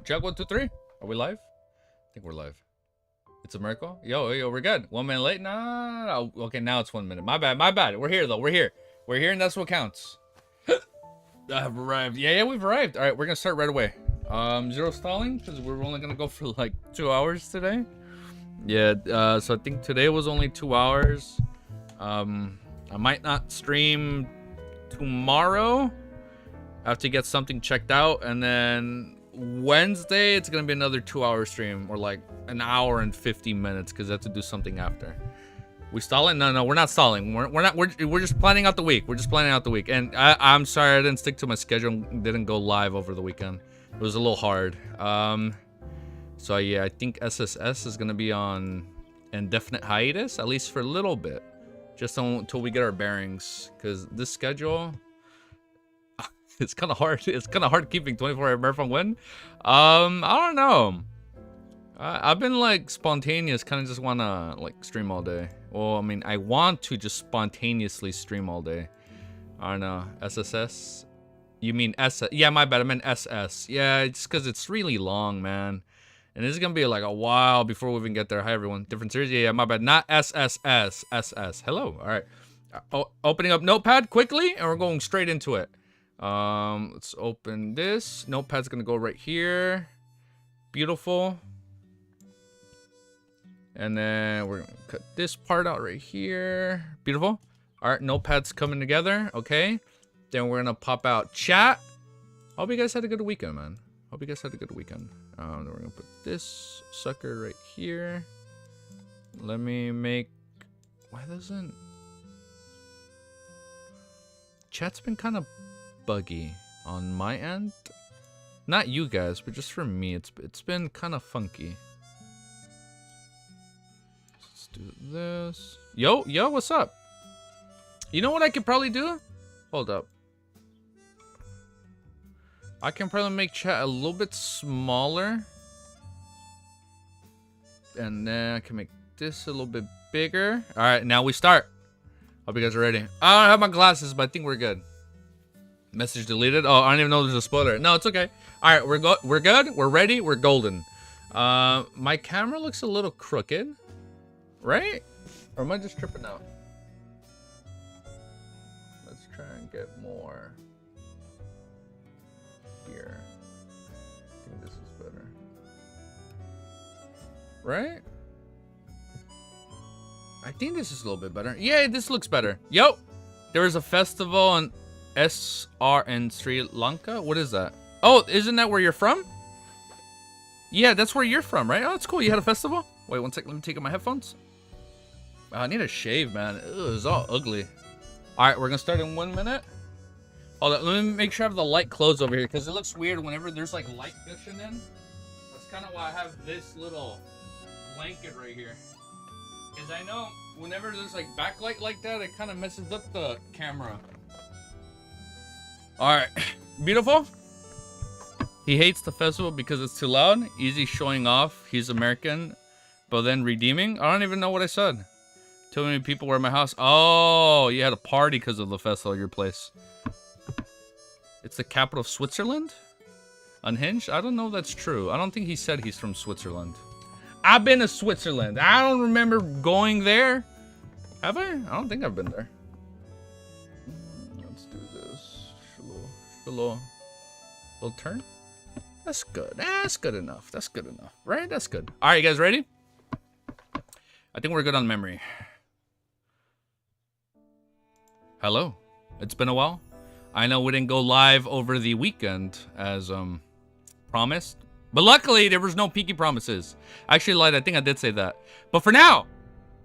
Check 1, 2, 3. Are we live? I think we're live. It's a miracle. Yo, we're good. 1 minute late. No. Okay, now it's 1 minute. My bad. We're here though. We're here, and that's what counts. I've arrived. Yeah, we've arrived. All right, we're gonna start right away. Zero stalling because we're only gonna go for like 2 hours today. Yeah. So I think today was only 2 hours. I might not stream tomorrow. I have to get something checked out, and then Wednesday it's gonna be another 2 hour stream, or like an hour and 50 minutes because I have to do something after. We stalling? No, we're not stalling. We're just planning out the week. We're just planning out the week. And I'm sorry I didn't stick to my schedule. Didn't go live over the weekend. It was a little hard. So yeah, I think SSS is gonna be on indefinite hiatus, at least for a little bit, just until we get our bearings. Because this schedule, it's kind of hard. It's kind of hard keeping 24-hour marathon win. I don't know. I've been like spontaneous, kind of just wanna like stream all day. Well, I mean, I want to just spontaneously stream all day. I don't know. SSS? You mean SS? Yeah, my bad. I meant SS. Yeah, it's because it's really long, man. And this is gonna be like a while before we even get there. Hi, everyone. Different series? Yeah, my bad. Not SSS. SS. Hello. All right. Opening up Notepad quickly, and we're going straight into it. Let's open this. Notepad's gonna go right here. Beautiful. And then we're gonna cut this part out right here. Beautiful. All right, Notepad's coming together. Okay. Then we're gonna pop out chat. Hope you guys had a good weekend, man. Hope you guys had a good weekend. Then we're gonna put this sucker right here. Let me make. Why doesn't chat's been kind of buggy on my end? Not you guys, but just for me, it's been kind of funky. Let's do this. Yo, what's up? You know what I could probably do? Hold up. I can probably make chat a little bit smaller. And then I can make this a little bit bigger. All right, now we start. Hope you guys are ready. I don't have my glasses, but I think we're good. Message deleted. Oh, I don't even know there's a spoiler. No, it's okay. All right, we're good. We're ready. We're golden. My camera looks a little crooked, right? Or am I just tripping out? Let's try and get more here. I think this is better. Right? I think this is a little bit better. Yeah, this looks better. Yo, there was a festival in SR in Sri Lanka. What is that? Oh, isn't that where you're from? Yeah, that's where you're from, right? Oh, that's cool. You had a festival? Wait, one second. Let me take out my headphones. Wow, I need a shave, man. Ew, it's all ugly. All right, we're going to start in 1 minute. Hold on. Let me make sure I have the light closed over here because it looks weird whenever there's like light gushing in. That's kind of why I have this little blanket right here. Because I know whenever there's like backlight like that, it kind of messes up the camera. All right, beautiful. He hates the festival because it's too loud. Easy showing off he's American, but then redeeming. I don't even know what I said. Too many people were at my house. Oh, you had a party because of the festival at your place. It's the capital of Switzerland? Unhinged? I don't know if that's true. I don't think he said he's from Switzerland. I've been to Switzerland. I don't remember going there. Have I? I don't think I've been there. Let's do this. A little turn. That's good. That's good enough. That's good enough. Right? That's good. All right, you guys ready? I think we're good on memory. Hello. It's been a while. I know we didn't go live over the weekend as promised. But luckily, there was no peaky promises. I actually lied. I think I did say that. But for now,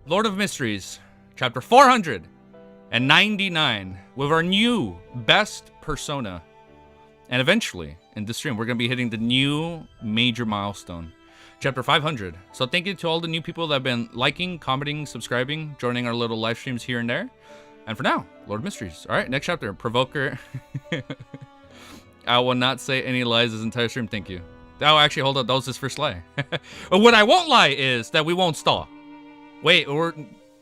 Lord of Mysteries, chapter 499, with our new best persona. And eventually, in this stream, we're going to be hitting the new major milestone, chapter 500. So thank you to all the new people that have been liking, commenting, subscribing, joining our little live streams here and there. And for now, Lord of Mysteries. All right, next chapter, Provoker. I will not say any lies this entire stream. Thank you. Oh, actually, hold up. That was his first lie. What I won't lie is that we won't stall. Wait, or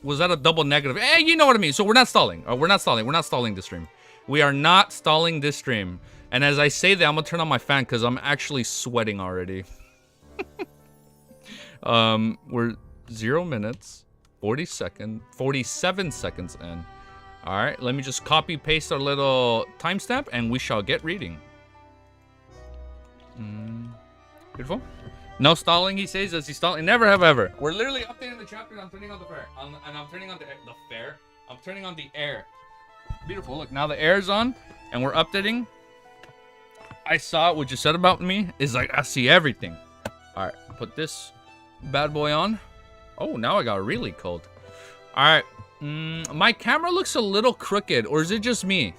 was that a double negative? You know what I mean. So we're not stalling. We're not stalling. We're not stalling this stream. We are not stalling this stream. And as I say that, I'm gonna turn on my fan because I'm actually sweating already. We're 0 minutes, 47 seconds in. All right, let me just copy paste our little timestamp and we shall get reading. Beautiful. No stalling, he says. Does he stalling? Never have ever. We're literally updating the chapter and I'm turning on the fair. And I'm turning on the fair. I'm turning on the air. Beautiful. Look, now the air's on and we're updating. I saw what you said about me. Is like, I see everything. All right, put this bad boy on. Oh, now I got really cold. All right. My camera looks a little crooked, or is it just me?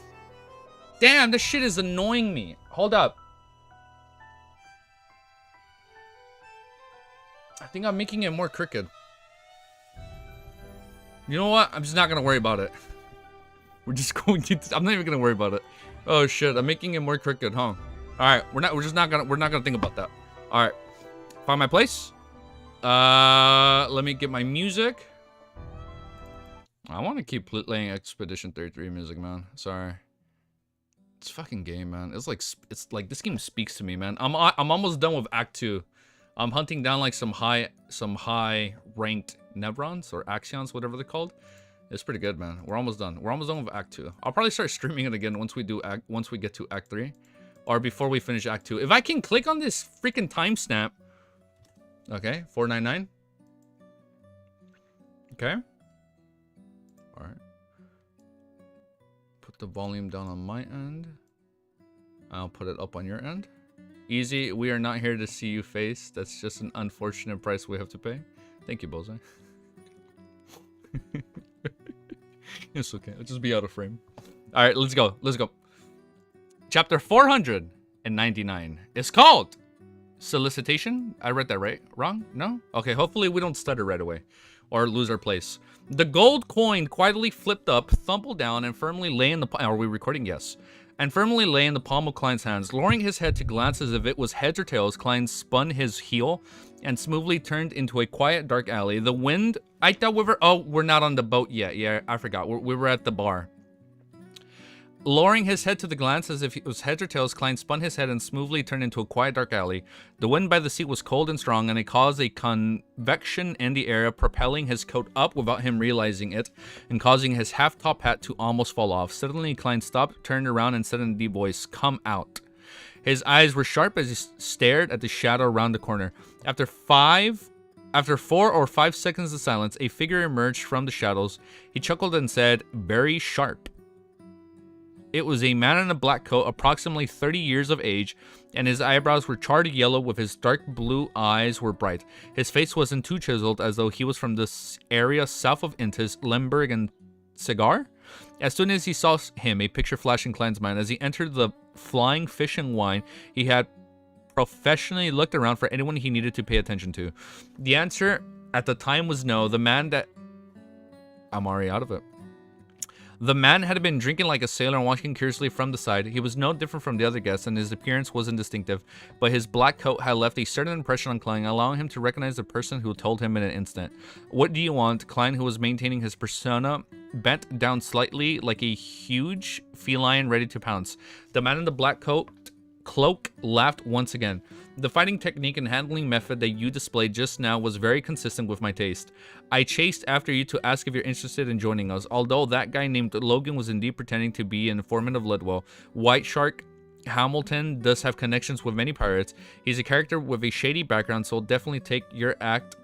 Damn, this shit is annoying me. Hold up. I think I'm making it more crooked. You know what? I'm just not gonna worry about it. We're just going to. I'm not even gonna worry about it. Oh shit! I'm making it more crooked, huh? All right, we're not gonna think about that. All right, find my place. Let me get my music. I want to keep playing Expedition 33 music, man. Sorry. It's fucking game, man. It's like this game speaks to me, man. I'm almost done with Act 2. I'm hunting down like some high ranked Nevrons or Axions, whatever they're called. It's pretty good, man. We're almost done. We're almost done with Act 2. I'll probably start streaming it again once we get to Act 3, or before we finish Act 2. If I can click on this freaking timestamp. Okay, 499. Okay. All right. Put the volume down on my end. I'll put it up on your end. Easy. We are not here to see you face. That's just an unfortunate price we have to pay. Thank you, Bullseye. It's okay. I'll just be out of frame. All right, let's go. Let's go. Chapter 499 is called Solicitation. I read that right? Wrong? No? Okay, hopefully we don't stutter right away or lose our place. The gold coin quietly flipped up, thumbled down, and firmly lay in the... Are we recording? Yes. And firmly lay in the palm of Klein's hands. Lowering his head to glance as if it was heads or tails, Klein spun his heel and smoothly turned into a quiet, dark alley. The wind... I thought we were... Oh, we're not on the boat yet. Yeah, I forgot. We were at the bar. Lowering his head to the glance as if it was heads or tails, Klein spun his head and smoothly turned into a quiet, dark alley. The wind by the seat was cold and strong, and it caused a convection in the air, propelling his coat up without him realizing it, and causing his half-top hat to almost fall off. Suddenly, Klein stopped, turned around, and said in a deep voice, "Come out." His eyes were sharp as he stared at the shadow around the corner. After 4 or 5 seconds of silence, a figure emerged from the shadows. He chuckled and said, "Very sharp." It was a man in a black coat, approximately 30 years of age, and his eyebrows were charred yellow with his dark blue eyes were bright. His face wasn't too chiseled, as though he was from this area south of Intis, Lemberg, and Cigar. As soon as he saw him, a picture flashed in Klein's mind. As he entered the Flying Fish and Wine, he had professionally looked around for anyone he needed to pay attention to. The answer at the time was no. The man that... I'm already out of it. The man had been drinking like a sailor and watching curiously from the side. He was no different from the other guests, and his appearance wasn't distinctive, but his black coat had left a certain impression on Klein, allowing him to recognize the person who told him in an instant. "What do you want?" Klein, who was maintaining his persona, bent down slightly like a huge feline ready to pounce. The man in the black cloak laughed once again. "The fighting technique and handling method that you displayed just now was very consistent with my taste. I chased after you to ask if you're interested in joining us, although that guy named Logan was indeed pretending to be an informant of Lidwell. White Shark Hamilton does have connections with many pirates. He's a character with a shady background, so definitely take your act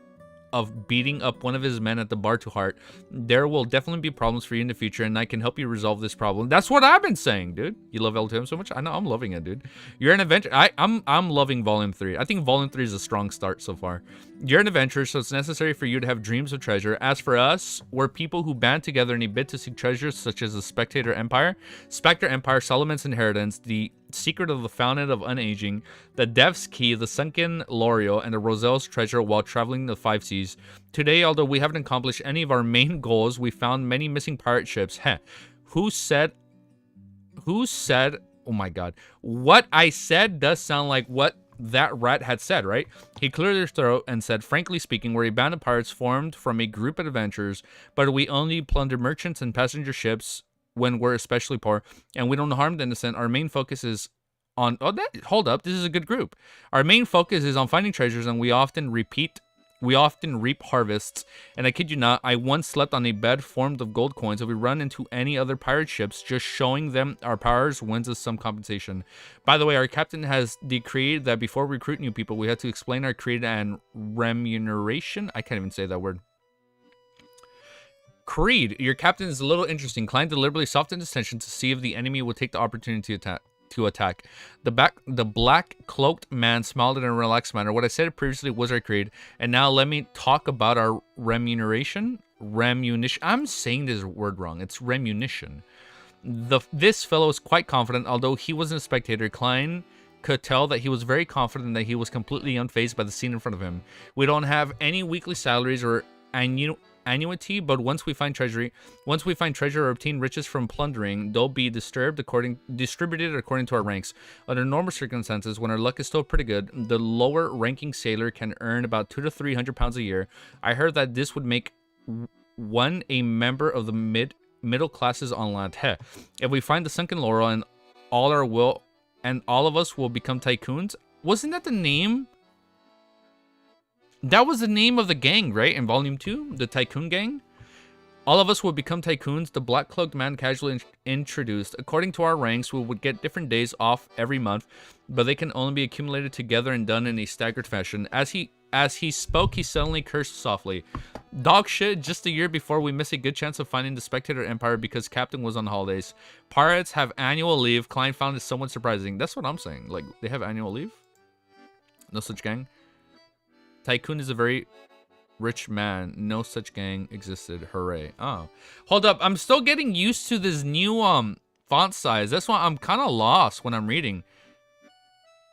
of beating up one of his men at the bar to heart. There will definitely be problems for you in the future, and I can help you resolve this problem." That's what I've been saying, dude. You love LTM so much? I know, I'm loving it, dude. You're an adventurer. I'm loving Volume 3. I think Volume 3 is a strong start so far. You're an adventurer, so it's necessary for you to have dreams of treasure. As for us, we're people who band together in a bid to seek treasures such as the Spectre Empire, Solomon's Inheritance, the Secret of the Fountain of Unaging, the Death's Key, the Sunken L'Oreal, and the Roselle's treasure while traveling the 5 seas. Today, although we haven't accomplished any of our main goals, we found many missing pirate ships. Heh. Who said, oh my god. What I said does sound like what that rat had said, right? He cleared his throat and said, "Frankly speaking, we're a band of pirates formed from a group of adventurers, but we only plunder merchants and passenger ships when we're especially poor, and we don't harm the innocent. Our main focus is on... Oh, hold up. This is a good group. Our main focus is on finding treasures, and we often reap harvests, and I kid you not, I once slept on a bed formed of gold coins. If we run into any other pirate ships, just showing them our powers wins us some compensation. By the way, our captain has decreed that before we recruit new people, we have to explain our creed and remuneration. I can't even say that word. Creed. Your captain is a little interesting. Klein deliberately softened his tension to see if the enemy would take the opportunity to attack. The black cloaked man smiled in a relaxed manner. What I said previously was our creed, and now let me talk about our remuneration. I'm saying this word wrong. It's remunition. This fellow is quite confident, although he wasn't a spectator. Klein could tell that he was very confident that he was completely unfazed by the scene in front of him. We don't have any weekly salaries or annuity, but once we find treasure or obtain riches from plundering, they'll be distributed according to our ranks. Under normal circumstances, when our luck is still pretty good, the lower ranking sailor can earn about 200 to 300 pounds a year. I heard that this would make one a member of the middle classes on land. Heh. If we find the sunken laurel and all of us will become tycoons. Wasn't that the name? That was the name of the gang, right? In Volume 2? The Tycoon Gang? All of us would become tycoons, the black-cloaked man casually introduced. According to our ranks, we would get different days off every month, but they can only be accumulated together and done in a staggered fashion. As he spoke, he suddenly cursed softly. Dog shit, just a year before we miss a good chance of finding the Spectator Empire because Captain was on holidays. Pirates have annual leave. Klein found it somewhat surprising. That's what I'm saying. Like, they have annual leave? No such gang? Tycoon is a very rich man. No such gang existed. Hooray. Oh. Hold up. I'm still getting used to this new font size. That's why I'm kind of lost when I'm reading.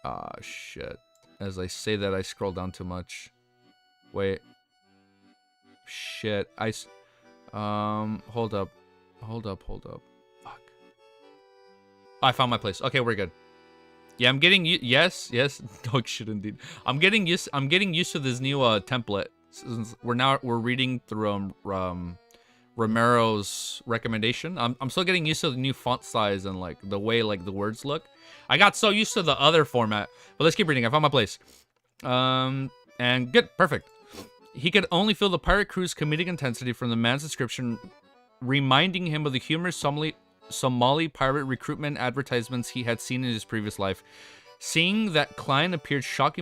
Ah, shit. As I say that, I scroll down too much. Wait. Shit. Hold up. Fuck. I found my place. Okay, we're good. Yeah, I'm getting yes, dog shit indeed. I'm getting used to this new template. Since we're reading through Romero's recommendation. I'm still getting used to the new font size and like the way like the words look. I got so used to the other format. But let's keep reading. I found my place. And good, perfect. He could only feel the pirate crew's comedic intensity from the man's description, reminding him of the humorous Somali pirate recruitment advertisements he had seen in his previous life. Seeing that Klein appeared shocked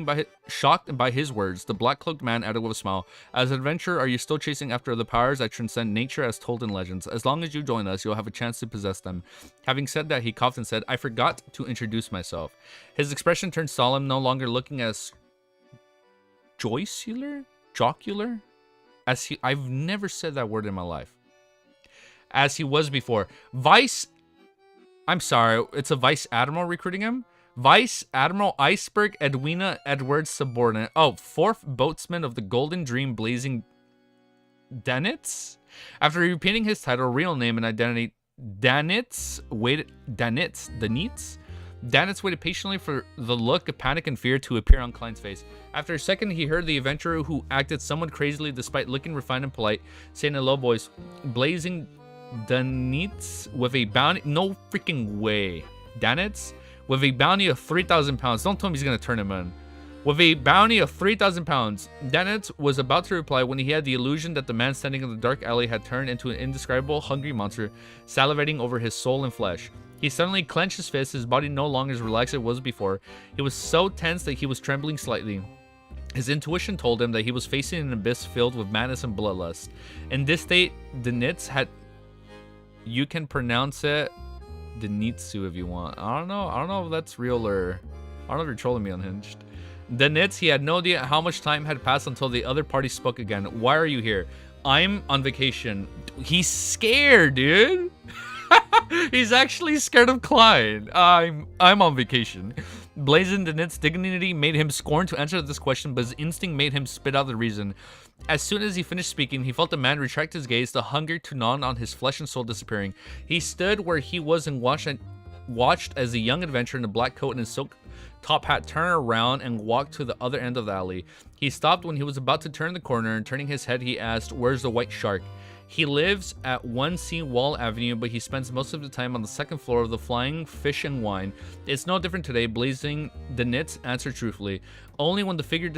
by his words, the black-cloaked man added with a smile, "As an adventurer, are you still chasing after the powers that transcend nature as told in legends? As long as you join us, you'll have a chance to possess them." Having said that, he coughed and said, "I forgot to introduce myself." His expression turned solemn, no longer looking as jocular? I've never said that word in my life. As he was before. I'm sorry, it's a Vice Admiral recruiting him? Vice Admiral Iceberg Edwina Edwards subordinate. Oh, fourth boatsman of the Golden Dream Blazing Danitz? After repeating his title, real name, and identity, Danitz waited patiently for the look of panic and fear to appear on Klein's face. After a second, he heard the adventurer, who acted somewhat crazily despite looking refined and polite, say in a low voice, "Blazing Danitz with a bounty..." No freaking way. Danitz? With a bounty of 3,000 pounds. Don't tell me he's going to turn him in. With a bounty of 3,000 pounds. Danitz was about to reply when he had the illusion that the man standing in the dark alley had turned into an indescribable, hungry monster, salivating over his soul and flesh. He suddenly clenched his fist, his body no longer as relaxed as it was before. He was so tense that he was trembling slightly. His intuition told him that he was facing an abyss filled with madness and bloodlust. In this state, Danitz had... You can pronounce it Denitsu if you want. I don't know if that's real or... I don't know if you're trolling me, Unhinged. Danitz, he had no idea how much time had passed until the other party spoke again. "Why are you here?" "I'm on vacation." He's scared, dude. He's actually scared of Klein. I'm on vacation. Blazing Danitz's dignity made him scorn to answer this question, but his instinct made him spit out the reason. As soon as he finished speaking, he felt the man retract his gaze, the hunger to gnaw on his flesh and soul disappearing. He stood where he was and watched as the young adventurer in a black coat and a silk top hat turned around and walked to the other end of the alley. He stopped when he was about to turn the corner, and turning his head, he asked, "Where's the white shark?" He lives at 1C Wall Avenue, but he spends most of the time on the second floor of the Flying Fish and Wine. It's no different today. Blazing the Nits answered truthfully. Only when the figure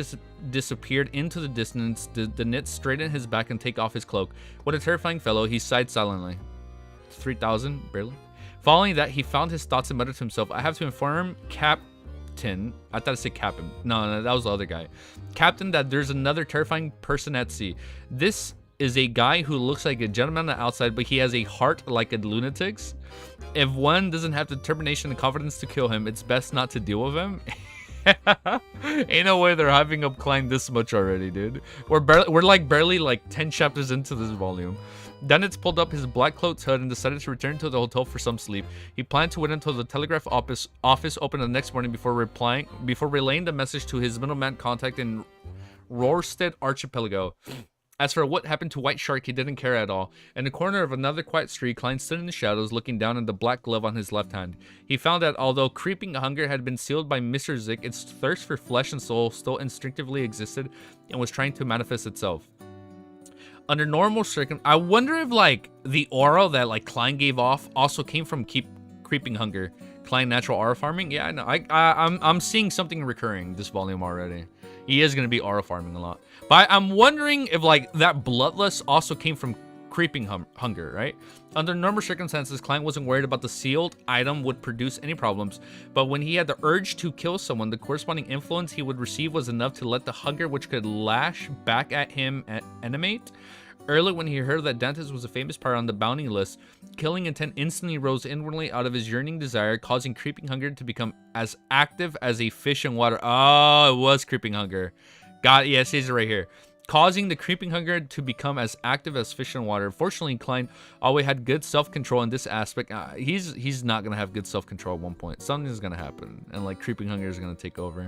disappeared into the distance did the Nits straighten his back and take off his cloak. What a terrifying fellow, he sighed silently. 3,000, barely. Following that, he found his thoughts and muttered to himself, I have to inform Captain. I thought I said Captain. No, that was the other guy. Captain, that there's another terrifying person at sea. This is a guy who looks like a gentleman on the outside, but he has a heart like a lunatic's. If one doesn't have the determination and confidence to kill him, it's best not to deal with him. Ain't no way they're hyping up Klein this much already, dude. We're barely like 10 chapters into this volume. Dennis pulled up his black cloak's hood and decided to return to the hotel for some sleep. He planned to wait until the telegraph office opened the next morning before relaying the message to his middleman contact in Rorstead Archipelago. As for what happened to White Shark, he didn't care at all. In the corner of another quiet street, Klein stood in the shadows, looking down at the black glove on his left hand. He found that although creeping hunger had been sealed by Mr. Zick, its thirst for flesh and soul still instinctively existed and was trying to manifest itself. Under normal circumstances, I wonder if like the aura that like Klein gave off also came from creeping hunger. Klein natural aura farming? Yeah, I know. I'm seeing something recurring this volume already. He is going to be aura farming a lot. But I'm wondering if like that bloodlust also came from creeping hunger, right? Under normal circumstances, Klein wasn't worried about the sealed item would produce any problems. But when he had the urge to kill someone, the corresponding influence he would receive was enough to let the hunger which could lash back at him animate. Early when he heard that Dantes was a famous pirate on the bounty list, killing intent instantly rose inwardly out of his yearning desire, causing creeping hunger to become as active as a fish in water. Oh, it was creeping hunger. Got it. Yeah, it says it right here. Causing the creeping hunger to become as active as fish in water. Fortunately, Klein always had good self-control in this aspect. He's not going to have good self-control at one point. Something's going to happen, and like creeping hunger is going to take over.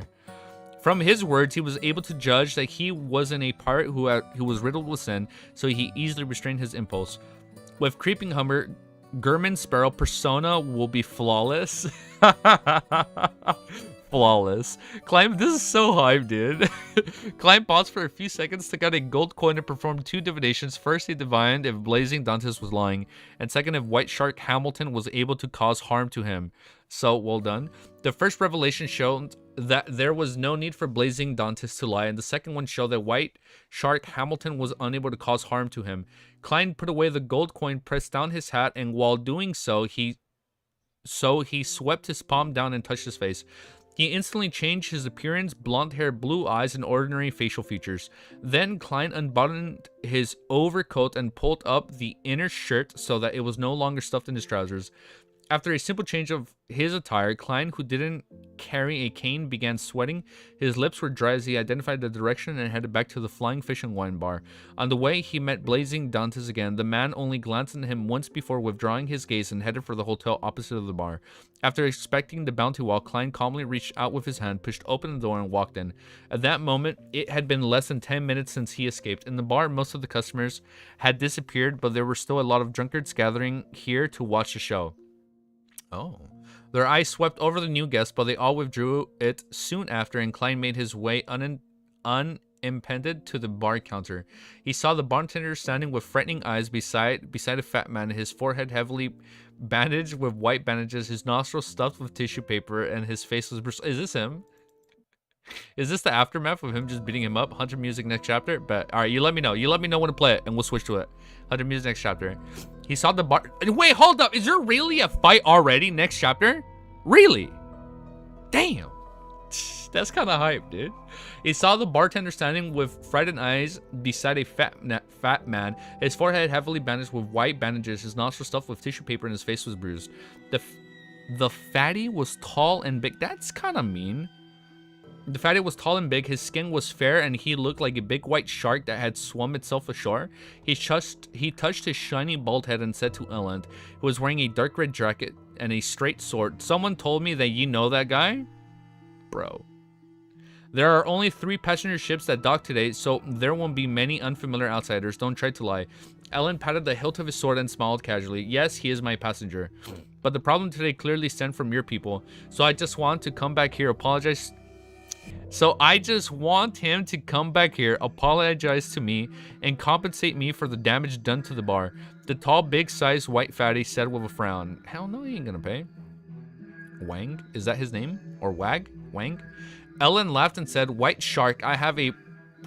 From his words, he was able to judge that he wasn't a pirate who was riddled with sin, so he easily restrained his impulse. With creeping hunger, German Sparrow persona will be flawless. Flawless. Klein, this is so hype, dude. Klein paused for a few seconds, took out a gold coin and performed two divinations. First, he divined if Blazing Dantes was lying, and second, if White Shark Hamilton was able to cause harm to him. So, well done. The first revelation showed that there was no need for Blazing Dantes to lie, and the second one showed that White Shark Hamilton was unable to cause harm to him. Klein put away the gold coin, pressed down his hat, and while doing so, he swept his palm down and touched his face. He instantly changed his appearance, blonde hair, blue eyes, and ordinary facial features. Then Klein unbuttoned his overcoat and pulled up the inner shirt so that it was no longer stuffed in his trousers. After a simple change of his attire, Klein, who didn't carry a cane, began sweating. His lips were dry as he identified the direction and headed back to the Flying Fish and Wine bar. On the way, he met Blazing Dantes again. The man only glanced at him once before withdrawing his gaze and headed for the hotel opposite of the bar. After inspecting the bounty wall, Klein calmly reached out with his hand, pushed open the door, and walked in. At that moment, it had been less than 10 minutes since he escaped. In the bar, most of the customers had disappeared, but there were still a lot of drunkards gathering here to watch the show. Oh. Their eyes swept over the new guest, but they all withdrew it soon after, and Klein made his way unimpeded to the bar counter. He saw the bartender standing with threatening eyes beside a fat man, his forehead heavily bandaged with white bandages, his nostrils stuffed with tissue paper, and his face was... Is this him? Is this the aftermath of him just beating him up? Hunter music next chapter? But all right, you let me know. You let me know when to play it, and we'll switch to it. Hunter music next chapter. He saw the bar. Wait, hold up. Is there really a fight already next chapter? Really? Damn. That's kind of hype, dude. He saw the bartender standing with frightened eyes beside a fat man, his forehead heavily bandaged with white bandages, his nostrils stuffed with tissue paper, and his face was bruised. The fatty was tall and big. That's kind of mean. The fatty was tall and big, his skin was fair, and he looked like a big white shark that had swum itself ashore. He touched his shiny bald head and said to Ellen, who was wearing a dark red jacket and a straight sword, "Someone told me that you know that guy?" Bro. There are only 3 passenger ships that dock today, so there won't be many unfamiliar outsiders. Don't try to lie. Ellen patted the hilt of his sword and smiled casually. Yes, he is my passenger. But the problem today clearly stemmed from your people, so I just want to come back here, apologize So I just want him to come back here, apologize to me, and compensate me for the damage done to the bar. The tall, big-sized white fatty said with a frown. Hell no, he ain't gonna pay. Wang? Is that his name? Or Wag? Wang? Ellen laughed and said, White shark, I have a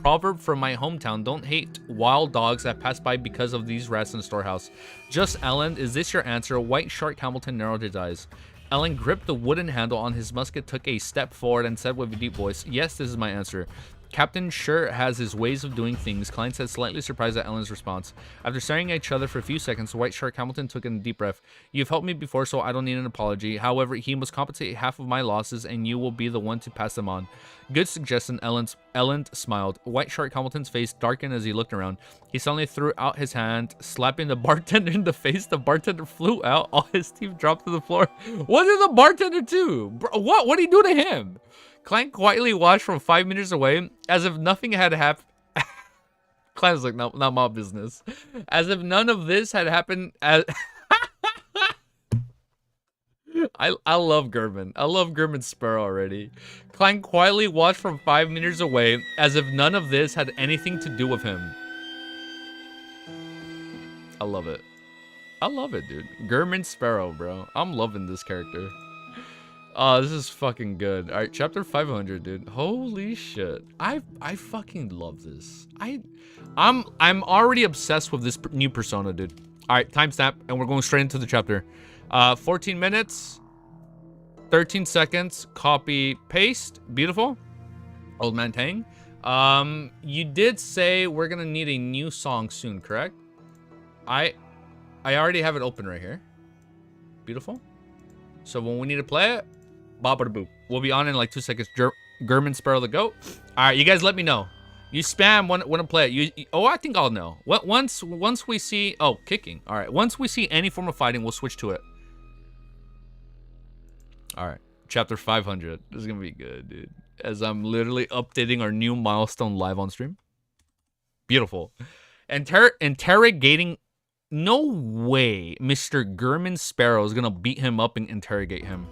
proverb from my hometown. Don't hate wild dogs that pass by because of these rats in the storehouse. Just Ellen, is this your answer? White shark Hamilton narrowed his eyes. Ellen gripped the wooden handle on his musket, took a step forward, and said with a deep voice, Yes, this is my answer. Captain sure has his ways of doing things, Klein said, slightly surprised at Ellen's response. After staring at each other for a few seconds, White Shark Hamilton took in a deep breath. You've helped me before, so I don't need an apology. However, he must compensate half of my losses, and you will be the one to pass them on. Good suggestion, Ellen smiled. White Shark Hamilton's face darkened as he looked around. He suddenly threw out his hand, slapping the bartender in the face. The bartender flew out. All his teeth dropped to the floor. What did the bartender do? Bro, what did he do to him? Clank quietly watched from 5 meters away, as if nothing had happened. Clank's like, no, not my business. As if none of this had happened. As I love German. I love German Sparrow already. Clank quietly watched from 5 meters away, as if none of this had anything to do with him. I love it. I love it, dude. German Sparrow, bro. I'm loving this character. Oh, this is fucking good. All right, chapter 500, dude. Holy shit. I fucking love this. I'm already obsessed with this new persona, dude. All right, timestamp, and we're going straight into the chapter. 14 minutes, 13 seconds, copy, paste. Beautiful. Old Man Tang. You did say we're gonna need a new song soon, correct? I already have it open right here. Beautiful. So when we need to play it, bop-a-da-boop. We'll be on in like 2 seconds. German Sparrow the goat. All right, you guys let me know. You spam when to play it. Oh, I think I'll know. Once we see... Oh, kicking. All right. Once we see any form of fighting, we'll switch to it. All right. Chapter 500. This is going to be good, dude. As I'm literally updating our new milestone live on stream. Beautiful. Interrogating... No way Mr. German Sparrow is going to beat him up and interrogate him.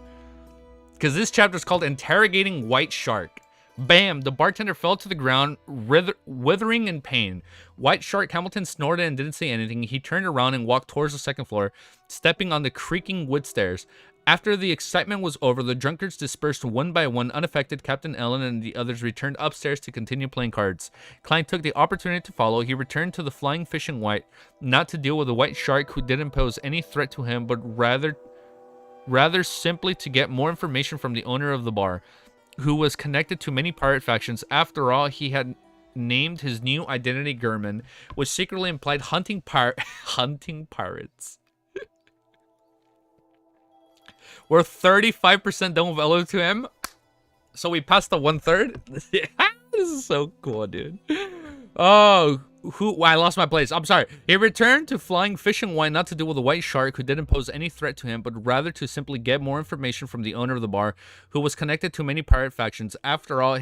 Because this chapter is called Interrogating White Shark. Bam! The bartender fell to the ground, withering in pain. White Shark Hamilton snorted and didn't say anything. He turned around and walked towards the second floor, stepping on the creaking wood stairs. After the excitement was over, the drunkards dispersed one by one. Unaffected, Captain Ellen and the others returned upstairs to continue playing cards. Klein took the opportunity to follow. He returned to the flying fishing white, not to deal with the white shark who didn't pose any threat to him, but rather simply to get more information from the owner of the bar, who was connected to many pirate factions. After all, he had named his new identity German, which secretly implied hunting pirates. We're 35% done with LO2M, so we passed the 1/3. This is so cool, dude. Oh, I lost my place. I'm sorry. He returned to flying fishing white, not to deal with a white shark who didn't pose any threat to him, but rather to simply get more information from the owner of the bar, who was connected to many pirate factions. After all,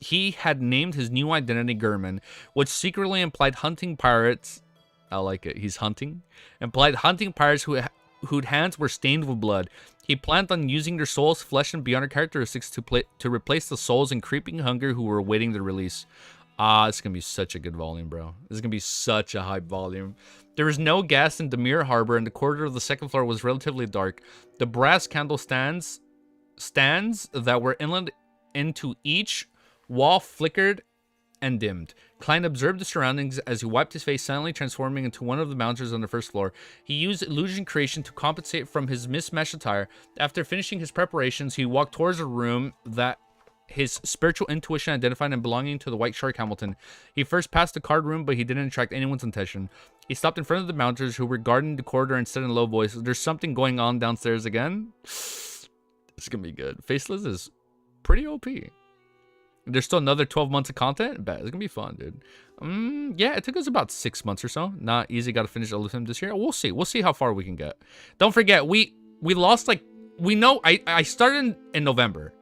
he had named his new identity German, which secretly implied hunting pirates. I like it. He's hunting. Implied hunting pirates whose hands were stained with blood. He planned on using their souls, flesh, and beyond characteristics to replace the souls in creeping hunger who were awaiting their release. It's gonna be such a good volume, bro. This is gonna be such a hype volume. There was no gas in Demir Harbor, and the corridor of the second floor was relatively dark. The brass candle stands that were inlet into each wall flickered and dimmed. Klein observed the surroundings as he wiped his face, silently transforming into one of the bouncers on the first floor. He used illusion creation to compensate from his mismatched attire. After finishing his preparations, he walked towards a room that his spiritual intuition identified and belonging to the White Shark Hamilton. He first passed the card room, but he didn't attract anyone's attention. He stopped in front of the bouncers, who were guarding the corridor, and said in a low voice, "There's something going on downstairs again." It's gonna be good. Faceless is pretty OP. There's still another 12 months of content. Bet it's gonna be fun, dude. Yeah, it took us about 6 months or so. Not easy. Got to finish all of them this year. We'll see. We'll see how far we can get. Don't forget, we lost like I started in November,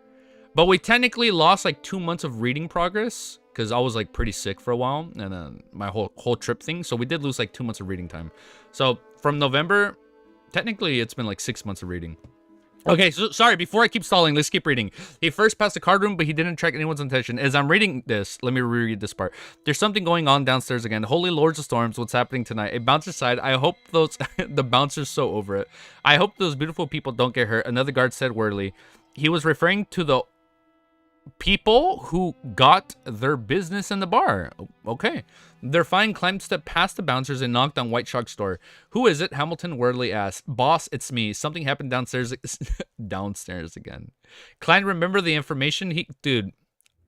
but we technically lost like 2 months of reading progress because I was like pretty sick for a while, and then my whole trip thing. So we did lose like 2 months of reading time. So from November, technically it's been like 6 months of reading. Okay, so sorry, before I keep stalling, let's keep reading. He first passed the card room, but he didn't attract anyone's attention. As I'm reading this, let me reread this part. There's something going on downstairs again. Holy Lords of Storms, what's happening tonight? A bouncer side. I hope those... the bouncer's so over it. I hope those beautiful people don't get hurt. Another guard said wordly. He was referring to the people who got their business in the bar. Okay. Their fine climbed step past the bouncers and knocked on White Shark's door. Who is it? Hamilton wordly asked. Boss, it's me. Something happened downstairs. Downstairs again. Klein, remember the information? Dude,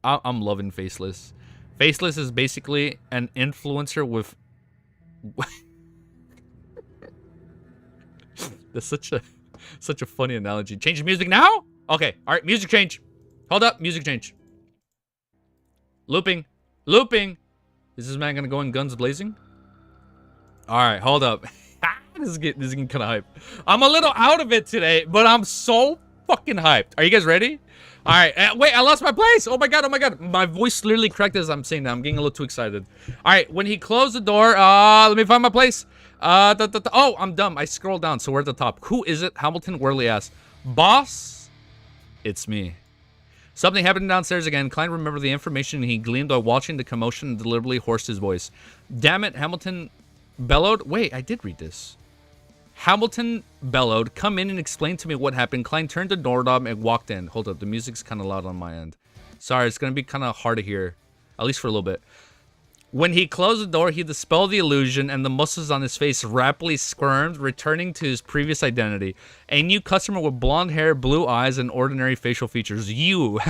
I'm loving Faceless. Faceless is basically an influencer with... That's such a funny analogy. Change the music now? Okay. All right. Music change. Hold up. Music change. Looping. Looping. Is this man gonna go in guns blazing? All right, hold up. This is getting kind of hype. I'm a little out of it today, but I'm so fucking hyped. Are you guys ready? All right. Wait, I lost my place. Oh my god. Oh my god. My voice literally cracked as I'm saying that. I'm getting a little too excited. All right. When he closed the door, let me find my place. Oh, I'm dumb. I scrolled down, so we're at the top. Who is it? Hamilton Worley asked. Boss, it's me. Something happened downstairs again. Klein remembered the information he gleaned while watching the commotion and deliberately hoarsed his voice. Damn it, Hamilton bellowed. Wait, I did read this. Hamilton bellowed, come in and explain to me what happened. Klein turned the doorknob and walked in. Hold up, the music's kind of loud on my end. Sorry, it's going to be kind of hard to hear, at least for a little bit. When he closed the door, he dispelled the illusion, and the muscles on his face rapidly squirmed, returning to his previous identity. A new customer with blonde hair, blue eyes, and ordinary facial features. You.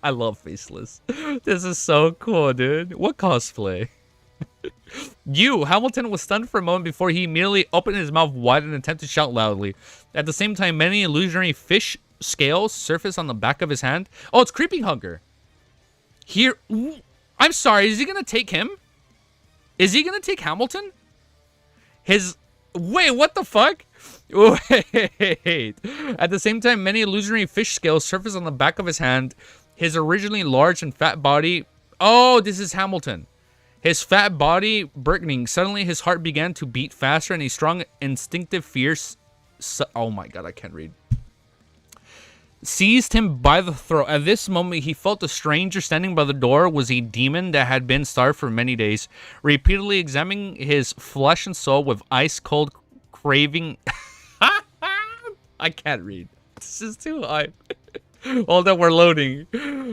I love Faceless. This is so cool, dude. What cosplay? You. Hamilton was stunned for a moment before he immediately opened his mouth wide in an attempt to shout loudly. At the same time, many illusionary fish scales surfaced on the back of his hand. Oh, it's Creeping Hunger. Here... I'm sorry, is he going to take him? Is he going to take Hamilton? Wait, what the fuck? Wait. At the same time, many illusionary fish scales surface on the back of his hand. His originally large and fat body... Oh, this is Hamilton. His fat body burgeoning. Suddenly, his heart began to beat faster and a strong instinctive fear... Oh my god, I can't read. Seized him by the throat. At this moment, he felt the stranger standing by the door was a demon that had been starved for many days, repeatedly examining his flesh and soul with ice-cold craving. I can't read. This is too hype. Hold on, we're loading.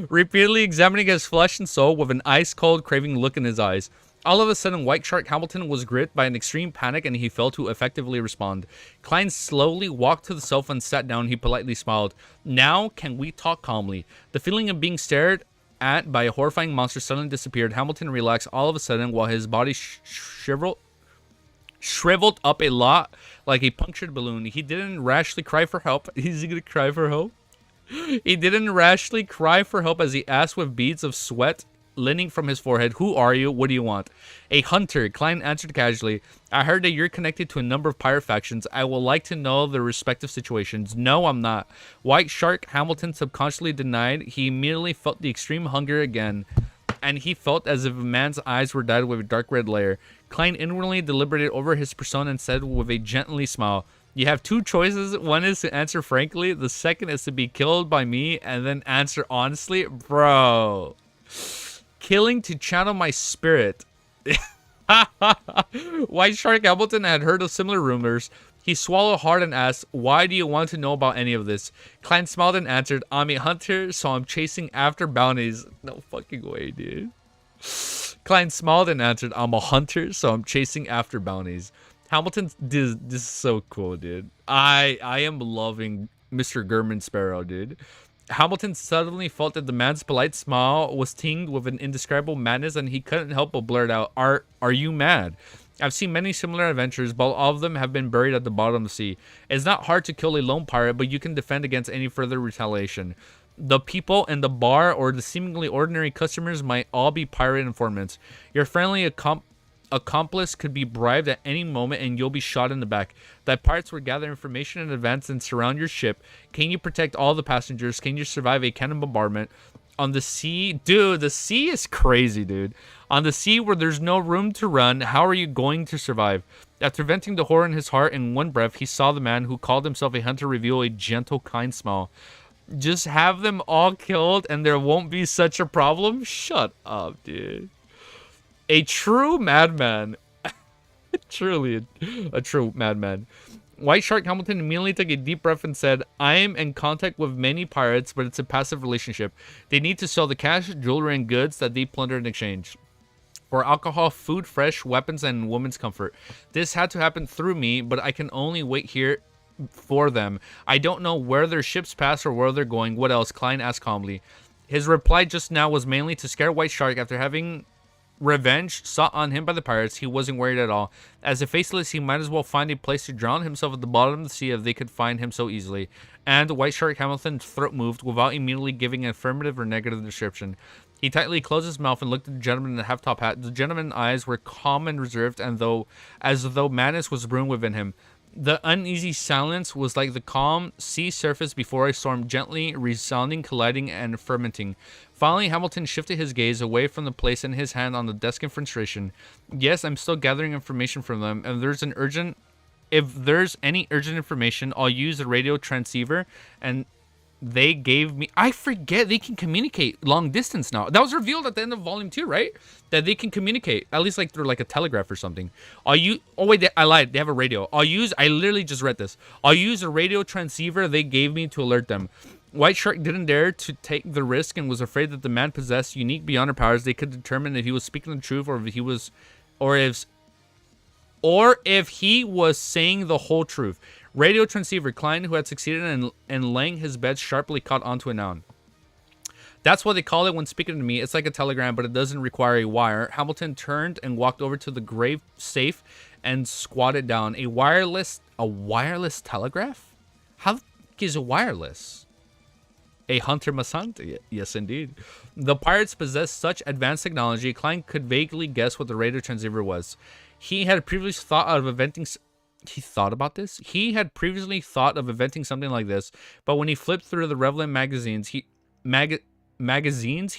Repeatedly examining his flesh and soul with an ice-cold craving look in his eyes. All of a sudden, White Shark Hamilton was gripped by an extreme panic and he failed to effectively respond. Klein slowly walked to the sofa and sat down. He politely smiled. Now, can we talk calmly? The feeling of being stared at by a horrifying monster suddenly disappeared. Hamilton relaxed all of a sudden while his body shriveled up a lot like a punctured balloon. He didn't rashly cry for help. Is he going to cry for help? He didn't rashly cry for help as he asked with beads of sweat linning from his forehead. Who are you? What do you want? A hunter, Klein answered casually. I heard that you're connected to a number of pirate factions. I would like to know their respective situations. No, I'm not. White Shark Hamilton subconsciously denied. He immediately felt the extreme hunger again, and he felt as if a man's eyes were dyed with a dark red layer. Klein inwardly deliberated over his persona and said with a gently smile, you have two choices. One is to answer frankly. The second is to be killed by me and then answer honestly. Bro. Killing to channel my spirit. White Shark Hamilton had heard of similar rumors. He swallowed hard and asked, why do you want to know about any of this? Klein smiled and answered, I'm a hunter, so I'm chasing after bounties. No fucking way, dude. Klein smiled and answered, I'm a hunter, so I'm chasing after bounties. Hamilton, this is so cool, dude. I am loving Mr. German Sparrow, dude. Hamilton suddenly felt that the man's polite smile was tinged with an indescribable madness, and he couldn't help but blurt out, Are you mad? I've seen many similar adventures, but all of them have been buried at the bottom of the sea. It's not hard to kill a lone pirate, but you can defend against any further retaliation. The people in the bar or the seemingly ordinary customers might all be pirate informants. Your friendly accomplice could be bribed at any moment and you'll be shot in the back. That pirates will gather information in advance and surround your ship. Can you protect all the passengers? Can you survive a cannon bombardment? On the sea, dude, the sea is crazy, dude. On the sea where there's no room to run, how are you going to survive? After venting the horror in his heart in one breath, he saw the man who called himself a hunter reveal a gentle, kind smile. Just have them all killed and there won't be such a problem? Shut up, dude. A true madman. Truly a true madman. White Shark Hamilton immediately took a deep breath and said, I am in contact with many pirates, but it's a passive relationship. They need to sell the cash, jewelry, and goods that they plunder in exchange for alcohol, food, fresh weapons, and women's comfort. This had to happen through me, but I can only wait here for them. I don't know where their ships pass or where they're going. What else? Klein asked calmly. His reply just now was mainly to scare White Shark. After having revenge sought on him by the pirates, he wasn't worried at all. As a faceless, he might as well find a place to drown himself at the bottom of the sea if they could find him so easily. And White Shark Hamilton's throat moved without immediately giving an affirmative or negative description. He tightly closed his mouth and looked at the gentleman in the half-top hat. The gentleman's eyes were calm and reserved, and as though madness was brewing within him. The uneasy silence was like the calm sea surface before a storm, gently resounding, colliding, and fermenting. Finally, Hamilton shifted his gaze away from the place and his hand on the desk in frustration. Yes, I'm still gathering information from them, and if there's any urgent information, I'll use the radio transceiver, and they gave me... I forget they can communicate long distance now. That was revealed at the end of Volume 2, right? That they can communicate, at least like through like a telegraph or something. Oh wait, I lied. They have a radio. I literally just read this. I'll use a radio transceiver they gave me to alert them. White Shark didn't dare to take the risk and was afraid that the man possessed unique beyond powers. They could determine if he was speaking the truth or if he was saying the whole truth. Radio transceiver. Klein, who had succeeded in laying his bed, sharply caught onto a noun. That's what they call it when speaking to me. It's like a telegram, but it doesn't require a wire. Hamilton turned and walked over to the grave safe and squatted down. A wireless telegraph? How is it wireless? A hunter must hunt. Yes, indeed. The pirates possessed such advanced technology, Klein could vaguely guess what the radio transceiver was. He had previously thought of inventing... He thought about this? He had previously thought of inventing something like this, but when he flipped through the relevant magazines, he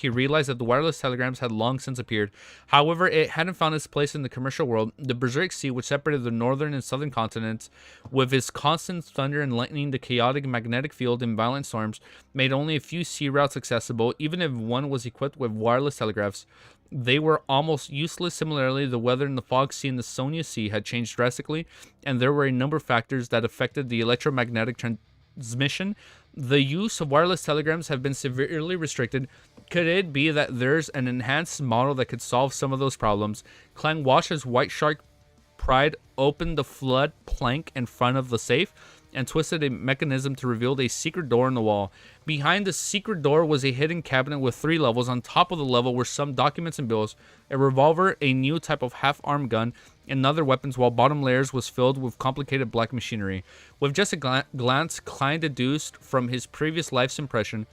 realized that the wireless telegrams had long since appeared. However, it hadn't found its place in the commercial world. The Berserk Sea, which separated the northern and southern continents, with its constant thunder and lightning, the chaotic magnetic field, and violent storms, made only a few sea routes accessible. Even if one was equipped with wireless telegraphs, they were almost useless. Similarly, the weather in the Fog Sea and the Sonia Sea had changed drastically, and there were a number of factors that affected the electromagnetic transmission. The use of wireless telegrams have been severely restricted. Could it be that there's an enhanced model that could solve some of those problems? Klein watched as White Shark pried open the flood plank in front of the safe and twisted a mechanism to reveal a secret door in the wall. Behind the secret door was a hidden cabinet with 3 levels. On top of the level were some documents and bills, a revolver, a new type of half-arm gun, and other weapons, while bottom layers was filled with complicated black machinery. With just a glance, Klein deduced from his previous life's impression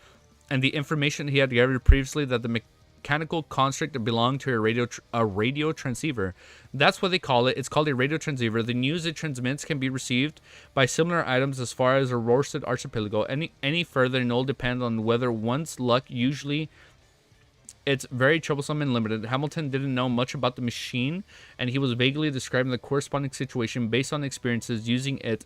and the information he had gathered previously that the mechanical construct belonged to a radio transceiver. That's what they call it. It's called a radio transceiver. The news it transmits can be received by similar items as far as a Rorsted archipelago. Any further, and it'll depend on whether one's luck. Usually it's very troublesome and limited. Hamilton didn't know much about the machine, and he was vaguely describing the corresponding situation based on experiences using it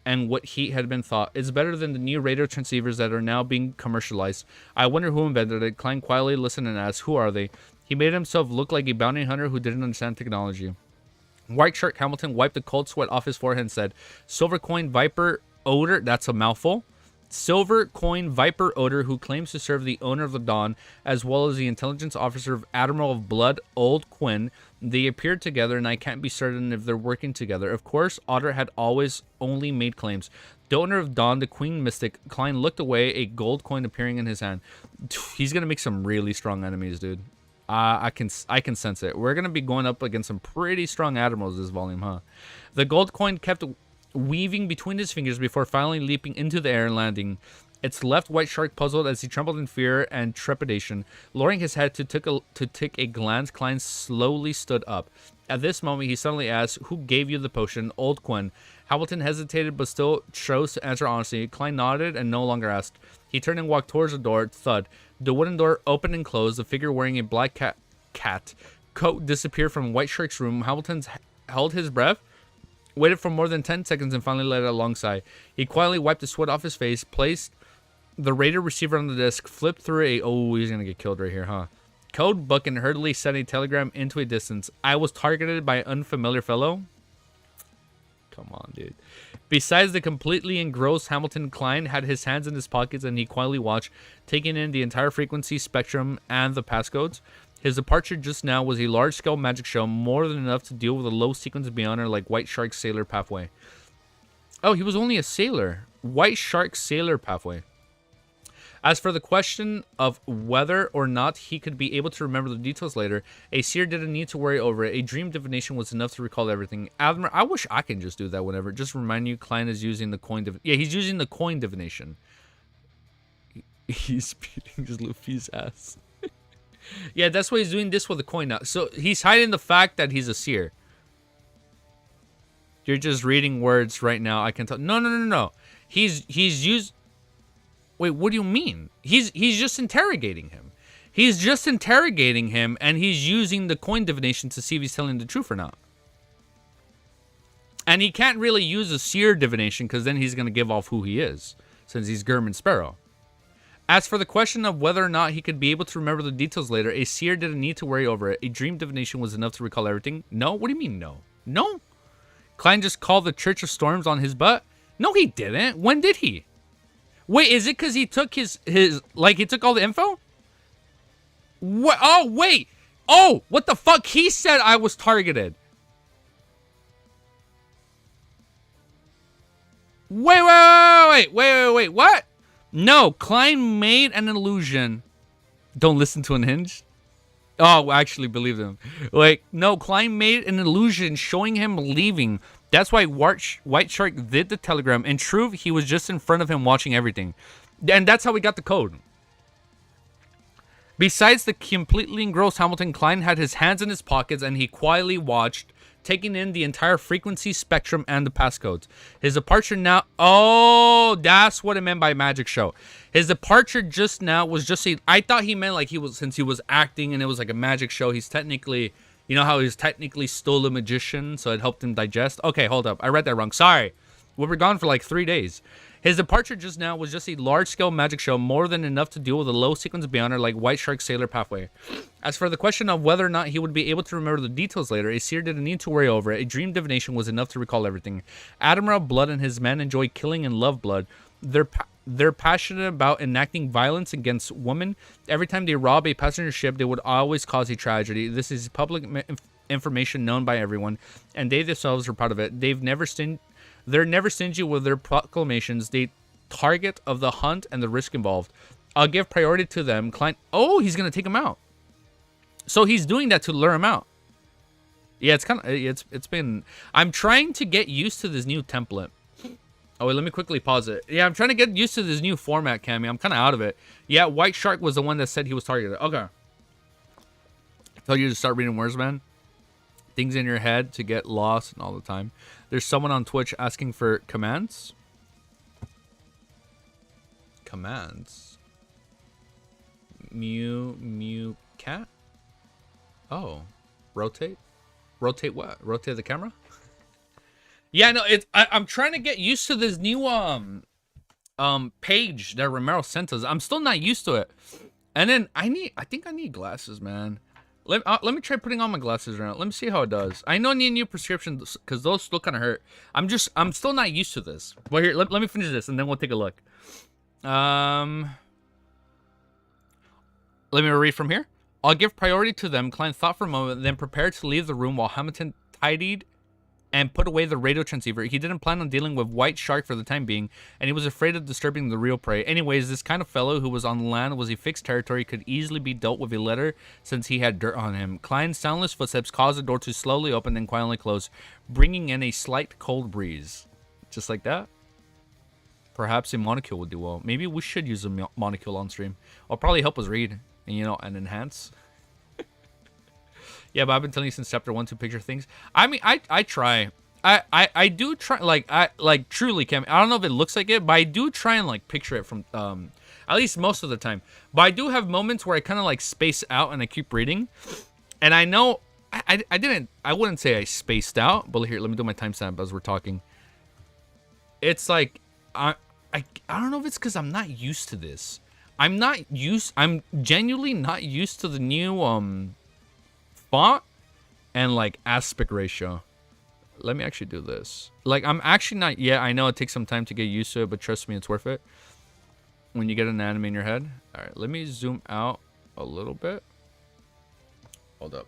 and what he had been thought. It's better than the new radio transceivers that are now being commercialized. I wonder who invented it. Klein quietly listened and asked, who are they? He made himself look like a bounty hunter who didn't understand technology. White Shark Hamilton wiped the cold sweat off his forehead and said, Silver Coin Viper Odor, that's a mouthful. Silver Coin Viper Odor, who claims to serve the owner of the Dawn, as well as the intelligence officer of Admiral of Blood, Old Quinn. They appeared together, and I can't be certain if they're working together. Of course, Otter had always only made claims. The owner of Dawn, the Queen Mystic. Klein looked away, a gold coin appearing in his hand. He's gonna make some really strong enemies, dude. I can sense it. We're gonna be going up against some pretty strong admirals this volume, huh? The gold coin kept weaving between his fingers before finally leaping into the air and landing. Its left White Shark puzzled as he trembled in fear and trepidation. Lowering his head to take a glance, Klein slowly stood up. At this moment, he suddenly asked, who gave you the potion? Old Quinn. Hamilton hesitated but still chose to answer honestly. Klein nodded and no longer asked. He turned and walked towards the door. Thud. The wooden door opened and closed. The figure wearing a black cat coat disappeared from White Shark's room. Hamilton held his breath, waited for more than 10 seconds, and finally let out a long sigh. He quietly wiped the sweat off his face, placed the radar receiver on the desk, flipped through a... Oh, he's going to get killed right here, huh? Code book and hurriedly sent a telegram into a distance. I was targeted by an unfamiliar fellow. Come on, dude. Besides the completely engrossed Hamilton, Klein had his hands in his pockets and he quietly watched, taking in the entire frequency spectrum and the passcodes. His departure just now was a large-scale magic show, more than enough to deal with a low sequence beyond like White Shark Sailor Pathway. Oh, he was only a sailor. White Shark Sailor Pathway. As for the question of whether or not he could be able to remember the details later, a seer didn't need to worry over it. A dream divination was enough to recall everything. Admiral, I wish I can just do that whenever. Just remind you, Klein is using the coin yeah, he's using the coin divination. He's beating Luffy's ass. Yeah, that's why he's doing this with the coin now. So he's hiding the fact that he's a seer. You're just reading words right now. I can tell. No. He's used... Wait, what do you mean? He's just interrogating him. He's just interrogating him, and he's using the coin divination to see if he's telling the truth or not. And he can't really use a seer divination, because then he's going to give off who he is, since he's German Sparrow. As for the question of whether or not he could be able to remember the details later, a seer didn't need to worry over it. A dream divination was enough to recall everything. No? What do you mean no? No? Klein just called the Church of Storms on his butt? No, he didn't. When did he? Wait, is it because he took his he took all the info? What? Oh, wait. Oh, what the fuck? He said I was targeted. Wait. What? No, Klein made an illusion. Don't listen to Unhinged. Oh, I actually believe them. Like, no, Klein made an illusion showing him leaving. That's why White Shark did the telegram. In truth, he was just in front of him watching everything. And that's how we got the code. Besides the completely engrossed Hamilton, Klein had his hands in his pockets and he quietly watched, taking in the entire frequency spectrum and the passcodes. His departure now... Oh, that's what it meant by magic show. His departure just now was just... I thought he meant like he was... Since he was acting and it was like a magic show, he's technically... You know how he's technically still a magician, so it helped him digest? Okay, hold up. I read that wrong. Sorry. We were gone for like 3 days. His departure just now was just a large-scale magic show, more than enough to deal with a low sequence beyond like White Shark Sailor Pathway. As for the question of whether or not he would be able to remember the details later, a seer didn't need to worry over it. A dream divination was enough to recall everything. Admiral Blood and his men enjoy killing and love blood. They're passionate about enacting violence against women. Every time they rob a passenger ship, they would always cause a tragedy. This is public information known by everyone, and they themselves are proud of it. They're never stingy with their proclamations. They target of the hunt and the risk involved. I'll give priority to them. Klein. Oh, he's gonna take him out. So he's doing that to lure him out. Yeah, it's kind of it's been. I'm trying to get used to this new template. Oh, wait, let me quickly pause it. Yeah, I'm trying to get used to this new format, Cammy. I'm kind of out of it. Yeah, White Shark was the one that said he was targeted. Okay. I tell you to start reading words, man. Things in your head to get lost all the time. There's someone on Twitch asking for commands. Commands. Mew, cat? Oh. Rotate? Rotate what? Rotate the camera? Yeah, no, I'm trying to get used to this new page that Romero sent us. I'm still not used to it. And then I think I need glasses, man. Let me try putting on my glasses right now. Let me see how it does. I know I need a new prescription because those still kind of hurt. I'm still not used to this. Well, here, let me finish this and then we'll take a look. Let me read from here. I'll give priority to them. Klein thought for a moment, then prepared to leave the room while Hamilton tidied and put away the radio transceiver. He didn't plan on dealing with White Shark for the time being, and he was afraid of disturbing the real prey. Anyways, this kind of fellow who was on land was a fixed territory, could easily be dealt with a letter since he had dirt on him. Klein's soundless footsteps caused the door to slowly open and quietly close, bringing in a slight cold breeze. Just like that. Perhaps a monocule would do well. Maybe we should use a monocule on stream. It'll probably help us read and, and enhance. Yeah, but I've been telling you since chapter 1 to picture things. I mean, I try. I do try, like truly, Cam. I don't know if it looks like it, but I do try and like picture it from. At least most of the time. But I do have moments where I kind of like space out and I keep reading. And I know I wouldn't say I spaced out, but here, let me do my timestamp as we're talking. It's like I don't know if it's because I'm not used to this. I'm genuinely not used to the new font and like aspect ratio. Let me actually do this. Like, I'm actually not yet. I know it takes some time to get used to it, but trust me, it's worth it. When you get an anime in your head. All right, let me zoom out a little bit. Hold up.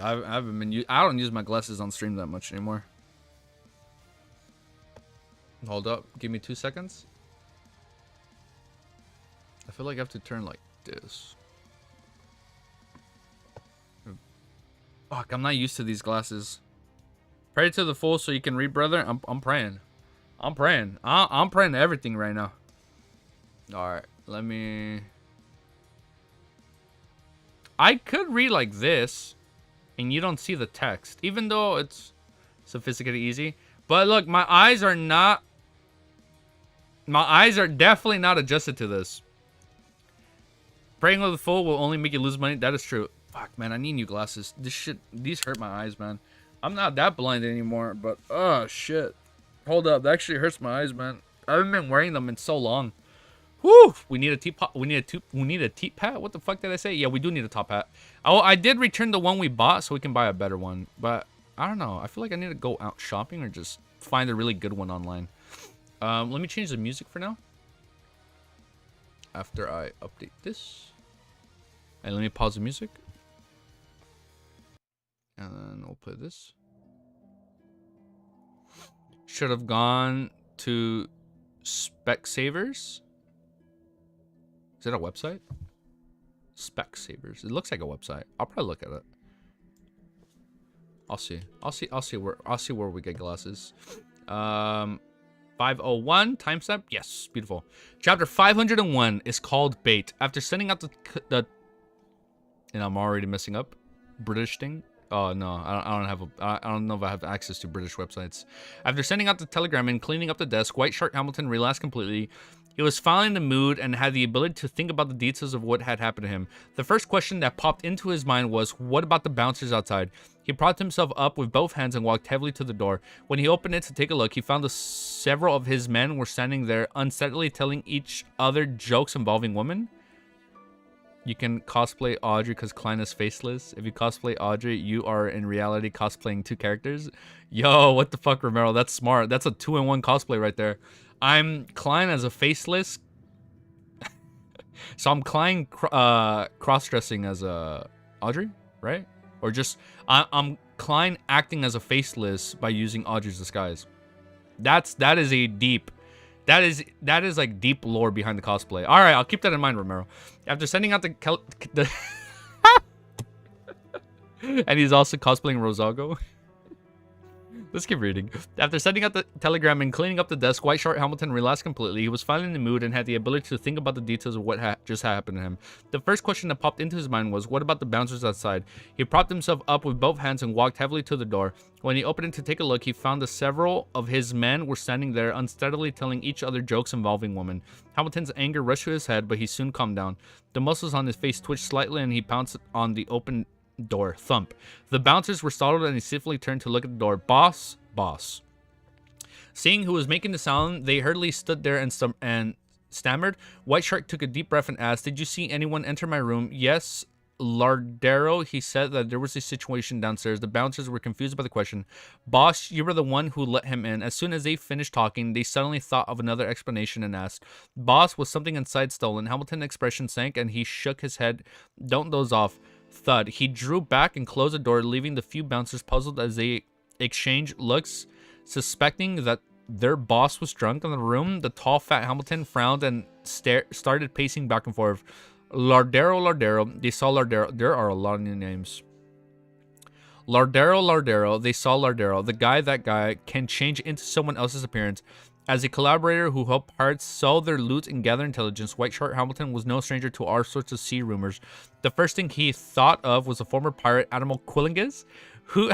I don't use my glasses on stream that much anymore. Hold up. Give me 2 seconds. I feel like I have to turn like this. Fuck, I'm not used to these glasses. Pray to the full so you can read, brother. I'm praying. I'm praying. I'm praying to everything right now. Alright, let me... I could read like this, and you don't see the text, even though it's sophisticated easy. But look, my eyes are not... My eyes are definitely not adjusted to this. Praying with the full will only make you lose money. That is true. Fuck, man, I need new glasses. These hurt my eyes, man. I'm not that blind anymore, but oh shit. Hold up, that actually hurts my eyes, man. I haven't been wearing them in so long. Whew! We need a teapot. We need a teep hat. What the fuck did I say? Yeah, we do need a top hat. Oh, I did return the one we bought, so we can buy a better one. But I don't know. I feel like I need to go out shopping or just find a really good one online. Let me change the music for now. After I update this, and let me pause the music. And then we'll play this. Should have gone to Specsavers. Is it a website? Specsavers. It looks like a website. I'll probably look at it. I'll see where we get glasses. 501 timestamp. Yes, beautiful. Chapter 501 is called Bait. After sending out the and I'm already messing up. British thing. Oh no, I don't know if I have access to British websites. After sending out the telegram and cleaning up the desk, White Shark Hamilton relaxed completely. He was finally in the mood and had the ability to think about the details of what had happened to him. The first question that popped into his mind was, what about the bouncers outside? He propped himself up with both hands and walked heavily to the door. When he opened it to take a look, he found several of his men were standing there, unsteadily telling each other jokes involving women. You can cosplay Audrey because Klein is faceless. If you cosplay Audrey, you are in reality cosplaying 2 characters. Yo, what the fuck, Romero? That's smart. That's a 2-in-1 cosplay right there. I'm Klein as a faceless. So I'm Klein cross-dressing as a Audrey, right? Or just I'm Klein acting as a faceless by using Audrey's disguise. That is a deep. That is like deep lore behind the cosplay. All right, I'll keep that in mind, Romero. After sending out the and he's also cosplaying Rosago. Let's keep reading. After sending out the telegram and cleaning up the desk, White Shark Hamilton relaxed completely. He was finally in the mood and had the ability to think about the details of what just happened to him. The first question that popped into his mind was, what about the bouncers outside? He propped himself up with both hands and walked heavily to the door. When he opened it to take a look, he found that several of his men were standing there, unsteadily telling each other jokes involving women. Hamilton's anger rushed to his head, but he soon calmed down. The muscles on his face twitched slightly and he pounced on the open door. Thump. The bouncers were startled and he swiftly turned to look at the door. Boss. Seeing who was making the sound, they hurriedly stood there and stammered. White Shark took a deep breath and asked, "Did you see anyone enter my room?" "Yes, Lardero." He said that there was a situation downstairs. The bouncers were confused by the question. "Boss, you were the one who let him in." As soon as they finished talking, they suddenly thought of another explanation and asked, "Boss, was something inside stolen?" Hamilton's expression sank and he shook his head. "Don't doze off." Thud. He drew back and closed the door, leaving the few bouncers puzzled as they exchanged looks, suspecting that their boss was drunk in the room. The tall, fat Hamilton frowned and started pacing back and forth. Lardero. They saw Lardero. There are a lot of new names. Lardero. They saw Lardero. That guy can change into someone else's appearance. As a collaborator who helped pirates sell their loot and gather intelligence, White Shark Hamilton was no stranger to all sorts of sea rumors. The first thing he thought of was a former pirate, Admiral Quillingus, who...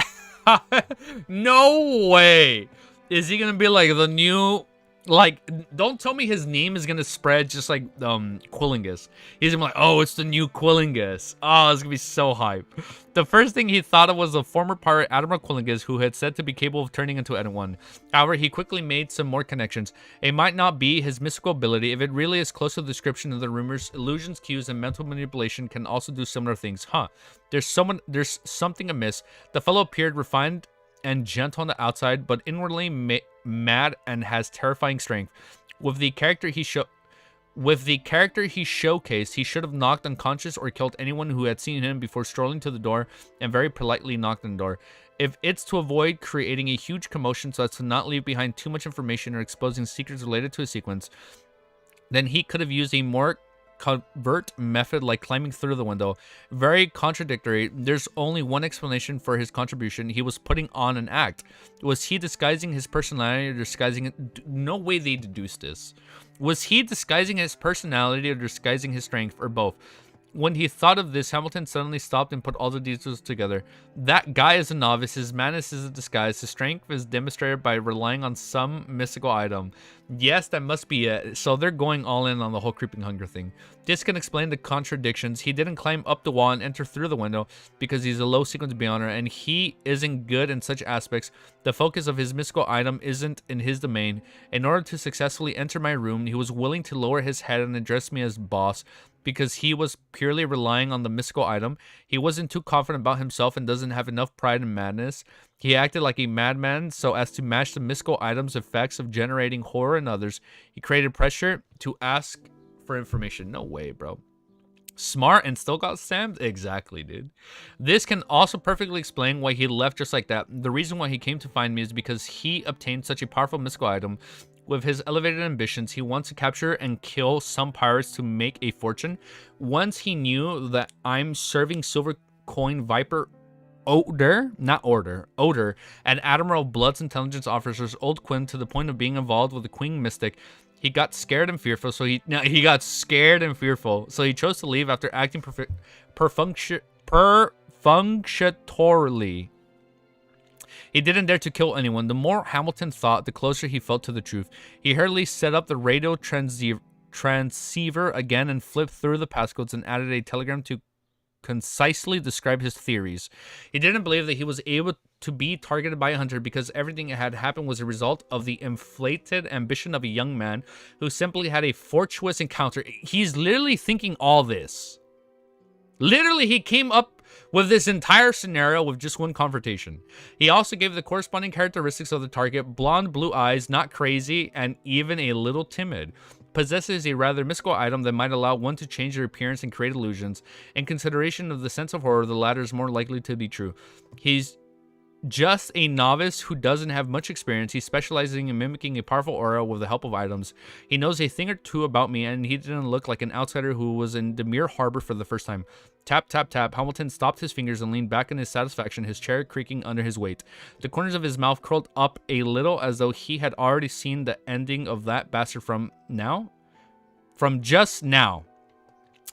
No way! Is he gonna be like the new Like, don't tell me his name is gonna spread just like Quillingus. He's gonna be like, oh, it's the new Quillingus. Oh, it's gonna be so hype. The first thing he thought of was the former pirate Admiral Quillingus, who had said to be capable of turning into anyone. However, he quickly made some more connections. It might not be his mystical ability. If it really is close to the description of the rumors, illusions, cues, and mental manipulation can also do similar things. Huh? There's something amiss. The fellow appeared refined and gentle on the outside, but inwardly mad and has terrifying strength. With the character he showcased, he should have knocked unconscious or killed anyone who had seen him before strolling to the door and very politely knocked on the door. If it's to avoid creating a huge commotion so as to not leave behind too much information or exposing secrets related to a sequence, then he could have used a more covert method like climbing through the window. Very contradictory. There's only one explanation for his contribution. He was putting on an act. Was he disguising his personality or disguising it? No way they deduced this. Was he disguising his personality or disguising his strength, or both? When he thought of this, Hamilton suddenly stopped and put all the details together. That guy is a novice. His madness is a disguise. His strength is demonstrated by relying on some mystical item. Yes, that must be it. So they're going all in on the whole creeping hunger thing. This can explain the contradictions. He didn't climb up the wall and enter through the window because he's a low sequence beyonder, and he isn't good in such aspects. The focus of his mystical item isn't in his domain. In order to successfully enter my room, he was willing to lower his head and address me as boss, because he was purely relying on the mystical item. He wasn't too confident about himself and doesn't have enough pride and madness. He acted like a madman so as to match the mystical item's effects of generating horror in others. He created pressure to ask for information. No way, bro. Smart and still got stabbed? Exactly, dude. This can also perfectly explain why he left just like that. The reason why he came to find me is because he obtained such a powerful mystical item. With his elevated ambitions, he wants to capture and kill some pirates to make a fortune. Once he knew that I'm serving Silver Coin Viper Odor and Admiral Blood's intelligence officers Old Quinn to the point of being involved with the Queen Mystic, he got scared and fearful. So he chose to leave after acting perfunctorily. He didn't dare to kill anyone. The more Hamilton thought, the closer he felt to the truth. He hurriedly set up the radio transceiver again and flipped through the passcodes and added a telegram to concisely describe his theories. He didn't believe that he was able to be targeted by a hunter because everything that had happened was a result of the inflated ambition of a young man who simply had a fortuitous encounter. He's literally thinking all this. Literally, he came up with this entire scenario with just one confrontation. He also gave the corresponding characteristics of the target: blonde, blue eyes, not crazy, and even a little timid. Possesses a rather mystical item that might allow one to change their appearance and create illusions. In consideration of the sense of horror, the latter is more likely to be true. He's just a novice who doesn't have much experience. He's specializing in mimicking a powerful aura with the help of items. He knows a thing or two about me, and he didn't look like an outsider who was in Demir Harbor for the first time. Tap, tap, tap. Hamilton stopped his fingers and leaned back in his satisfaction, his chair creaking under his weight. The corners of his mouth curled up a little as though he had already seen the ending of that bastard from just now.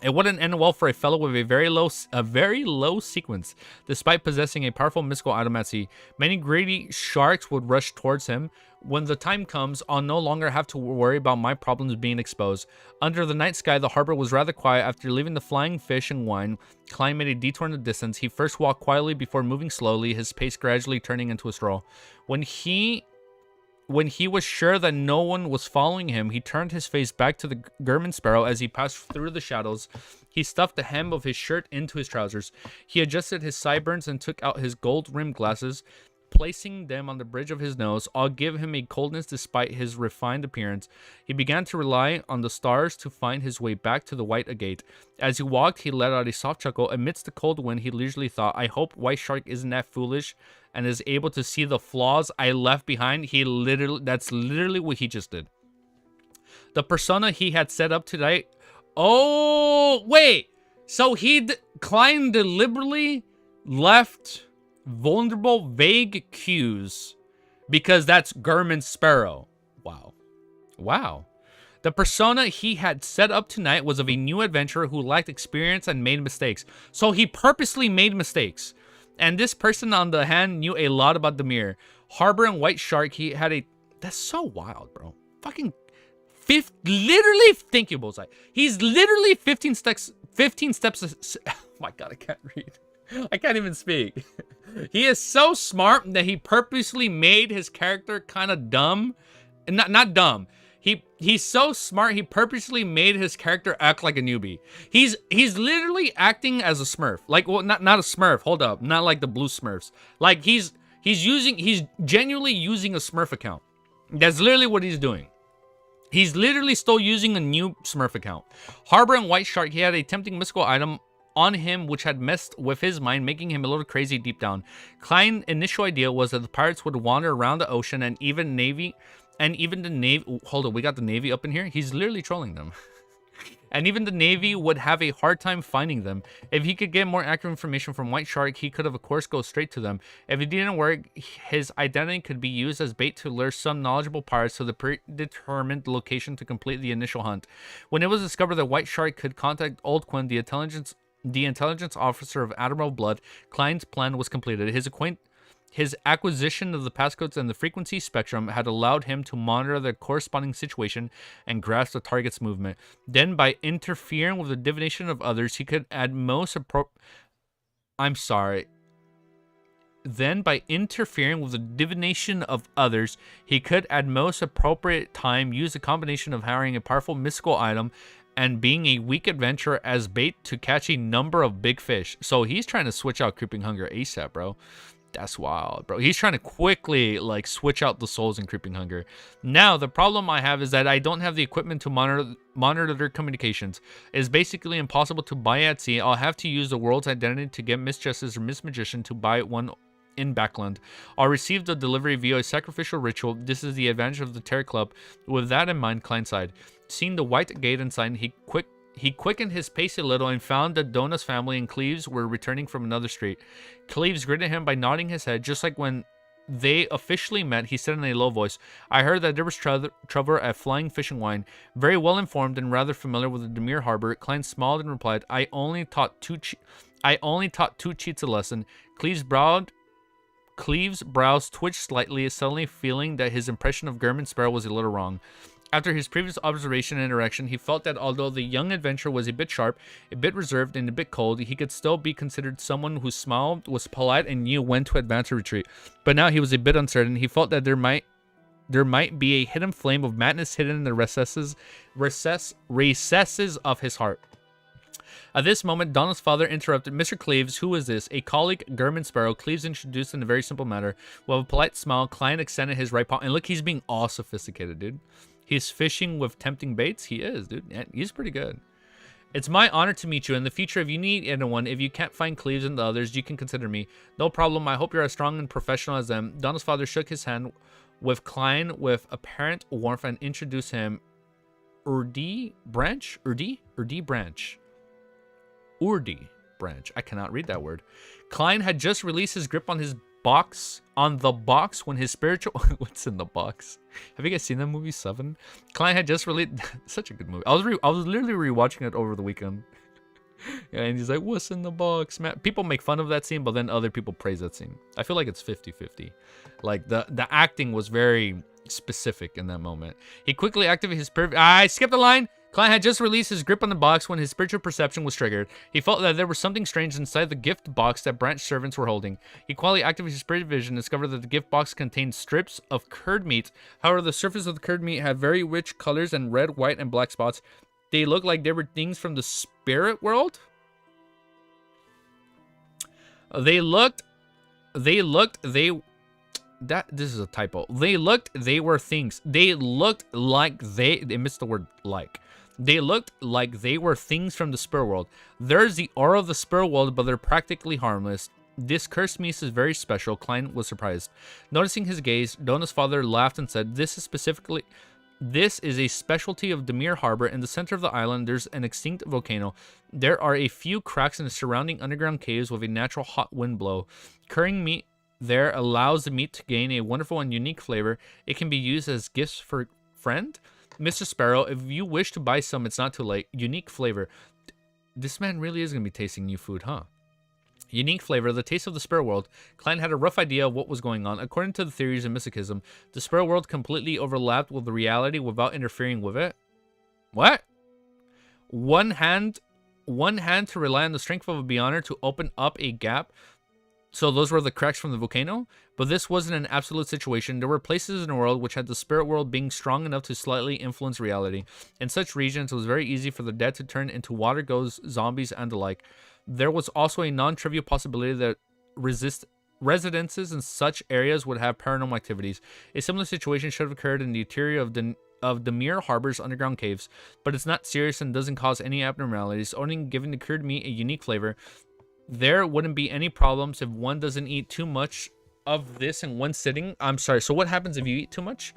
It wouldn't end well for a fellow with a very low sequence. Despite possessing a powerful mystical item at sea, many greedy sharks would rush towards him. When the time comes, I'll no longer have to worry about my problems being exposed. Under the night sky, the harbor was rather quiet. After leaving the flying fish and wine, Klein made a detour in the distance. He first walked quietly before moving slowly, his pace gradually turning into a stroll. When he was sure that no one was following him, he turned his face back to the German Sparrow. As he passed through the shadows, he stuffed the hem of his shirt into his trousers. He adjusted his sideburns and took out his gold-rimmed glasses, placing them on the bridge of his nose. I'll give him a coldness despite his refined appearance. He began to rely on the stars to find his way back to the White Agate. As he walked, he let out a soft chuckle. Amidst the cold wind, he leisurely thought, I hope White Shark isn't that foolish and is able to see the flaws I left behind. That's literally what he just did. The persona he had set up tonight. Oh, wait. So Klein deliberately left vulnerable, vague cues because that's German Sparrow. Wow. The persona he had set up tonight was of a new adventurer who lacked experience and made mistakes. So he purposely made mistakes. And this person, on the hand, knew a lot about the mirror. Harbor and White Shark, he had a... That's so wild, bro. fucking literally, thank you, Bullseye. He's literally 15 steps. Oh my God, I can't read. I can't even speak. He is so smart that he purposely made his character kind of dumb. Not dumb. He's so smart. He purposely made his character act like a newbie. He's literally acting as a Smurf. Like, well, not a Smurf. Hold up, not like the blue Smurfs. Like he's genuinely using a Smurf account. That's literally what he's doing. He's literally still using a new Smurf account. Harbor and White Shark, he had a tempting mystical item on him which had messed with his mind, making him a little crazy deep down. Klein's initial idea was that the pirates would wander around the ocean and even the Navy... Hold on, we got the Navy up in here? He's literally trolling them. And even the Navy would have a hard time finding them. If he could get more accurate information from White Shark, he could have course go straight to them. If it didn't work, his identity could be used as bait to lure some knowledgeable pirates to the predetermined location to complete the initial hunt. When it was discovered that White Shark could contact Old Quinn, the intelligence officer of Admiral Blood, Klein's plan was completed. His acquisition of the passcodes and the frequency spectrum had allowed him to monitor the corresponding situation and grasp the target's movement. Then, by interfering with the divination of others, he could at most appropriate time use a combination of hiring a powerful mystical item and being a weak adventurer as bait to catch a number of big fish. So he's trying to switch out Creeping Hunger ASAP, bro. That's wild, bro. He's trying to quickly, like, switch out the souls in Creeping Hunger. Now, the problem I have is that I don't have the equipment to monitor their communications. It's basically impossible to buy at sea. I'll have to use the world's identity to get Miss Justice or Miss Magician to buy one in Backland. I'll receive the delivery via a sacrificial ritual. This is the advantage of the Terror Club. With that in mind, Klein sighed. Seeing the white gate inside, he quickened his pace a little and found that Donna's family and Cleves were returning from another street. Cleves greeted him by nodding his head, just like when they officially met. He said in a low voice, "I heard that there was trouble at Flying Fish and Wine." Very well informed and rather familiar with the Demir Harbor, Klein smiled and replied, I only taught two cheats a lesson." Cleves' brows twitched slightly, suddenly feeling that his impression of German Sparrow was a little wrong. After his previous observation and interaction, he felt that although the young adventurer was a bit sharp, a bit reserved, and a bit cold, he could still be considered someone who smiled, was polite, and knew when to advance or retreat. But now he was a bit uncertain. He felt that there might be a hidden flame of madness hidden in the recesses of his heart. At this moment, Donna's father interrupted. "Mr. Cleves, who is this?" "A colleague, German Sparrow." Cleves introduced in a very simple manner. With a polite smile, Klein extended his right paw. And look, he's being all sophisticated, dude. He's fishing with tempting baits. He is, dude. And he's pretty good. "It's my honor to meet you. In the future, if you need anyone, if you can't find Cleves and the others, you can consider me." "No problem. I hope you're as strong and professional as them." Donna's father shook his hand with Klein with apparent warmth and introduced him. Urdi Branch. I cannot read that word. Klein had just released his grip on the box when his spiritual... What's in the box? Have you guys seen that movie 7? Klein had just released... Such a good movie. I was literally rewatching it over the weekend. Yeah, and he's like, "What's in the box, man?" People make fun of that scene, but then other people praise that scene. I feel like it's 50-50. Like, the acting was very specific in that moment. He quickly activated his... I skipped the line! Klein had just released his grip on the box when his spiritual perception was triggered. He felt that there was something strange inside the gift box that branch servants were holding. He quickly activated his spirit vision and discovered that the gift box contained strips of curd meat. However, the surface of the curd meat had very rich colors and red, white, and black spots. They looked like they were things from the spirit world. This is a typo. They were things. They looked like they missed the word like. They looked like they were things from the spirit world. There's the aura of the spirit world, but they're practically harmless. This cursed meat is very special. Klein was surprised. Noticing his gaze, Donna's father laughed and said, This is a specialty of Demir Harbor. In the center of the island, there's an extinct volcano. There are a few cracks in the surrounding underground caves with a natural hot wind blow. Curing meat there allows the meat to gain a wonderful and unique flavor. It can be used as gifts for friend. Mr. Sparrow, if you wish to buy some, it's not too late. Unique flavor. This man really is going to be tasting new food, huh? Unique flavor, the taste of the spirit world. Klein had a rough idea of what was going on. According to the theories in mysticism, the spirit world completely overlapped with the reality without interfering with it. What? One hand to rely on the strength of a Beyonder to open up a gap. So those were the cracks from the volcano? But this wasn't an absolute situation. There were places in the world which had the spirit world being strong enough to slightly influence reality. In such regions, it was very easy for the dead to turn into water ghosts, zombies, and the like. There was also a non-trivial possibility that residences in such areas would have paranormal activities. A similar situation should have occurred in the interior of Demir Harbor's underground caves, but it's not serious and doesn't cause any abnormalities, only giving the cured meat a unique flavor. There wouldn't be any problems if one doesn't eat too much of this in one sitting. I'm sorry, so what happens if you eat too much?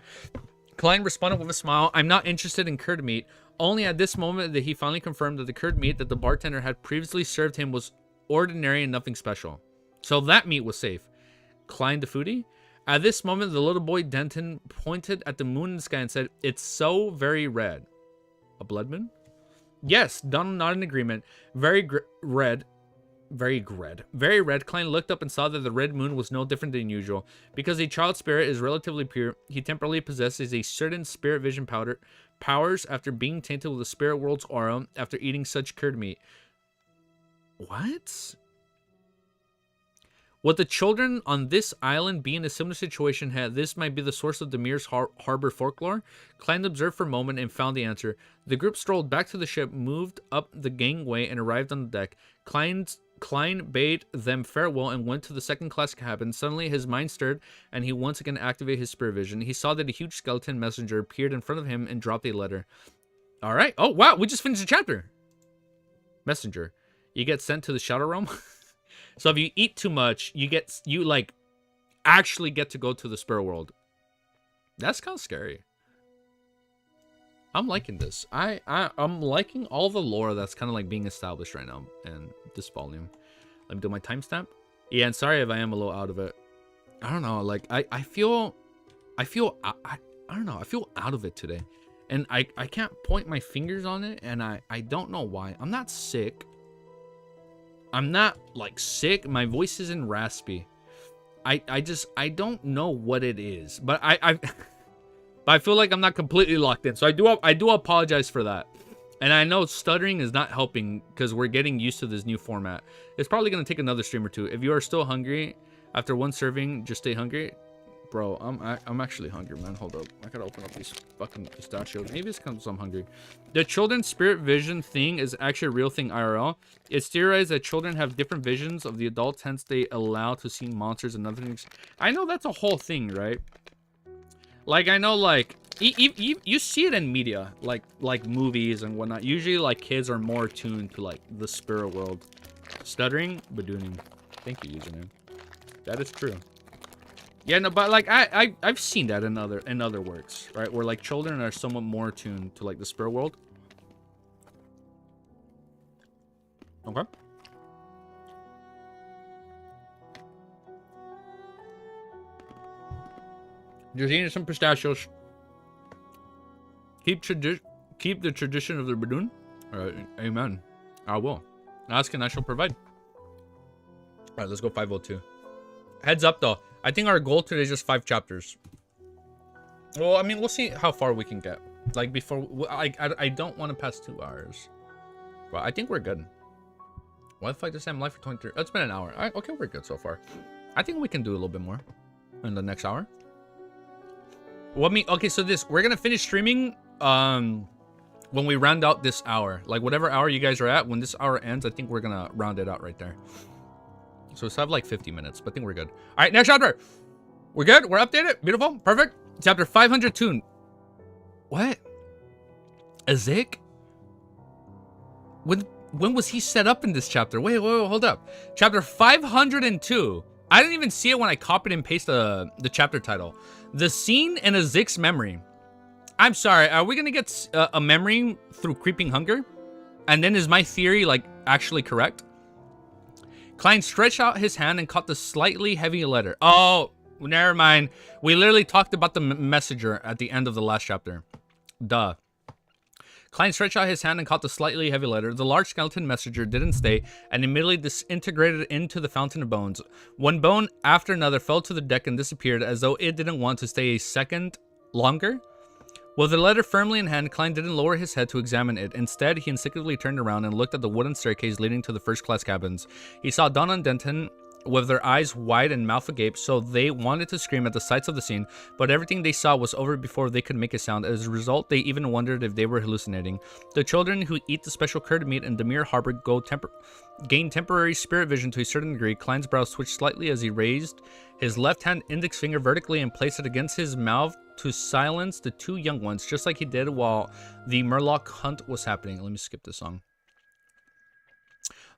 Klein responded with a smile. I'm not interested in cured meat. Only at this moment that he finally confirmed that the cured meat that the bartender had previously served him was ordinary and nothing special. So that meat was safe. Klein the foodie? At this moment, the little boy Denton pointed at the moon in the sky and said, "It's so very red." A blood moon? Yes, Donald nodded in agreement. Very red. Klein looked up and saw that the red moon was no different than usual. Because a child spirit is relatively pure, he temporarily possesses a certain spirit vision powers after being tainted with the spirit world's aura after eating such cured meat. What? Would the children on this island be in a similar situation had this might be the source of Demir's harbor folklore? Klein observed for a moment and found the answer. The group strolled back to the ship, moved up the gangway, and arrived on the deck. Klein bade them farewell and went to the second-class cabin. Suddenly, his mind stirred, and he once again activated his spirit vision. He saw that a huge skeleton messenger appeared in front of him and dropped a letter. All right. Oh, wow. We just finished the chapter. Messenger. You get sent to the Shadow Realm. So if you eat too much, you like actually get to go to the spirit world. That's kind of scary. I'm liking this. I'm liking all the lore that's kind of like being established right now in this volume. Let me do my timestamp. Yeah, and sorry if I am a little out of it. I don't know. Like I feel I don't know. I feel out of it today, and I can't point my fingers on it, and I don't know why. I'm not sick. I'm not like sick. My voice isn't raspy. I don't know what it is, but I feel like I'm not completely locked in. So I do apologize for that. And I know stuttering is not helping because we're getting used to this new format. It's probably going to take another stream or two. If you are still hungry after one serving, just stay hungry. Bro, I'm actually hungry, man. Hold up. I gotta open up these fucking pistachios. Maybe it's because I'm hungry. The children's spirit vision thing is actually a real thing IRL. It's theorized that children have different visions of the adults, hence they allow to see monsters and other things. I know that's a whole thing, right? Like, I know, like, you see it in media, like movies and whatnot. Usually, like, kids are more attuned to, like, the spirit world. Stuttering, badooning. Thank you, username. That is true. Yeah, no, but like I've seen that in other works, right? Where like children are somewhat more attuned to like the spirit world. Okay. Just eating some pistachios. Keep the tradition of the badoon. Amen. I will. Ask and I shall provide. All right, let's go 502. Heads up though. I think our goal today is just 5 chapters. Well, I mean, we'll see how far we can get. Like, before... I don't want to pass 2 hours. But I think we're good. Why the fuck does I'm live for 23? It's been an hour. All right, okay, we're good so far. I think we can do a little bit more in the next hour. Well, I mean, okay, so we're going to finish streaming when we round out this hour. Like, whatever hour you guys are at, when this hour ends, I think we're going to round it out right there. So it's have like 50 minutes, but I think we're good. All right, next chapter. We're good. We're updated. Beautiful. Perfect. Chapter 502. What? Azik? When was he set up in this chapter? Wait, hold up. Chapter 502. I didn't even see it when I copied and pasted the chapter title. The scene in Azik's memory. I'm sorry. Are we going to get a memory through creeping hunger? And then is my theory like actually correct? Klein stretched out his hand and caught the slightly heavy letter. Oh, never mind. We literally talked about the messenger at the end of the last chapter. Duh. Klein stretched out his hand and caught the slightly heavy letter. The large skeleton messenger didn't stay and immediately disintegrated into the fountain of bones. One bone after another fell to the deck and disappeared as though it didn't want to stay a second longer. With the letter firmly in hand, Klein didn't lower his head to examine it. Instead, he instinctively turned around and looked at the wooden staircase leading to the first-class cabins. He saw Donna and Denton with their eyes wide and mouth agape, so they wanted to scream at the sights of the scene, but everything they saw was over before they could make a sound. As a result, they even wondered if they were hallucinating. The children who eat the special curd meat in Demir Harbor gain temporary spirit vision to a certain degree. Klein's brow switched slightly as he raised his left-hand index finger vertically and placed it against his mouth to silence the two young ones, just like he did while the Murloc hunt was happening. Let me skip this song.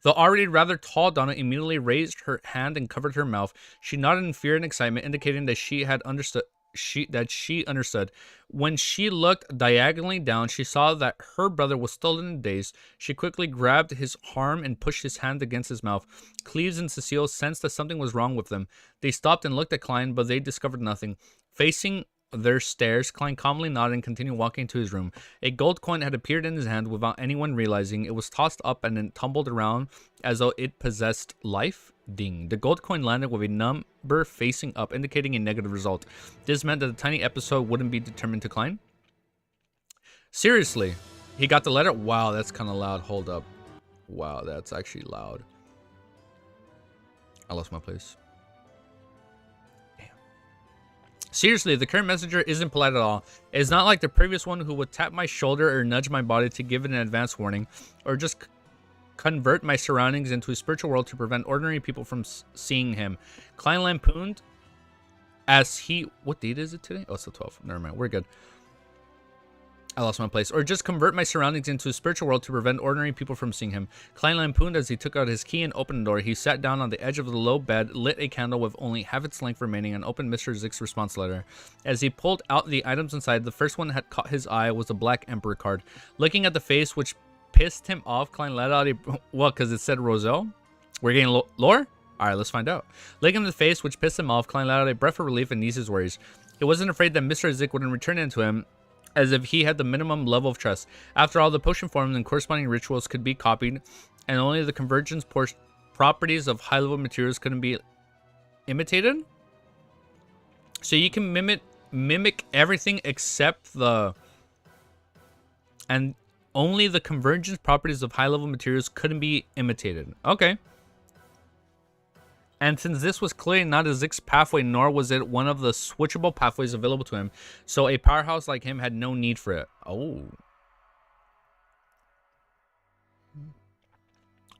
The already rather tall Donna immediately raised her hand and covered her mouth. She nodded in fear and excitement, indicating that she had understood. She understood. When she looked diagonally down, she saw that her brother was still in a daze. She quickly grabbed his arm and pushed his hand against his mouth. Cleves and Cecile sensed that something was wrong with them. They stopped and looked at Klein, but they discovered nothing. Facing their stares, Klein calmly nodded and continued walking to his room. A gold coin had appeared in his hand without anyone realizing. It was tossed up and then tumbled around as though it possessed life. Ding. The gold coin landed with a number facing up, indicating a negative result. This meant that the tiny episode wouldn't be determined to Klein. Seriously? He got the letter? Wow, that's kind of loud. Hold up. Wow, that's actually loud. I lost my place. Seriously, the current messenger isn't polite at all. It's not like the previous one who would tap my shoulder or nudge my body to give it an advance warning, or just convert my surroundings into a spiritual world to prevent ordinary people from seeing him. Klein lampooned as he... What date is it today? Oh, it's the 12th. Never mind. We're good. I lost my place. Or just convert my surroundings into a spiritual world to prevent ordinary people from seeing him. Klein lampooned as he took out his key and opened the door. He sat down on the edge of the low bed, lit a candle with only half its length remaining, and opened Mr. Zick's response letter. As he pulled out the items inside, the first one that had caught his eye was the Black Emperor card. Looking at the face, which pissed him off, Klein let out a... Well, because it said Roselle? We're getting lore? Alright, let's find out. Looking at the face, which pissed him off, Klein let out a breath of relief and eased his worries. He wasn't afraid that Mr. Zick wouldn't return into him, as if he had the minimum level of trust. After all, the potion forms and corresponding rituals could be copied, and only the convergence properties of high-level materials couldn't be imitated. So you can mimic everything except the... And only the convergence properties of high-level materials couldn't be imitated. Okay. And since this was clearly not a Zix pathway, nor was it one of the switchable pathways available to him, so a powerhouse like him had no need for it. Oh.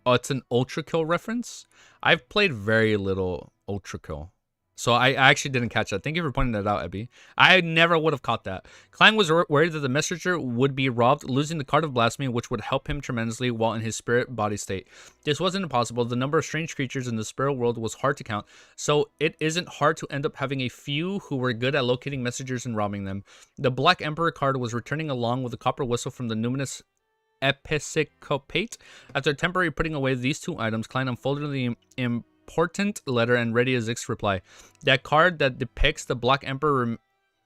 Oh, it's an Ultra Kill reference? I've played very little Ultra Kill, so I actually didn't catch that. Thank you for pointing that out, Ebby. I never would have caught that. Klein was worried that the messenger would be robbed, losing the card of blasphemy, which would help him tremendously while in his spirit body state. This wasn't impossible. The number of strange creatures in the spirit world was hard to count, so it isn't hard to end up having a few who were good at locating messengers and robbing them. The Black Emperor card was returning along with a copper whistle from the numinous Episcopate. After temporarily putting away these two items, Klein unfolded the important letter and ready as Zix's reply. That card that depicts the Black Emperor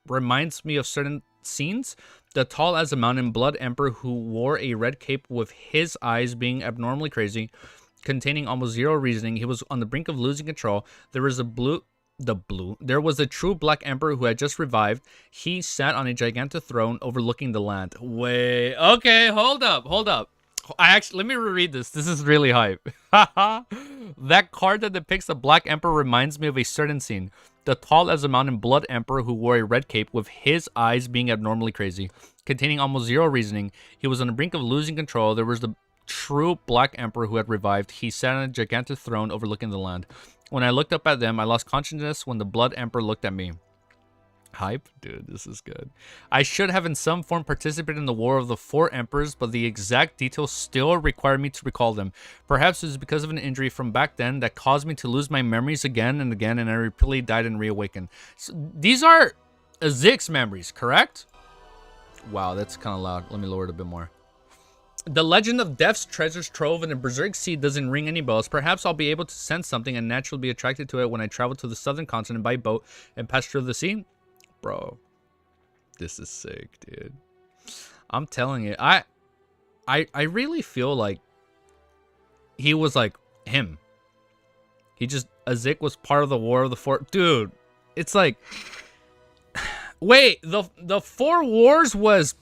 reminds me of certain scenes. The tall as a mountain Blood Emperor who wore a red cape with his eyes being abnormally crazy, containing almost zero reasoning. He was on the brink of losing control. There was there was a true Black Emperor who had just revived. He sat on a gigantic throne overlooking the land. Wait, okay, hold up. Let me reread this. This is really hype. That card that depicts the Black Emperor reminds me of a certain scene. The tall as a mountain Blood Emperor who wore a red cape with his eyes being abnormally crazy, containing almost zero reasoning. He was on the brink of losing control. There was the true Black Emperor who had revived. He sat on a gigantic throne overlooking the land. When I looked up at them, I lost consciousness when the Blood Emperor looked at me. Hype? Dude, this is good. I should have in some form participated in the War of the Four Emperors, but the exact details still require me to recall them. Perhaps it was because of an injury from back then that caused me to lose my memories again and again, and I repeatedly died and reawakened. So these are Zix memories, correct? Wow, that's kind of loud. Let me lower it a bit more. The legend of Death's treasures trove and the Berserk Sea doesn't ring any bells. Perhaps I'll be able to sense something and naturally be attracted to it when I travel to the southern continent by boat and pass through the sea. Bro, this is sick, dude. I'm telling you, I really feel like he was like him. He just Azik was part of the War of the Four. Dude, it's like, wait, the Four Wars was,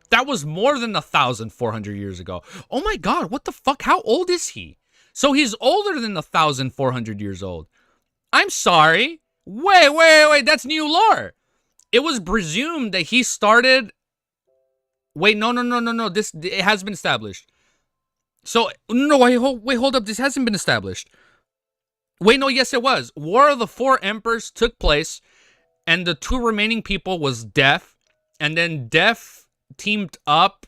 that was more than 1,400 years ago. Oh my God, what the fuck? How old is he? So he's older than 1,400 years old. I'm sorry. Wait. That's new lore. It was presumed that he started. Wait, no. This, it has been established. So no, wait, hold up. This hasn't been established. Wait, no, yes, it was. War of the Four Emperors took place, and the two remaining people was Death, and then Death teamed up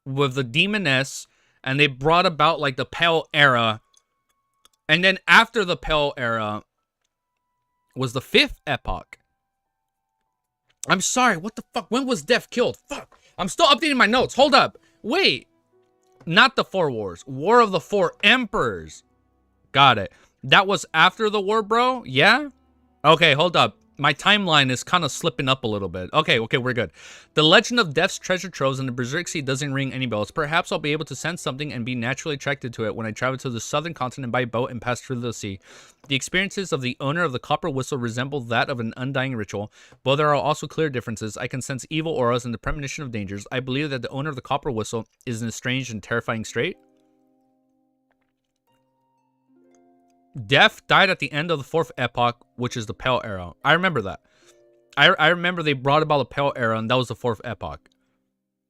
with the Demoness, and they brought about like the Pale Era, and then after the Pale Era was the Fifth Epoch. I'm sorry, what the fuck? When was Death killed? Fuck, I'm still updating my notes. Hold up, wait. Not the Four Wars. War of the Four Emperors. Got it. That was after the war, bro? Yeah? Okay, hold up. My timeline is kind of slipping up a little bit. Okay, we're good. The Legend of Death's treasure troves in the Berserk Sea doesn't ring any bells. Perhaps I'll be able to sense something and be naturally attracted to it when I travel to the southern continent by boat and pass through the sea. The experiences of the owner of the Copper Whistle resemble that of an undying ritual, but there are also clear differences. I can sense evil auras and the premonition of dangers. I believe that the owner of the Copper Whistle is in a strange and terrifying strait. Death died at the end of the Fourth Epoch, which is the Pale Era. I remember that. I remember they brought about the Pale Era, and that was the Fourth Epoch.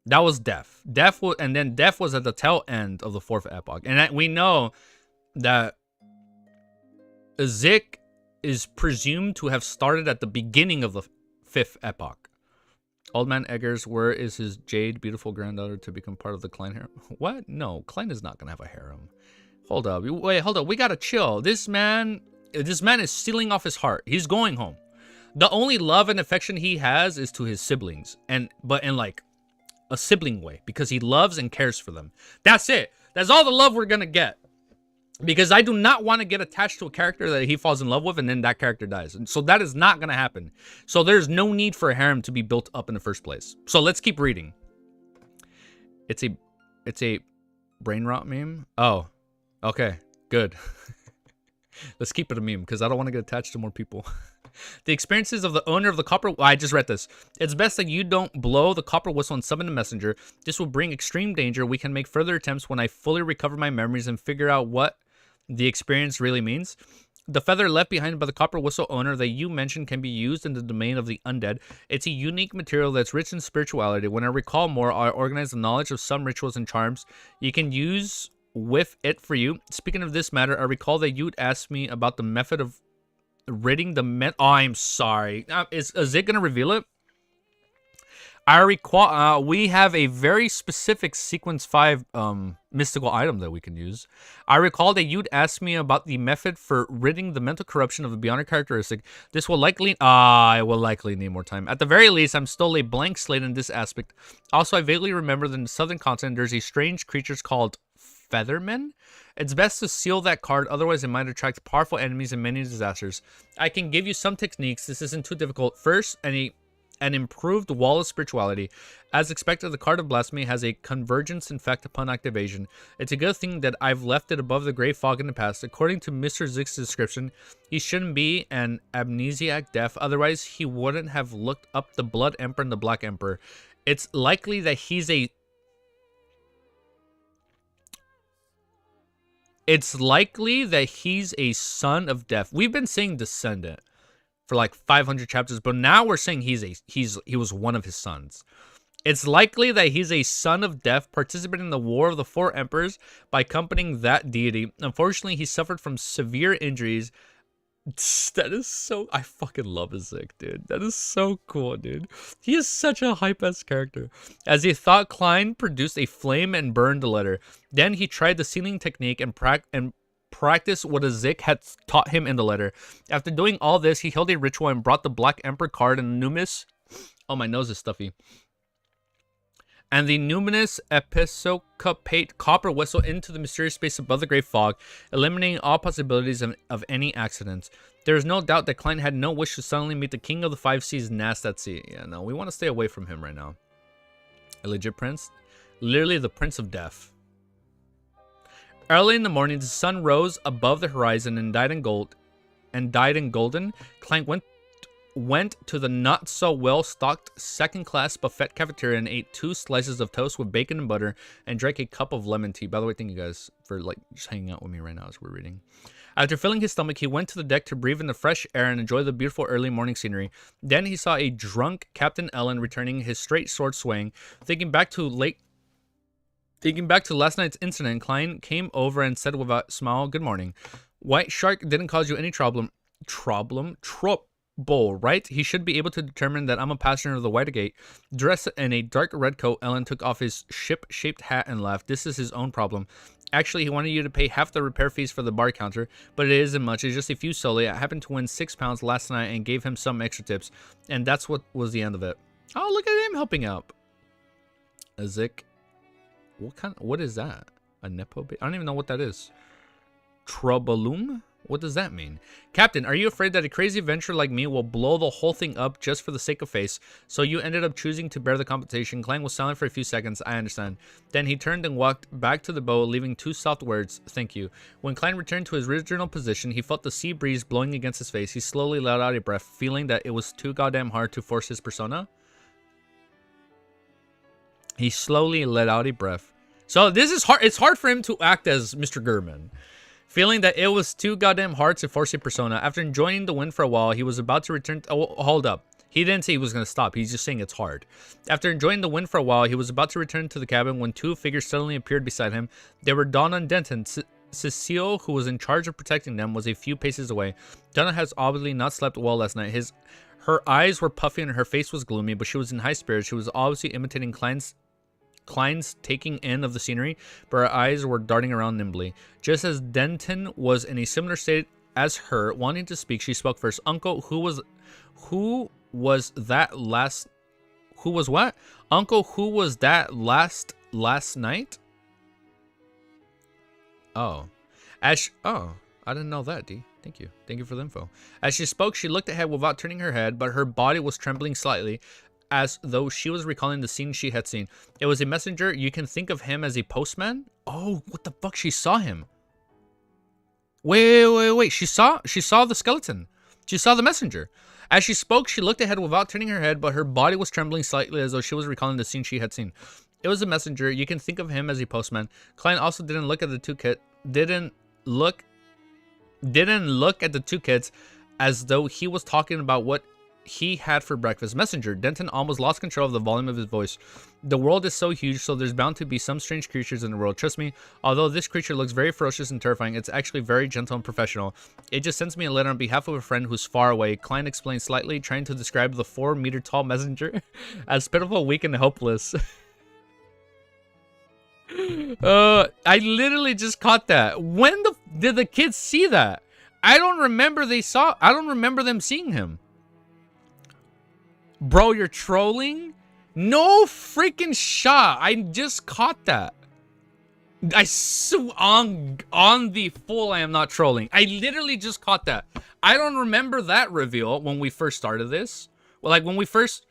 That was Death. And then Death was at the tail end of the Fourth Epoch. And we know that Zik is presumed to have started at the beginning of the Fifth Epoch. Old Man Eggers, where is his jade, beautiful granddaughter to become part of the Klein harem? What? No, Klein is not going to have a harem. Hold up. Wait, hold up. We got to chill. This man is stealing off his heart. He's going home. The only love and affection he has is to his siblings. But in like a sibling way, because he loves and cares for them. That's it. That's all the love we're going to get. Because I do not want to get attached to a character that he falls in love with and then that character dies. And so that is not going to happen. So there's no need for a harem to be built up in the first place. So let's keep reading. It's a brain rot meme. Oh, okay, good. Let's keep it a meme because I don't want to get attached to more people. The experiences of the owner of the Copper... I just read this. It's best that you don't blow the Copper Whistle and summon the messenger. This will bring extreme danger. We can make further attempts when I fully recover my memories and figure out what the experience really means. The feather left behind by the Copper Whistle owner that you mentioned can be used in the domain of the undead. It's a unique material that's rich in spirituality. When I recall more, I organize the knowledge of some rituals and charms you can use with it for you. Speaking of this matter, I recall that you'd asked me about the method of ridding the oh, I'm sorry. Is it gonna reveal it? I recall we have a very specific sequence 5 mystical item that we can use. I recall that you'd asked me about the method for ridding the mental corruption of the Beyonder characteristic. This will likely I will likely need more time. At the very least, I'm still a blank slate in this aspect. Also, I vaguely remember that in the southern continent there's a strange creature called Feathermen. It's best to seal that card, otherwise it might attract powerful enemies and many disasters. I can give you some techniques. This isn't too difficult. First, an improved wall of spirituality. As expected, the card of blasphemy has a convergence effect upon activation. It's a good thing that I've left it above the gray fog in the past. According to Mr. Zik's description, he shouldn't be an amnesiac deaf, otherwise he wouldn't have looked up the Blood Emperor and the Black Emperor. It's likely that he's a son of death. We've been saying descendant for like 500 chapters, but now we're saying he was one of his sons. It's likely that he's a son of death, participating in the War of the Four Emperors by accompanying that deity. Unfortunately, he suffered from severe injuries. That is so... I fucking love Zik, dude. That is so cool, dude. He is such a hype-ass character. As he thought, Klein produced a flame and burned the letter. Then he tried the sealing technique and practiced what Zik had taught him in the letter. After doing all this, he held a ritual and brought the Black Emperor card and Numinous... Oh, my nose is stuffy. And the Numinous Episcopate Copper Whistle into the mysterious space above the great fog, eliminating all possibilities of any accidents. There is no doubt that Klein had no wish to suddenly meet the King of the Five Seas Nast at sea. Yeah, no, we want to stay away from him right now. A legit prince? Literally the Prince of Death. Early in the morning, the sun rose above the horizon and died in golden. Clank went to the not so well stocked second class buffet cafeteria and ate 2 slices of toast with bacon and butter and drank a cup of lemon tea. By the way, thank you guys for like just hanging out with me right now as we're reading. After filling his stomach, he went to the deck to breathe in the fresh air and enjoy the beautiful early morning scenery. Then he saw a drunk Captain Ellen returning, his straight sword swaying. Thinking back to last night's incident, Klein came over and said without a smile, "Good morning. White Shark didn't cause you any trouble, right? He should be able to determine that I'm a passenger of the Whitegate." Dressed in a dark red coat, Ellen took off his ship-shaped hat and laughed. "This is his own problem. Actually, he wanted you to pay half the repair fees for the bar counter, but it isn't much. It's just a few solely. I happened to win £6 last night and gave him some extra tips, and that's what was the end of it." Oh, look at him helping out. Azik. What is that? A Nepo? I don't even know what that is. Troubalum? What does that mean? "Captain, are you afraid that a crazy adventurer like me will blow the whole thing up just for the sake of face? So you ended up choosing to bear the compensation." Clang was silent for a few seconds. "I understand." Then he turned and walked back to the boat, leaving 2 soft words, "Thank you." When Klein returned to his original position, he felt the sea breeze blowing against his face. He slowly let out a breath, feeling that it was too goddamn hard to force his persona. He slowly let out a breath. So this is hard. It's hard for him to act as Mr. Gurman. Feeling that it was too goddamn hard to force a persona. After enjoying the win for a while, he was about to return. Oh, hold up. He didn't say he was going to stop. He's just saying it's hard. After enjoying the win for a while, he was about to return to the cabin when 2 figures suddenly appeared beside him. They were Donna and Denton. Cecile, who was in charge of protecting them, was a few paces away. Donna has obviously not slept well last night. Her eyes were puffy and her face was gloomy, but she was in high spirits. She was obviously imitating Klein's taking in of the scenery, but her eyes were darting around nimbly. Just as Denton was in a similar state as her, wanting to speak, she spoke first. "Uncle, who was that last night?" Oh. I didn't know that, D. Thank you for the info. As she spoke, she looked ahead without turning her head, but her body was trembling slightly, as though she was recalling the scene she had seen. "It was a messenger. You can think of him as a postman." Oh, what the fuck? She saw him. Wait. She saw the skeleton. She saw the messenger. As she spoke, she looked ahead without turning her head, but her body was trembling slightly as though she was recalling the scene she had seen. "It was a messenger. You can think of him as a postman." Klein also didn't look at the two kids as though he was talking about what he had for breakfast. "Messenger." Denton almost lost control of the volume of his voice. "The world is so huge, so there's bound to be some strange creatures in the world. Trust me, although this creature looks very ferocious and terrifying, it's actually very gentle and professional. It just sends me a letter on behalf of a friend who's far away." Klein explained slightly, trying to describe the 4-meter-tall messenger as pitiful, weak, and helpless. I literally just caught that. When did the kids see that? I don't remember them seeing him. Bro, you're trolling? No freaking shot. I just caught that. On the full, I am not trolling. I literally just caught that. I don't remember that reveal when we first started this. Well, like when we first...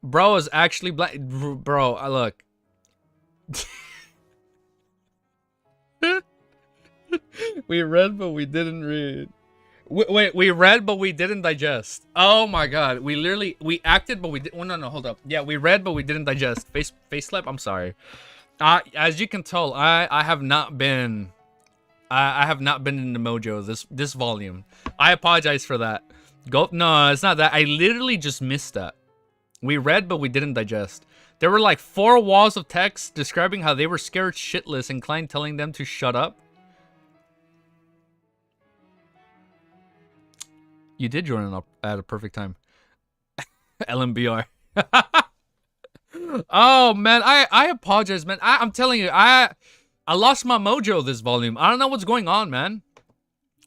Bro is actually black. Bro, look. We read, but we didn't read. Wait, we read, but we didn't digest. Oh my god. We acted, but we didn't. Oh, no, hold up. Yeah, we read, but we didn't digest. Face slap, I'm sorry. As you can tell, I have not been in the mojo this volume. I apologize for that. No, it's not that. I literally just missed that. We read, but we didn't digest. There were like 4 walls of text describing how they were scared shitless and Klein telling them to shut up. You did join up at a perfect time. LMBR. Oh man, I apologize, man. I'm telling you, I lost my mojo this volume. I don't know what's going on, man.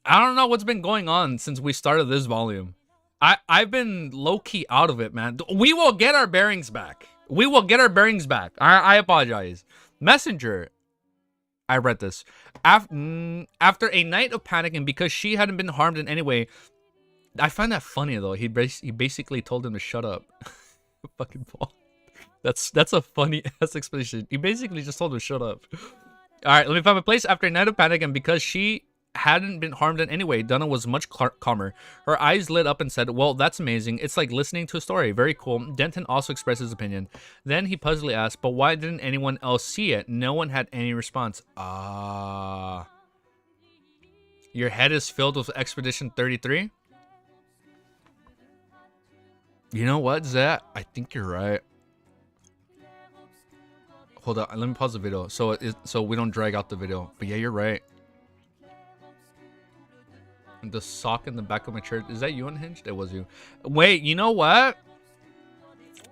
I don't know what's been going on since we started this volume. I've been low-key out of it, man. We will get our bearings back. We will get our bearings back. I apologize. Messenger. I read this. After a night of panic and because she hadn't been harmed in any way, I find that funny though. He basically told him to shut up. Fucking Paul. That's a funny ass explanation. He basically just told her shut up. All right, let me find my place. After a night of panic, and because she hadn't been harmed in any way, Donna was much calmer. Her eyes lit up and said, well, that's amazing. It's like listening to a story. Very cool. Denton also expressed his opinion. Then he puzzledly asked, but why didn't anyone else see it? No one had any response. Ah. Your head is filled with Expedition 33? You know what, Zach? I think you're right. Hold on, let me pause the video so we don't drag out the video. But yeah, you're right. The sock in the back of my chair. Is that you unhinged? It was you. Wait, you know what?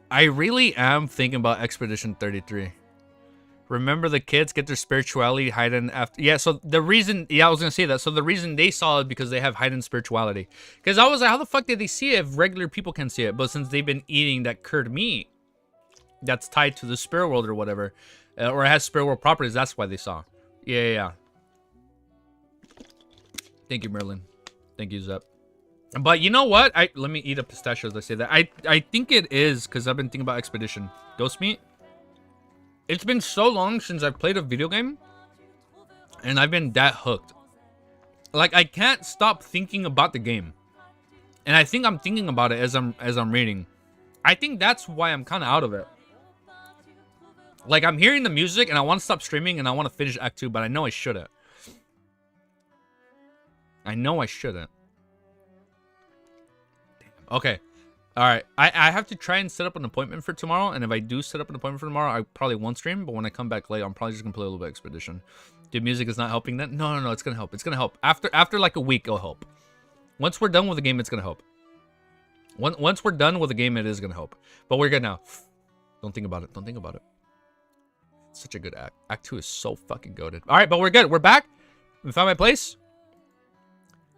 I really am thinking about Expedition 33. Remember the kids get their spirituality hidden after... Yeah, so the reason... Yeah, I was going to say that. So the reason they saw it because they have hidden spirituality. Because I was like, how the fuck did they see it if regular people can see it? But since they've been eating that cured meat that's tied to the spirit world or whatever, or it has spirit world properties, that's why they saw. Yeah. Thank you, Merlin. Thank you, Zep. But you know what? Let me eat a pistachio as I say that. I think it is because I've been thinking about Expedition. Ghost meat? It's been so long since I've played a video game, and I've been that hooked. Like, I can't stop thinking about the game. And I think I'm thinking about it as I'm reading. I think that's why I'm kind of out of it. Like, I'm hearing the music, and I want to stop streaming, and I want to finish Act 2, but I know I shouldn't. I know I shouldn't. Damn. Okay. Alright. I have to try and set up an appointment for tomorrow, and if I do set up an appointment for tomorrow, I probably won't stream, but when I come back late, I'm probably just going to play a little bit of Expedition. Dude, music is not helping that? No, it's going to help. It's going to help. After like a week, it'll help. Once we're done with the game, it's going to help. Once we're done with the game, it is going to help. But we're good now. Don't think about it. Don't think about it. It's such a good act. Act 2 is so fucking goated. Alright, but we're good. We're back. We found my place.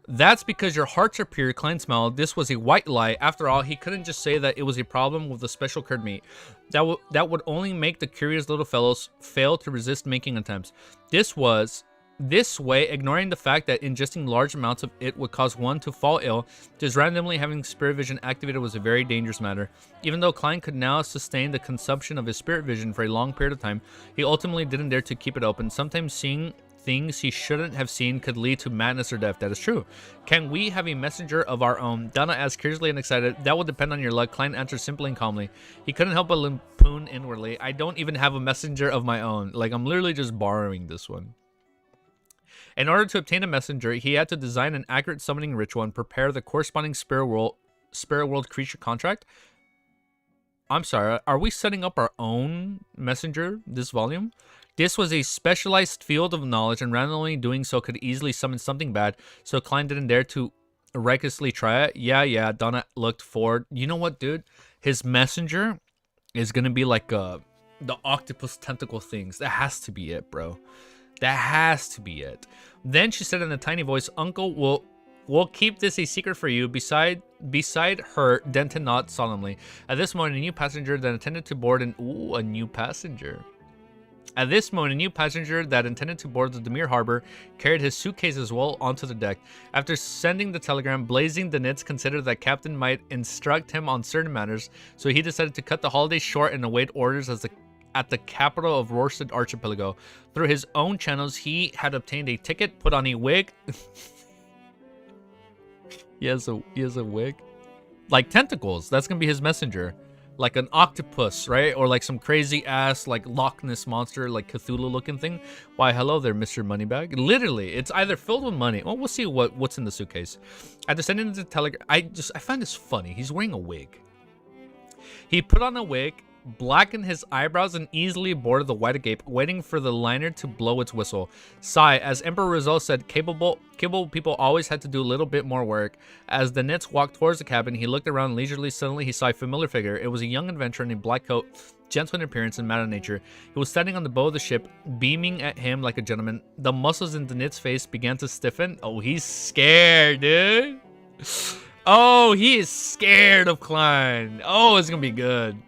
That's because your hearts are pure, Klein smiled. This was a white lie. After all, he couldn't just say that it was a problem with the special cured meat. That would only make the curious little fellows fail to resist making attempts. This way, ignoring the fact that ingesting large amounts of it would cause one to fall ill, just randomly having spirit vision activated was a very dangerous matter. Even though Klein could now sustain the consumption of his spirit vision for a long period of time, he ultimately didn't dare to keep it open. Sometimes seeing things he shouldn't have seen could lead to madness or death. That is true. Can we have a messenger of our own? Donna asked curiously and excited. That will depend on your luck. Klein answered simply and calmly. He couldn't help but lampoon inwardly. I don't even have a messenger of my own. Like, I'm literally just borrowing this one. In order to obtain a messenger, he had to design an accurate summoning ritual and prepare the corresponding spirit world creature contract. I'm sorry, are we setting up our own messenger this volume? This was a specialized field of knowledge, and randomly doing so could easily summon something bad, so Klein didn't dare to recklessly try it. Yeah, Donna looked forward. You know what, dude? His messenger is gonna be like the octopus tentacle things. That has to be it, bro. That has to be it. Then she said in a tiny voice, Uncle, we'll keep this a secret for you. Beside her, Denton nodded solemnly. At this moment, a new passenger that intended to board a new passenger. At this moment, a new passenger that intended to board the Demir Harbor carried his suitcase as well onto the deck. After sending the telegram, Blazing the Nits considered that Captain might instruct him on certain matters, so he decided to cut the holiday short and await orders at the capital of Rorstad Archipelago. Through his own channels, he had obtained a ticket, put on a wig. He has a wig. Like tentacles. That's gonna be his messenger. Like an octopus, right? Or like some crazy ass like Loch Ness monster, like Cthulhu looking thing. Why, hello there, Mr. Moneybag. Literally, it's either filled with money. Well, we'll see what's in the suitcase. After sending the telegram, I find this funny. He's wearing a wig. He put on a wig, blackened his eyebrows, and easily boarded the White Agape, waiting for the liner to blow its whistle. Sigh, as Emperor Rizal said, capable people always had to do a little bit more work. As the Nits walked towards the cabin, he looked around leisurely. Suddenly, he saw a familiar figure. It was a young adventurer in a black coat, gentle in appearance and mad of nature. He was standing on the bow of the ship, beaming at him like a gentleman. The muscles in the Nit's face began to stiffen. Oh, he's scared, dude. Oh, he is scared of Klein. Oh, it's gonna be good.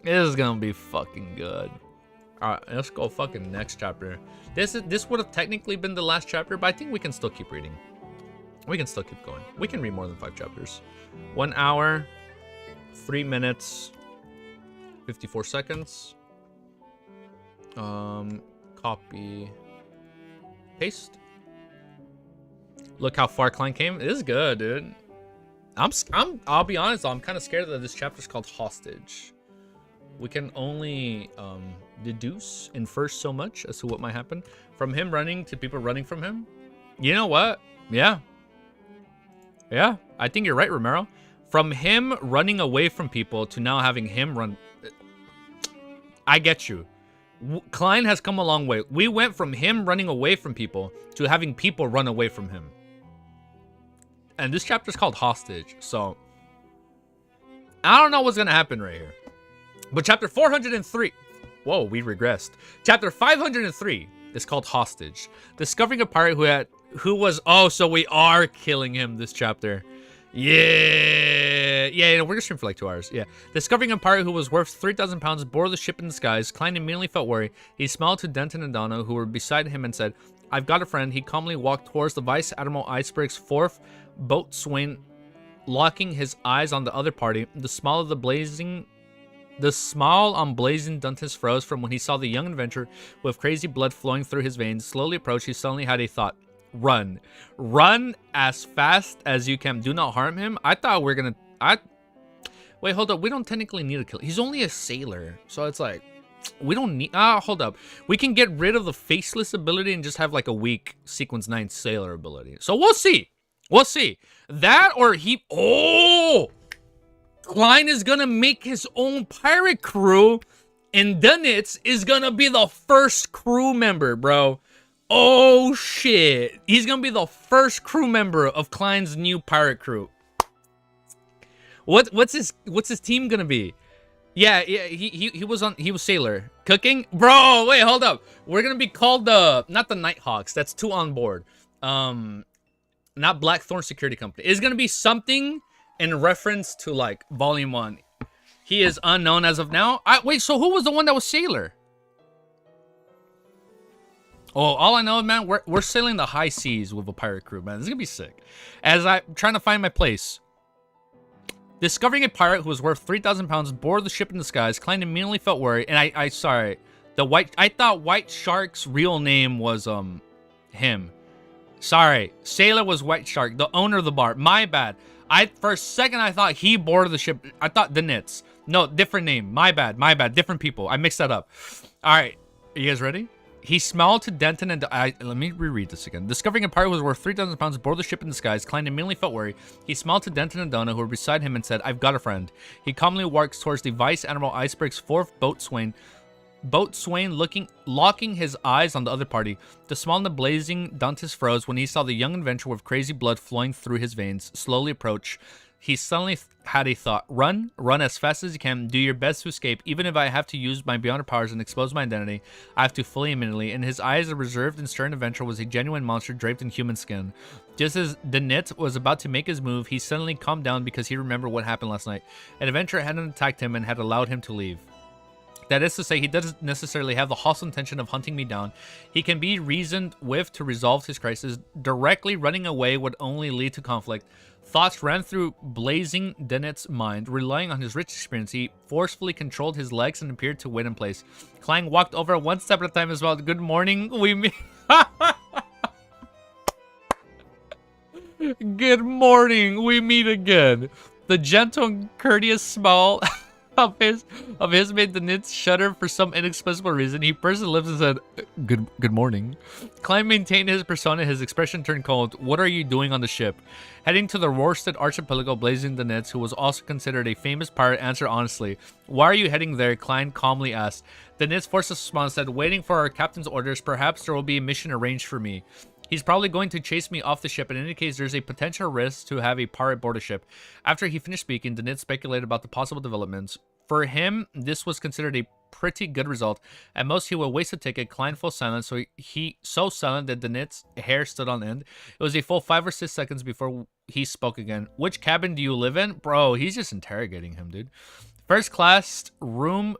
This is gonna be fucking good. Alright, let's go fucking next chapter. This would have technically been the last chapter, but I think we can still keep reading. We can still keep going. We can read more than 5 chapters. 1 hour, 3 minutes, 54 seconds. Copy. Paste. Look how far Klein came. It is good, dude. I'll be honest, I'm kind of scared that this chapter is called Hostage. We can only deduce, infer so much as to what might happen. From him running to people running from him. You know what? Yeah. Yeah, I think you're right, Romero. From him running away from people to now having him run. I get you. Klein has come a long way. We went from him running away from people to having people run away from him. And this chapter is called Hostage, so I don't know what's going to happen right here. But chapter 403, whoa, we regressed. Chapter 503 is called Hostage. Discovering a pirate who was, oh, so we are killing him this chapter. Yeah, we're gonna stream for like 2 hours. Yeah, discovering a pirate who was worth 3,000 pounds aboard the ship in disguise, Klein immediately felt worried. He smiled to Denton and Donna, who were beside him, and said, "I've got a friend." He calmly walked towards the Vice Admiral Iceberg's fourth boatswain, locking his eyes on the other party. The smile on blazing Dunton's froze from when he saw the young adventurer with crazy blood flowing through his veins slowly approach. He suddenly had a thought. Run as fast as you can. Do not harm him. I thought we're gonna wait, hold up, we don't technically need to kill. He's only a sailor, so it's like we don't need hold up, we can get rid of the faceless ability and just have like a weak sequence 9 sailor ability. So we'll see that, or he Klein is gonna make his own pirate crew, and Dunitz is gonna be the first crew member, bro. Oh shit, he's gonna be the first crew member of Klein's new pirate crew. What's his team gonna be? Yeah, he was sailor cooking, bro. Wait, hold up, we're gonna be called not the Nighthawks, that's too on board. Not Blackthorn Security Company. It's gonna be something in reference to like volume 1. He is unknown as of now. Wait, so who was the one that was sailor? Oh, all I know, man, we're sailing the high seas with a pirate crew, man. This is gonna be sick. As I'm trying to find my place. Discovering a pirate who was worth 3,000 pounds aboard the ship in disguise, Klein immediately felt worried. And sorry, I thought White Shark's real name was him. Sorry, sailor was White Shark, the owner of the bar. My bad. For a second I thought he boarded the ship. I thought the Nits. No, different name. My bad. Different people. I mixed that up. All right, are you guys ready? He smiled to Denton and let me reread this again. Discovering a pirate who was worth 3,000 pounds aboard the ship in disguise, Klein immediately felt worried. He smiled to Denton and Donna, who were beside him, and said, "I've got a friend." He calmly walks towards the Vice Admiral Iceberg's fourth boatswain, locking his eyes on the other party. The smile in the blazing Dantes froze when he saw the young adventurer with crazy blood flowing through his veins slowly approach. He suddenly had a thought. Run as fast as you can. Do your best to escape. Even if I have to use my beyond powers and expose my identity, I have to fully immediately. In his eyes, a reserved and stern adventurer was a genuine monster draped in human skin. Just as Denit was about to make his move, he suddenly calmed down because he remembered what happened last night. An adventurer hadn't attacked him and had allowed him to leave. That is to say, he doesn't necessarily have the hostile intention of hunting me down. He can be reasoned with to resolve his crisis. Directly running away would only lead to conflict. Thoughts ran through blazing Dennett's mind. Relying on his rich experience, he forcefully controlled his legs and appeared to wait in place. Klein walked over one step at a time as well. Good morning, we meet. Good morning, we meet again. The gentle and courteous smile of his made the Nits shudder for some inexplicable reason. He pursed his lips and said, Good morning." Klein maintained his persona. His expression turned cold. "What are you doing on the ship?" Heading to the Rorsted Archipelago, blazing the Nits, who was also considered a famous pirate, answered honestly. "Why are you heading there?" Klein calmly asked. The Nits forced a smile and said, "Waiting for our captain's orders. Perhaps there will be a mission arranged for me. He's probably going to chase me off the ship. In any case, there's a potential risk to have a pirate board a ship." After he finished speaking, Danit speculated about the possible developments. For him, this was considered a pretty good result. At most, he would waste a ticket. Klein fell silent, so silent that Danit's hair stood on end. It was a full 5 or 6 seconds before he spoke again. "Which cabin do you live in?" Bro, he's just interrogating him, dude. "First class, room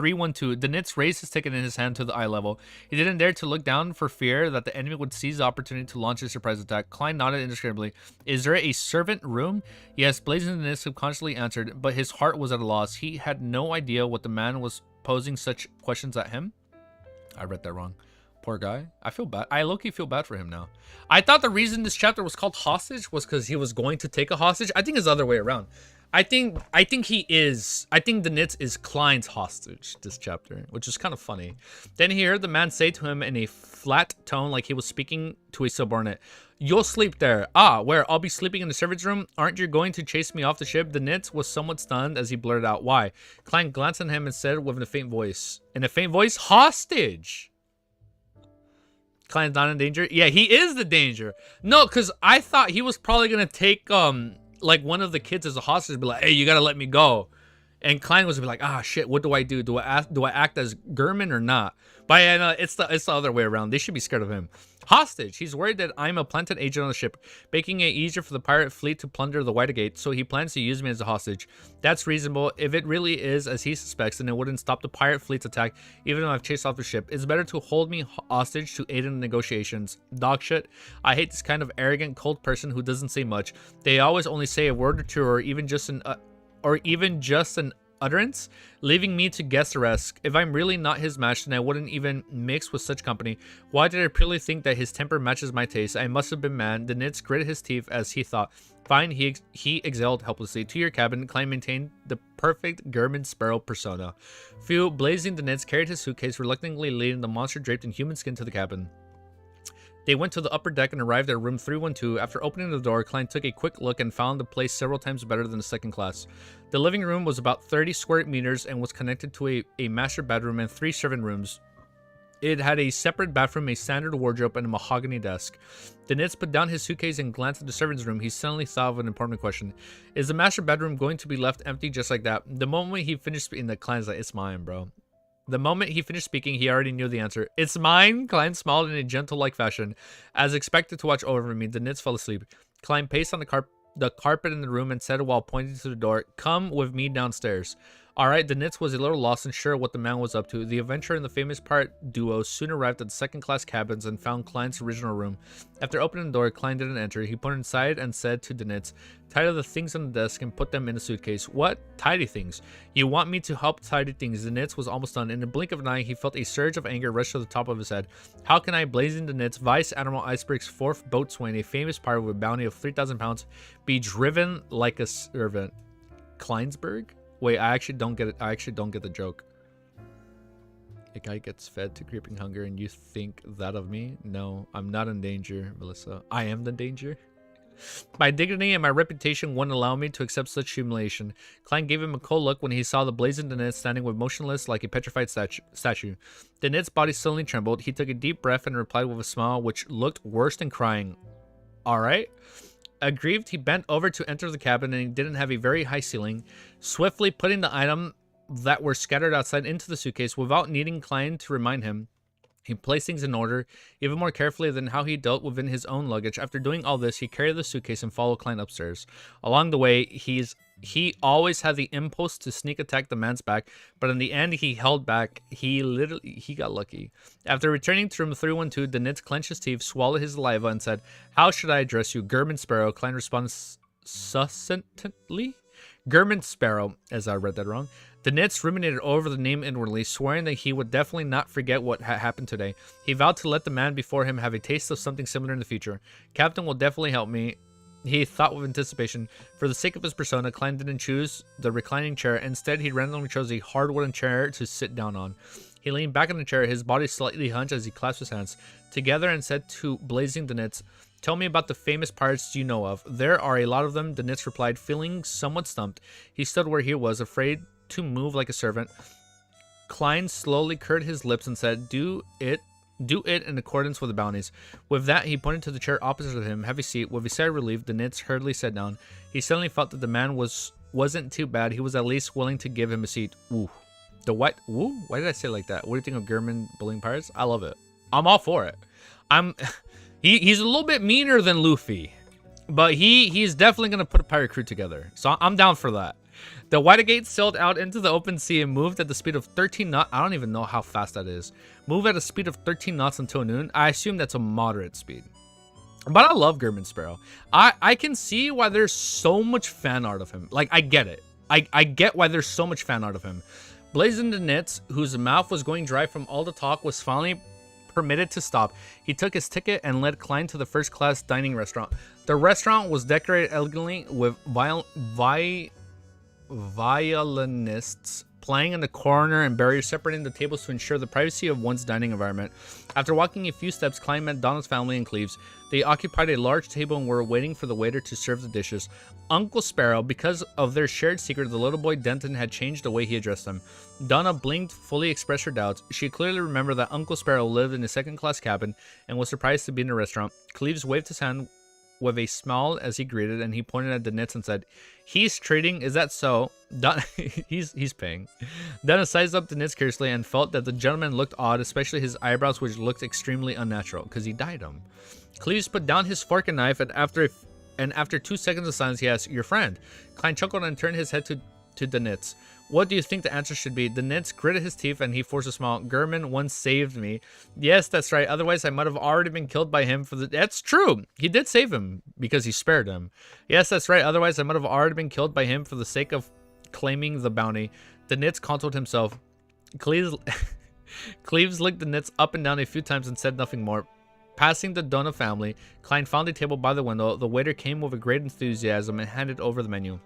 312. Danitz raised his ticket in his hand to the eye level. He didn't dare to look down for fear that the enemy would seize the opportunity to launch a surprise attack. Klein nodded indiscriminately. Is there a servant room? Yes, Blazing Danitz subconsciously answered, but his heart was at a loss. He had no idea what the man was posing such questions at him. I read that wrong. Poor guy. I feel bad. I low-key feel bad for him now. I thought the reason this chapter was called Hostage was because he was going to take a hostage. I think it's the other way around. I think Danitz is Klein's hostage this chapter, which is kind of funny. Then he heard the man say to him in a flat tone like he was speaking to a subordinate, "You'll sleep there." "Ah, where? I'll be sleeping in the servants' room? Aren't you going to chase me off the ship?" Danitz was somewhat stunned as he blurted out, "Why?" Klein glanced at him and said with a faint voice, "Hostage." Klein's not in danger? Yeah, he is the danger. No, because I thought he was probably going to take, like, one of the kids as a hostage and be like, "Hey, you got to let me go." And Klein was be like, "Ah, shit, what do I do? Do I act as German or not?" But yeah, no, it's the other way around. They should be scared of him. Hostage. He's worried that I'm a planted agent on the ship, making it easier for the pirate fleet to plunder the Whitegate, so he plans to use me as a hostage. That's reasonable. If it really is as he suspects, then it wouldn't stop the pirate fleet's attack, even if I've chased off the ship. It's better to hold me hostage to aid in the negotiations. Dog shit. I hate this kind of arrogant, cold person who doesn't say much. They always only say a word or two, or even just an utterance, leaving me to guess the rest. If I'm really not his match, then I wouldn't even mix with such company. Why did I purely think that his temper matches my taste? I must have been mad. Danitz gritted his teeth as he thought. Fine, he exhaled helplessly. To your cabin. Klein maintained the perfect German Sparrow persona. Few Blazing Danitz carried his suitcase, reluctantly leading the monster draped in human skin to the cabin. They went to the upper deck and arrived at room 312. After opening the door, Klein took a quick look and found the place several times better than the second class. The living room was about 30 square meters and was connected to a master bedroom and 3 servant rooms. It had a separate bathroom, a standard wardrobe, and a mahogany desk. Danitz put down his suitcase and glanced at the servant's room. He suddenly thought of an important question. Is the master bedroom going to be left empty just like that? The moment he finished speaking, the Klein's like, "It's mine, bro." The moment he finished speaking, he already knew the answer. "It's mine." Klein smiled in a gentle-like fashion. As expected to watch over me, Danitz fell asleep. Klein paced on the carpet in the room and said while pointing to the door, "Come with me downstairs." Alright, Danitz was a little lost and sure what the man was up to. The adventurer and the famous pirate duo soon arrived at the second-class cabins and found Klein's original room. After opening the door, Klein didn't enter. He put it inside and said to Danitz, "Tidy the things on the desk and put them in the suitcase." "What? Tidy things? You want me to help tidy things?" Danitz was almost done. In the blink of an eye, he felt a surge of anger rush to the top of his head. How can I, Blazing Danitz, Vice Admiral Iceberg's 4th boatswain, a famous pirate with a bounty of 3,000 pounds, be driven like a servant? Kleinsberg? Wait, I actually don't get it. I actually don't get the joke. A guy gets fed to creeping hunger and you think that of me? No, I'm not in danger, Melissa. I am the danger. My dignity and my reputation wouldn't allow me to accept such humiliation. Klein gave him a cold look when he saw the blazing Danitz standing with motionless like a petrified statue. Danitz's body suddenly trembled. He took a deep breath and replied with a smile which looked worse than crying. Alright. Aggrieved, he bent over to enter the cabin and he didn't have a very high ceiling. Swiftly putting the item that were scattered outside into the suitcase without needing Klein to remind him, he placed things in order, even more carefully than how he dealt within his own luggage. After doing all this, he carried the suitcase and followed Klein upstairs. Along the way, he always had the impulse to sneak attack the man's back, but in the end, he held back. He got lucky. After returning to room 312, Danitz clenched his teeth, swallowed his saliva, and said, "How should I address you, German Sparrow?" Klein responded succinctly. German Sparrow, as I read that wrong. Danitz ruminated over the name inwardly, swearing that he would definitely not forget what had happened today. He vowed to let the man before him have a taste of something similar in the future. Captain will definitely help me, he thought with anticipation. For the sake of his persona, Klein didn't choose the reclining chair. Instead, he randomly chose a hard wooden chair to sit down on. He leaned back in the chair, his body slightly hunched as he clasped his hands together and said to Blazing Danitz, "Tell me about the famous pirates you know of." "There are a lot of them," Danitz replied, feeling somewhat stumped. He stood where he was, afraid to move like a servant. Klein slowly curled his lips and said, Do it in accordance with the bounties." With that, he pointed to the chair opposite him. "Have a seat." With a sigh of relief, Danitz hurriedly sat down. He suddenly felt that the man wasn't too bad. He was at least willing to give him a seat. Ooh. The what? Ooh? Why did I say it like that? What do you think of German bullying pirates? I love it. I'm all for it. He's a little bit meaner than Luffy, but he's definitely gonna put a pirate crew together. So I'm down for that. The Whitegate sailed out into the open sea and moved at the speed of 13 knots. I don't even know how fast that is. Move at a speed of 13 knots until noon. I assume that's a moderate speed. But I love German Sparrow. I can see why there's so much fan art of him. Like, I get it. I get why there's so much fan art of him. Blazing the Nits, whose mouth was going dry from all the talk, was finally permitted to stop. He took his ticket and led Klein to the first-class dining restaurant. The restaurant was decorated elegantly with violinists playing in the corner and barriers separating the tables to ensure the privacy of one's dining environment. After walking a few steps, Klein met Donna's family in Cleves. They occupied a large table and were waiting for the waiter to serve the dishes. Uncle Sparrow, because of their shared secret, the little boy Denton had changed the way he addressed them. Donna blinked, fully expressed her doubts. She clearly remembered that Uncle Sparrow lived in a second-class cabin and was surprised to be in a restaurant. Cleves waved his hand with a smile as he greeted, and he pointed at the Nits and said, "He's treating, is that so?" He's paying. Donna sized up the Nits curiously and felt that the gentleman looked odd, especially his eyebrows, which looked extremely unnatural, because he dyed them. Cleves put down his fork and knife, and after 2 seconds of silence, he asked, "Your friend?" Klein chuckled and turned his head to the Nits. "What do you think the answer should be?" The Nits gritted his teeth and he forced a smile. "German once saved me." "Yes, that's right. Otherwise, I might have already been killed by him for the..." That's true. He did save him because he spared him. "Yes, that's right. Otherwise, I might have already been killed by him for the sake of claiming the bounty." The Nits consoled himself. Cleves licked the Nits up and down a few times and said nothing more. Passing the Donna family, Klein found a table by the window. The waiter came with a great enthusiasm and handed over the menu.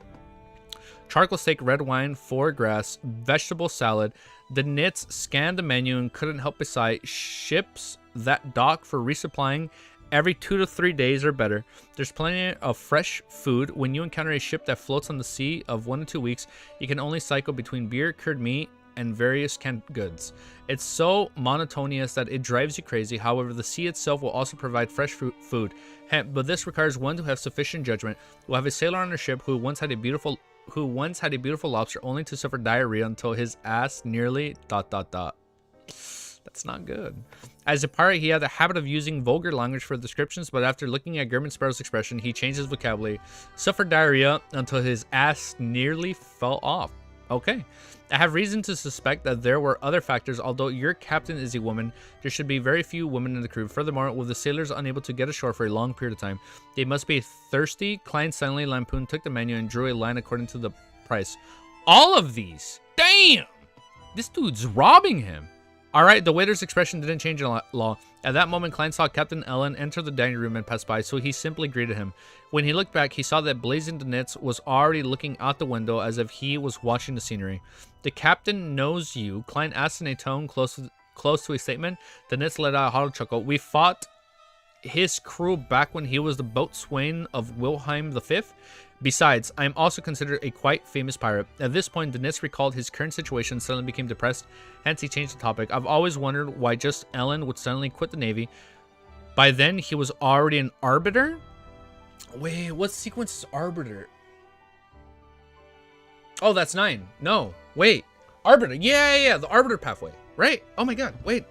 Charcoal steak, red wine, foie gras, vegetable salad. The Nits scanned the menu and couldn't help but sigh. Ships that dock for resupplying every 2 to 3 days or better. There's plenty of fresh food. When you encounter a ship that floats on the sea of 1 to 2 weeks, you can only cycle between beer, cured meat, and various canned goods. It's so monotonous that it drives you crazy. However, the sea itself will also provide fresh food. But this requires one to have sufficient judgment. We'll have a sailor on a ship who once had a beautiful lobster only to suffer diarrhea until his ass nearly ... That's not good. As a pirate, he had the habit of using vulgar language for descriptions, but after looking at German Sparrow's expression, he changed his vocabulary. Suffered diarrhea until his ass nearly fell off. Okay. I have reason to suspect that there were other factors. Although your captain is a woman, there should be very few women in the crew. Furthermore, with the sailors unable to get ashore for a long period of time, they must be thirsty. Klein silently lampooned, took the menu, and drew a line according to the price. All of these? Damn! This dude's robbing him. Alright, the waiter's expression didn't change a lot. At that moment, Klein saw Captain Ellen enter the dining room and pass by, so he simply greeted him. When he looked back, he saw that Blazing the Nits was already looking out the window as if he was watching the scenery. "The captain knows you?" Klein asked in a tone close to a statement. The Nits let out a hollow chuckle. "We fought his crew back when he was the boatswain of Wilhelm V. Besides, I am also considered a quite famous pirate." At this point, the Nits recalled his current situation, suddenly became depressed, hence he changed the topic. "I've always wondered why just Ellen would suddenly quit the Navy. By then, he was already an arbiter?" Wait, what sequence is arbiter? Oh, that's 9. No, wait. Arbiter. Yeah, the arbiter pathway. Right? Oh my god, wait.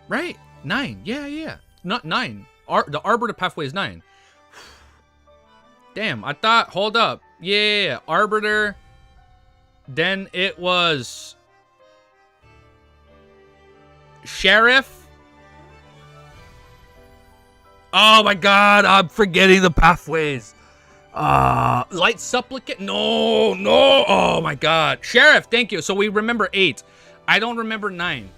Right, 9. Yeah. Not 9. The arbiter pathway is 9. Damn, I thought, hold up. Yeah, arbiter. Then it was sheriff. Oh my god, I'm forgetting the pathways. Light supplicant? No. Oh my god. Sheriff, thank you. So we remember 8. I don't remember 9.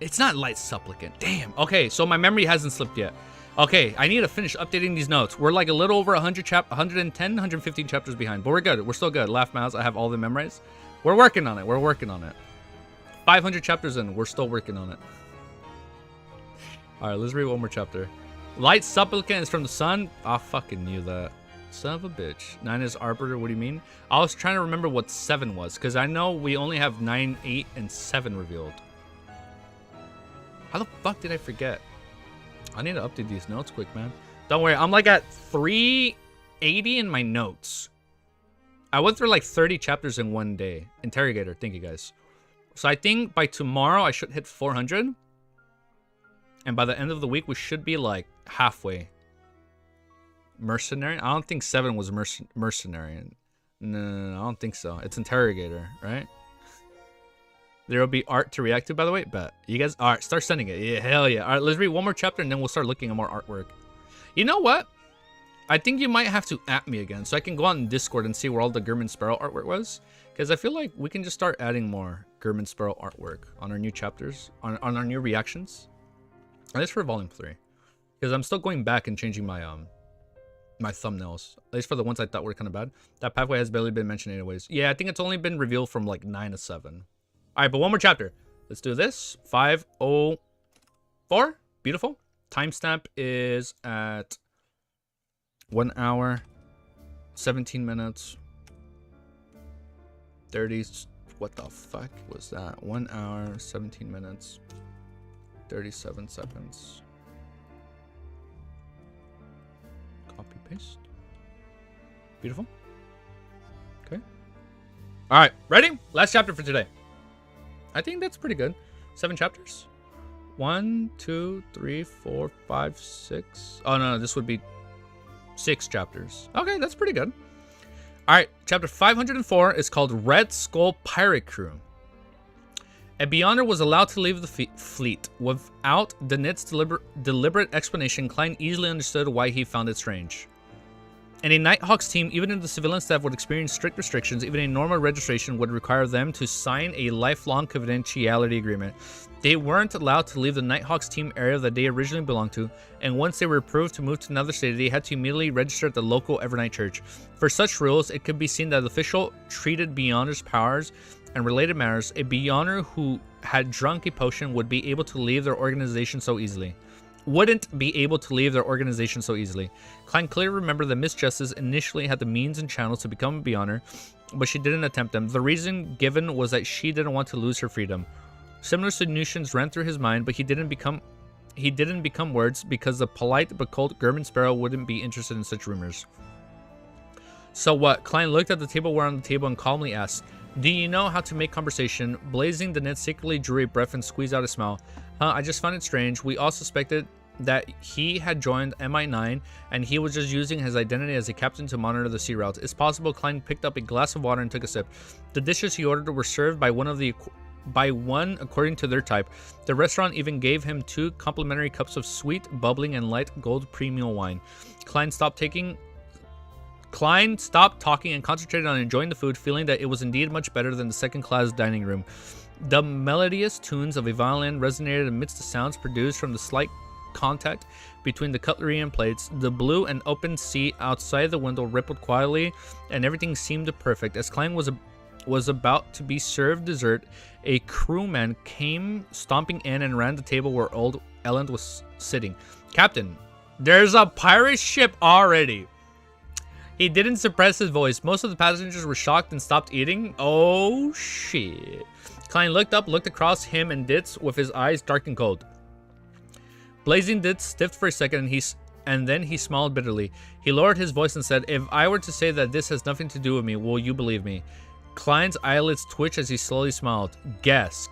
It's not light supplicant. Damn. Okay, so my memory hasn't slipped yet. Okay, I need to finish updating these notes. We're like a little over 110, 115 chapters behind, but we're good. We're still good. Laugh Miles, I have all the memorized. We're working on it. 500 chapters in, we're still working on it. All right, let's read one more chapter. Light supplicant is from the sun. I fucking knew that. Son of a bitch. 9 is arbiter. What do you mean? I was trying to remember what 7 was, because I know we only have 9, 8, and 7 revealed. How the fuck did I forget? I need to update these notes quick, man. Don't worry, I'm like at 380 in my notes. I went through like 30 chapters in one day. Interrogator, thank you guys. So I think by tomorrow I should hit 400. And by the end of the week, we should be like halfway. Mercenary? I don't think 7 was mercenary. No, I don't think so. It's interrogator, right? There will be art to react to, by the way. Bet. You guys, all right, start sending it. Yeah, hell yeah. All right, let's read one more chapter, and then we'll start looking at more artwork. You know what? I think you might have to at me again, so I can go on Discord and see where all the German Sparrow artwork was. Because I feel like we can just start adding more German Sparrow artwork on our new chapters, on our new reactions. At least for Volume 3. Because I'm still going back and changing my my thumbnails. At least for the ones I thought were kind of bad. That pathway has barely been mentioned anyways. Yeah, I think it's only been revealed from like 9 to 7. All right, but one more chapter. Let's do this. 5:04. Beautiful. Timestamp is at 1 hour, 17 minutes, 30. What the fuck was that? 1 hour, 17 minutes, 37 seconds. Copy, paste. Beautiful. Okay. All right, ready? Last chapter for today. I think that's pretty good. 7 chapters. 1, 2, 3, 4, 5, 6. Oh, no, this would be 6 chapters. Okay, that's pretty good. All right, chapter 504 is called Red Skull Pirate Crew. A Beyonder was allowed to leave the fleet. Without Danit's deliberate explanation, Klein easily understood why he found it strange. And a Nighthawks team, even if the civilian staff would experience strict restrictions, even a normal registration would require them to sign a lifelong confidentiality agreement. They weren't allowed to leave the Nighthawks team area that they originally belonged to, and once they were approved to move to another state, they had to immediately register at the local Evernight Church. For such rules, it could be seen that the official treated Beyonder's powers and related matters. A Beyonder who had drunk a potion would be able to leave their organization so easily. Wouldn't be able to leave their organization so easily. Klein clearly remembered that Miss Justice initially had the means and channels to become a Beyonder, but she didn't attempt them. The reason given was that she didn't want to lose her freedom. Similar solutions ran through his mind, but he didn't become words because the polite but cold German Sparrow wouldn't be interested in such rumors. So what? Klein looked at the tableware on the table and calmly asked, "Do you know how to make conversation?" Blazing the net secretly drew a breath and squeezed out a smile. I just found it strange. We all suspected that he had joined MI9 and he was just using his identity as a captain to monitor the sea routes. It's possible. Klein picked up a glass of water and took a sip. The dishes he ordered were served by one according to their type. The restaurant even gave him 2 complimentary cups of sweet, bubbling, and light gold premium wine. Klein stopped talking and concentrated on enjoying the food, feeling that it was indeed much better than the second-class dining room. The melodious tunes of a violin resonated amidst the sounds produced from the slight contact between the cutlery and plates. The blue and open sea outside the window rippled quietly, and everything seemed perfect. As Klein was about to be served dessert, a crewman came stomping in and ran the table where old Elend was sitting. "Captain, there's a pirate ship already." He didn't suppress his voice. Most of the passengers were shocked and stopped eating. Oh shit. Klein looked up, looked across him and Ditz with his eyes dark and cold. Blazing Ditz stiffed for a second and then he smiled bitterly. He lowered his voice and said, "If I were to say that this has nothing to do with me, will you believe me?" Klein's eyelids twitched as he slowly smiled. Guess,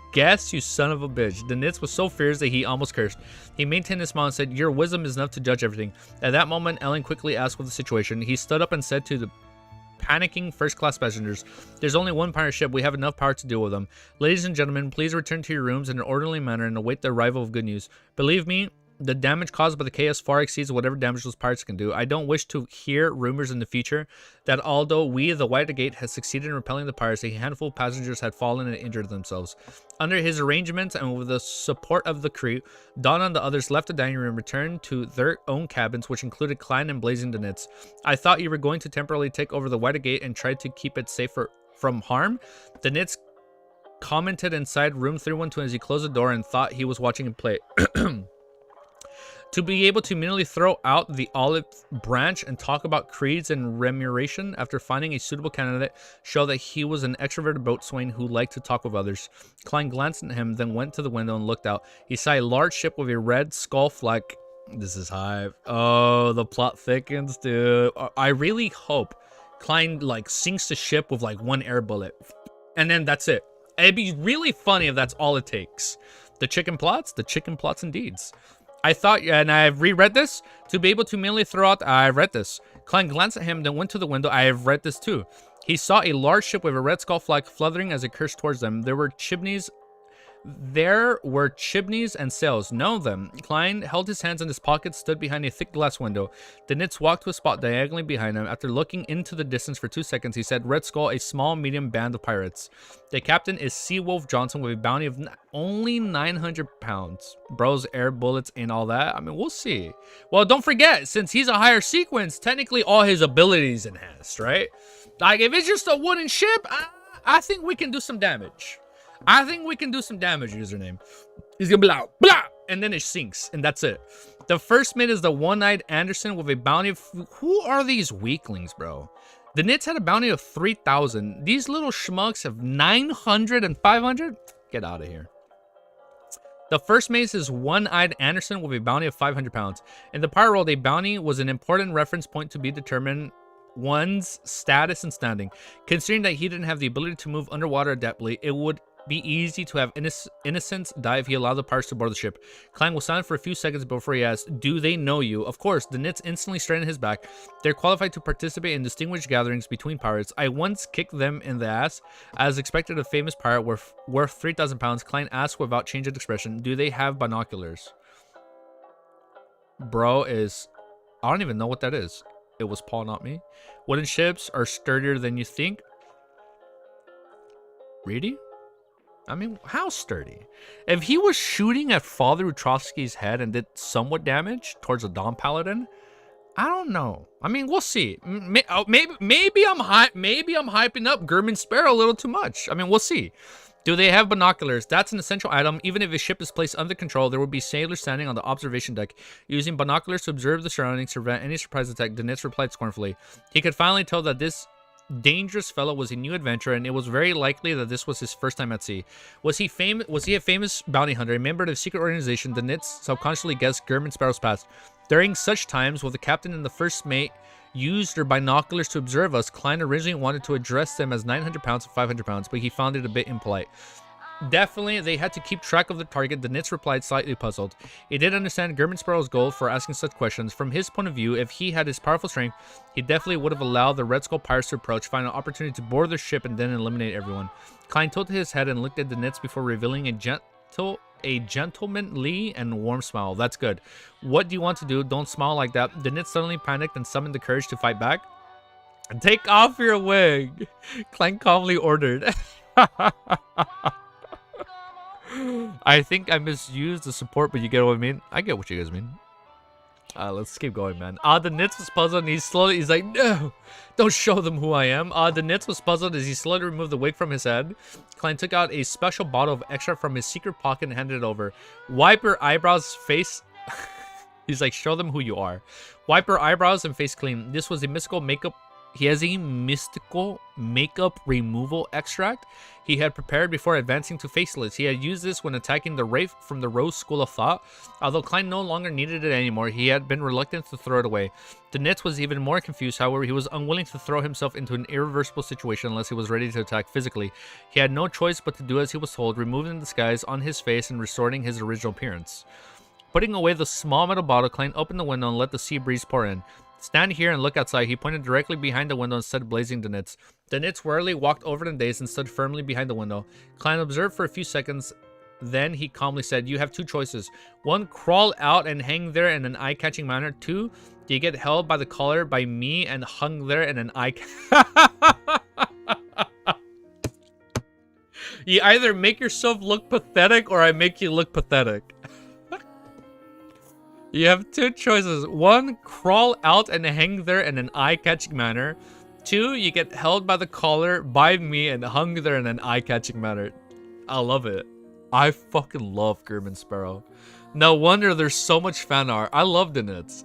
you son of a bitch." The Nitz was so fierce that he almost cursed. He maintained his smile and said, "Your wisdom is enough to judge everything." At that moment, Ellen quickly asked what the situation. He stood up and said to the panicking first-class passengers, "There's only one pirate ship. We have enough power to deal with them. Ladies and gentlemen, please return to your rooms in an orderly manner and await the arrival of good news. Believe me, the damage caused by the chaos far exceeds whatever damage those pirates can do. I don't wish to hear rumors in the future that although we, the White Gate, had succeeded in repelling the pirates, a handful of passengers had fallen and injured themselves. Under his arrangements and with the support of the crew, Don and the others left the dining room and returned to their own cabins, which included Klein and Blazing the Nits. I thought you were going to temporarily take over the White Gate and try to keep it safe from harm." The Nits commented inside room 312 as he closed the door and thought he was watching him play. To be able to immediately throw out the olive branch and talk about creeds and remuneration after finding a suitable candidate showed that he was an extroverted boatswain who liked to talk with others. Klein glanced at him, then went to the window and looked out. He saw a large ship with a red skull flag. This is Hive. Oh, the plot thickens, dude. I really hope Klein sinks the ship with one air bullet, and then that's it. It'd be really funny if that's all it takes. The chicken plots indeed. I thought, and I've reread this, to be able to merely throw out, I've read this. Klein glanced at him, then went to the window. I have read this too. He saw a large ship with a red skull flag fluttering as it cursed towards them. There were chimneys and sails. Know them. Klein held his hands in his pockets, stood behind a thick glass window. The Nitz walked to a spot diagonally behind him. After looking into the distance for 2 seconds, he said, Red Skull, a small, medium band of pirates. The captain is Seawolf Johnson with a bounty of only 900 pounds. Bro's air bullets and all that. I mean, we'll see. Well, don't forget, since he's a higher sequence, technically all his abilities enhanced, right? Like, if it's just a wooden ship, I think we can do some damage. Username. He's gonna blah, blah, and then it sinks, and that's it. The first mate is the one-eyed Anderson with a bounty of... Who are these weaklings, bro? The Nits had a bounty of 3,000. These little schmucks have 900 and 500? Get out of here. The first mate is one-eyed Anderson with a bounty of 500 pounds. In the pirate world, a bounty was an important reference point to be determined one's status and standing. Considering that he didn't have the ability to move underwater adeptly, it would be easy to have innocents die if he allowed the pirates to board the ship. Klein was silent for a few seconds before he asked, Do they know you? Of course, the Nits instantly straightened his back. They're qualified to participate in distinguished gatherings between pirates. I once kicked them in the ass. As expected, a famous pirate worth 3,000 pounds. Klein asked without changing expression, Do they have binoculars? Bro is... I don't even know what that is. It was Paul, not me. Wooden ships are sturdier than you think. Really? I mean, how sturdy? If he was shooting at Father Utrovsky's head and did somewhat damage towards a Dawn Paladin, I don't know. I mean, we'll see. Maybe I'm hyping up German Sparrow a little too much. I mean, we'll see. Do they have binoculars? That's an essential item. Even if a ship is placed under control, there will be sailors standing on the observation deck, using binoculars to observe the surroundings to prevent any surprise attack. Denitz replied scornfully. He could finally tell that this dangerous fellow was a new adventurer, and it was very likely that this was his first time at sea. Was he a famous bounty hunter, a member of a secret organization? Denitz subconsciously guessed German Sparrow's past. During such times, while the captain and the first mate used their binoculars to observe us, Klein originally wanted to address them as 900 pounds and 500 pounds, but he found it a bit impolite. Definitely, they had to keep track of the target. The Nitz replied, slightly puzzled. He did understand German Sparrow's goal for asking such questions. From his point of view, if he had his powerful strength, he definitely would have allowed the Red Skull pirates to approach, find an opportunity to board their ship, and then eliminate everyone. Klein tilted his head and looked at the Nitz before revealing a gentlemanly and warm smile. That's good. What do you want to do? Don't smile like that. The Nitz suddenly panicked and summoned the courage to fight back. Take off your wig, Klein calmly ordered. I think I misused the support, but you get what I mean? I get what you guys mean. Let's keep going, man. The Nitz was puzzled, and he's like, no, don't show them who I am. The Nitz was puzzled as he slowly removed the wig from his head. Klein took out a special bottle of extract from his secret pocket and handed it over. Wipe your eyebrows, face... He's like, show them who you are. Wipe your eyebrows and face clean. This was a mystical makeup... He has a mystical makeup removal extract he had prepared before advancing to Faceless. He had used this when attacking the Wraith from the Rose School of Thought. Although Klein no longer needed it anymore, he had been reluctant to throw it away. The Nitz was even more confused. However, he was unwilling to throw himself into an irreversible situation unless he was ready to attack physically. He had no choice but to do as he was told, removing the disguise on his face and restoring his original appearance. Putting away the small metal bottle, Klein opened the window and let the sea breeze pour in. Stand here and look outside. He pointed directly behind the window instead of blazing the Nitz. The Nitz warily walked over the dais and stood firmly behind the window. Klein observed for a few seconds. Then he calmly said, you have two choices. One, crawl out and hang there in an eye-catching manner. Two, do you get held by the collar by me and hung there in an eye... You either make yourself look pathetic or I make you look pathetic. You have two choices. One, crawl out and hang there in an eye-catching manner. Two, you get held by the collar by me and hung there in an eye-catching manner. I love it. I fucking love German Sparrow. No wonder there's so much fan art. I love the Nitz.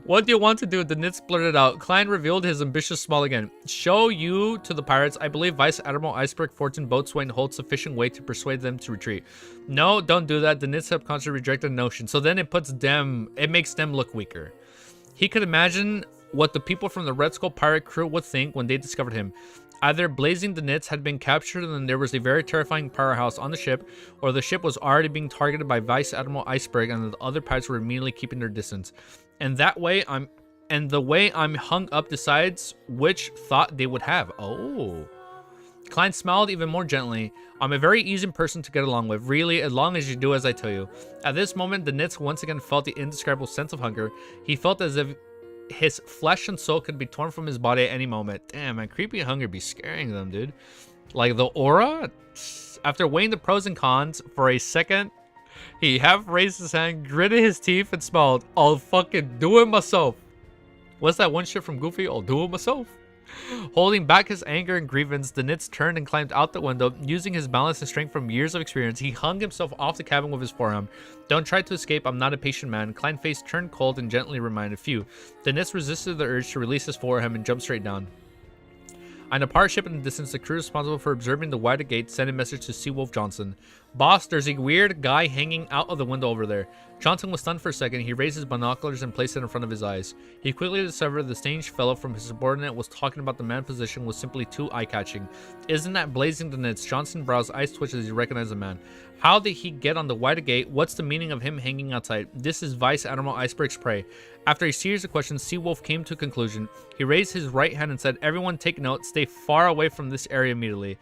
What do you want to do? The Nitz blurted out. Klein revealed his ambitious smile again. Show you to the pirates. I believe Vice Admiral Iceberg Fortune Boatswain holds sufficient weight to persuade them to retreat. No, don't do that. The Nitz subconsciously rejected the notion. So then it makes them look weaker. He could imagine what the people from the Red Skull pirate crew would think when they discovered him. Either Blazing the Knits had been captured and there was a very terrifying powerhouse on the ship, or the ship was already being targeted by Vice Admiral Iceberg and the other pirates were immediately keeping their distance. And the way I'm hung up decides which thought they would have. Oh. Klein smiled even more gently. I'm a very easy person to get along with, really, as long as you do as I tell you. At this moment, the Knits once again felt the indescribable sense of hunger. He felt as if his flesh and soul could be torn from his body at any moment. Damn, man, creepy hunger be scaring them, dude. Like the aura? After weighing the pros and cons for a second, he half raised his hand, gritted his teeth, and smiled. I'll fucking do it myself. What's that one shit from Goofy? I'll do it myself. Holding back his anger and grievance, the Knits turned and climbed out the window. Using his balance and strength from years of experience, he hung himself off the cabin with his forearm. Don't try to escape, I'm not a patient man. Klein's face turned cold and gently reminded Phew. The Knits resisted the urge to release his forearm and jumped straight down. On a pirate ship in the distance, the crew responsible for observing the wider gate sent a message to Seawolf Johnson. Boss, there's a weird guy hanging out of the window over there. Johnson was stunned for a second. He raised his binoculars and placed it in front of his eyes. He quickly discovered the strange fellow from his subordinate was talking about the man position was simply too eye-catching. Isn't that Blazing the Knits? Johnson's brows eyes twitched as he recognized the man. How did he get on the wider gate? What's the meaning of him hanging outside? This is Vice Admiral Iceberg's prey. After a series of questions, Seawolf came to a conclusion. He raised his right hand and said, everyone take note, stay far away from this area immediately.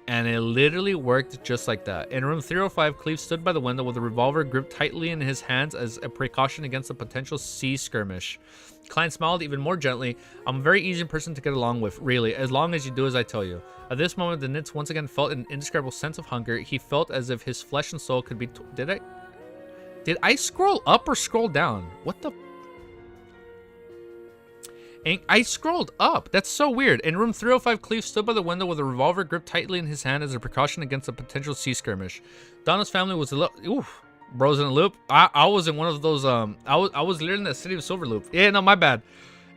And it literally worked just like that. In room 305, Cleve stood by the window with a revolver gripped tightly in his hands as a precaution against a potential sea skirmish. Klein smiled even more gently. I'm a very easy person to get along with, really, as long as you do as I tell you. At this moment, the Knits once again felt an indescribable sense of hunger. He felt as if his flesh and soul could be... Did I scroll up or scroll down? What the... And I scrolled up. That's so weird. In room 305, Cleve stood by the window with a revolver gripped tightly in his hand as a precaution against a potential sea skirmish. Donna's family was a little... Oof. Bros in a loop. I was in one of those... I was literally in the city of Silver Loop. Yeah, no, my bad.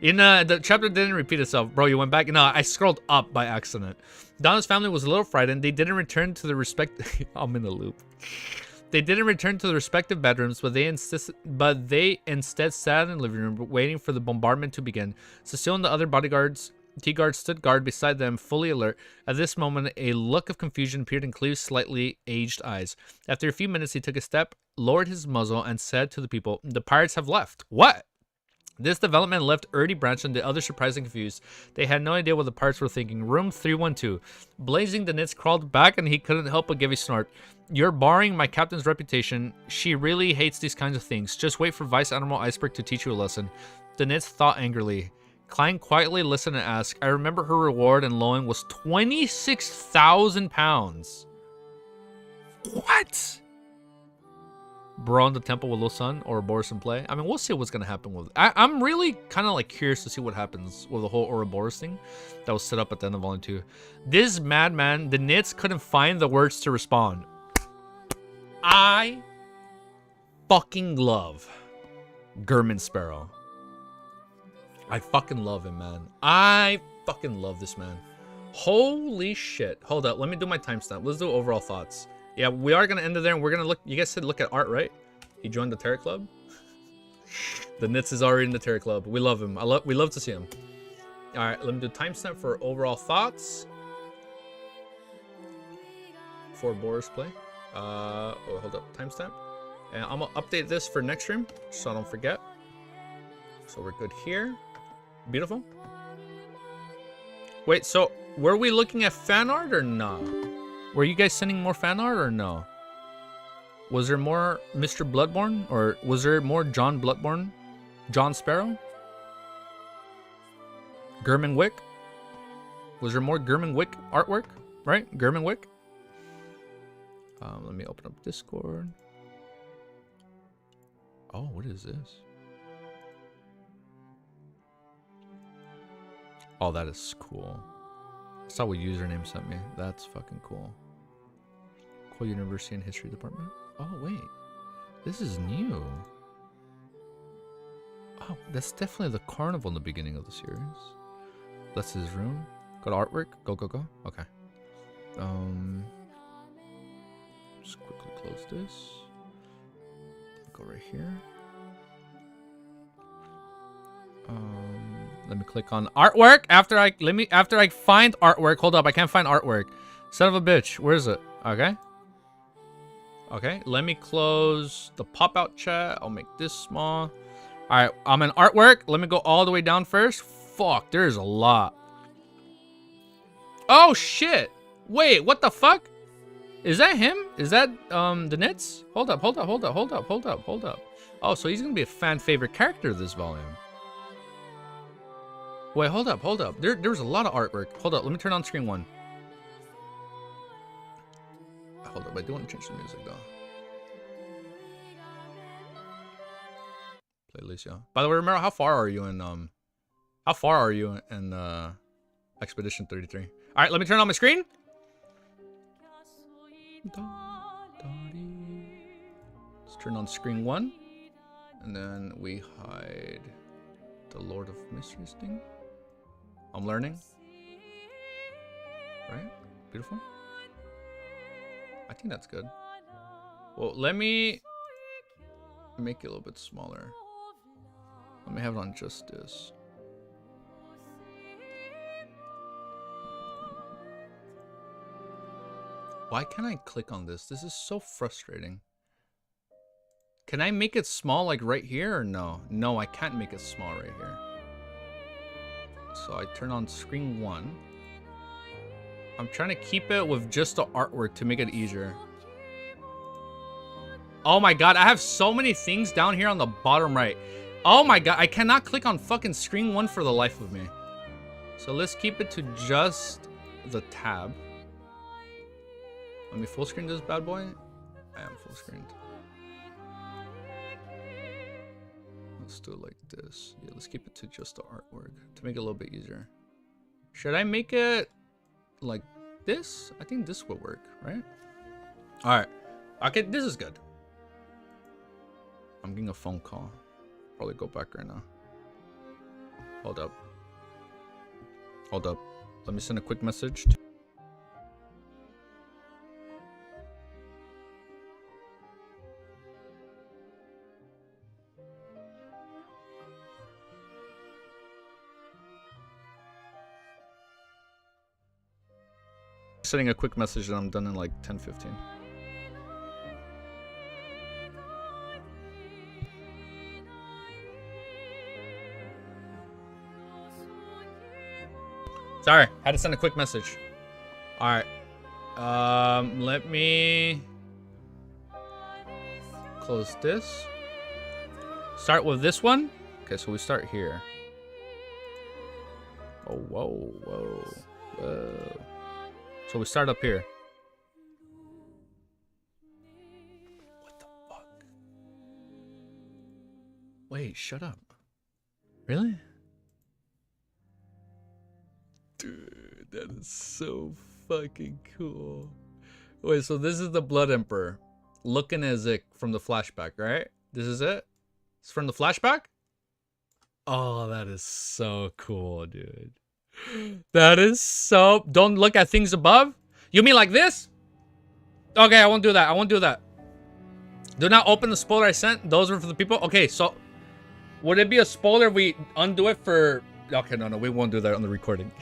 The chapter didn't repeat itself. Bro, you went back? No, I scrolled up by accident. Donna's family was a little frightened. They didn't return to the respect... I'm in a loop. They didn't return to the respective bedrooms, but they instead sat in the living room, waiting for the bombardment to begin. Cecile and the other T-guards stood guard beside them, fully alert. At this moment, a look of confusion appeared in Cleve's slightly aged eyes. After a few minutes, he took a step, lowered his muzzle, and said to the people, "The pirates have left." What? This development left Erdy Branch and the others surprised and confused. They had no idea what the pirates were thinking. Room 312. Blazing the Knits crawled back and he couldn't help but give a snort. You're borrowing my captain's reputation. She really hates these kinds of things. Just wait for Vice Admiral Iceberg to teach you a lesson. The Knits thought angrily. Klein quietly listened and asked, I remember her reward in Lowen was 26,000 pounds. What? Bro in the temple with Lil Sun or Ouroboros in play. I mean, we'll see what's gonna happen with. I'm really kind of like curious to see what happens with the whole Ouroboros thing that was set up at the end of Volume 2. This madman, the Knits couldn't find the words to respond. I fucking love German Sparrow. I fucking love him, man. I fucking love this man. Holy shit. Hold up, let me do my timestamp. Let's do overall thoughts. Yeah, we are gonna end it there, and we're gonna look. You guys said look at art, right? He joined the Terror Club. The Knits is already in the Terror Club. We love him. We love to see him. All right, let me do timestamp for overall thoughts. For Boris play. Oh, hold up, timestamp. And I'm gonna update this for next stream, so I don't forget. So we're good here. Beautiful. Wait, so were we looking at fan art or not? Were you guys sending more fan art or no? Was there more Mr. Bloodborne? Or was there more John Bloodborne? John Sparrow? German Wick? Was there more German Wick artwork? Right? German Wick? Let me open up Discord. Oh, what is this? Oh, that is cool. I saw what username sent me. That's fucking cool. Cool University and History Department. Oh, wait. This is new. Oh, that's definitely the carnival in the beginning of the series. That's his room. Go to artwork. Go, go, go. Okay. Just quickly close this. Go right here. Let me click on artwork. After I find artwork. Hold up, I can't find artwork. Son of a bitch. Where is it? Okay. Okay, let me close the pop-out chat. I'll make this small. All right, I'm in artwork. Let me go all the way down first. Fuck, there's a lot. Oh shit! Wait, what the fuck? Is that him? Is that the Nits? Hold up. Oh, so he's gonna be a fan favorite character this volume. Wait, hold up. There's a lot of artwork. Hold up, let me turn on screen 1. Hold up, I do want to change the music though. Playlist, yeah. By the way, remember, how far are you in Expedition 33? All right, let me turn on my screen. Let's turn on screen 1, and then we hide the Lord of Mysteries thing. I'm learning. Right? Beautiful. I think that's good. Well, let me make it a little bit smaller. Let me have it on just this. Why can't I click on this? This is so frustrating. Can I make it small like right here or no? No, I can't make it small right here. So I turn on screen 1. I'm trying to keep it with just the artwork to make it easier. Oh my god, I have so many things down here on the bottom right. Oh my god, I cannot click on fucking screen 1 for the life of me. So let's keep it to just the tab. Let me full screen this bad boy. I am full screened. Let's do it like this. Yeah, let's keep it to just the artwork to make it a little bit easier. Should I make it like this? I think this will work, right? All right. Okay, this is good. I'm getting a phone call. Probably go back right now. Hold up. Hold up. Let me send a quick message. Sending a quick message and I'm done in like 10-15. Sorry, had to send a quick message. All right. Let me close this. Start with this one. Okay, so we start here. Oh, whoa. So we start up here. What the fuck? Wait, shut up. Really? Dude, that is so fucking cool. Wait, so this is the Blood Emperor looking as it from the flashback, right? This is it? It's from the flashback? Oh, that is so cool, dude. That is so... Don't look at things above? You mean like this? Okay, I won't do that. I won't do that. Do not open the spoiler I sent. Those were for the people. Okay, so... Would it be a spoiler if we undo it for... Okay, no, we won't do that on the recording.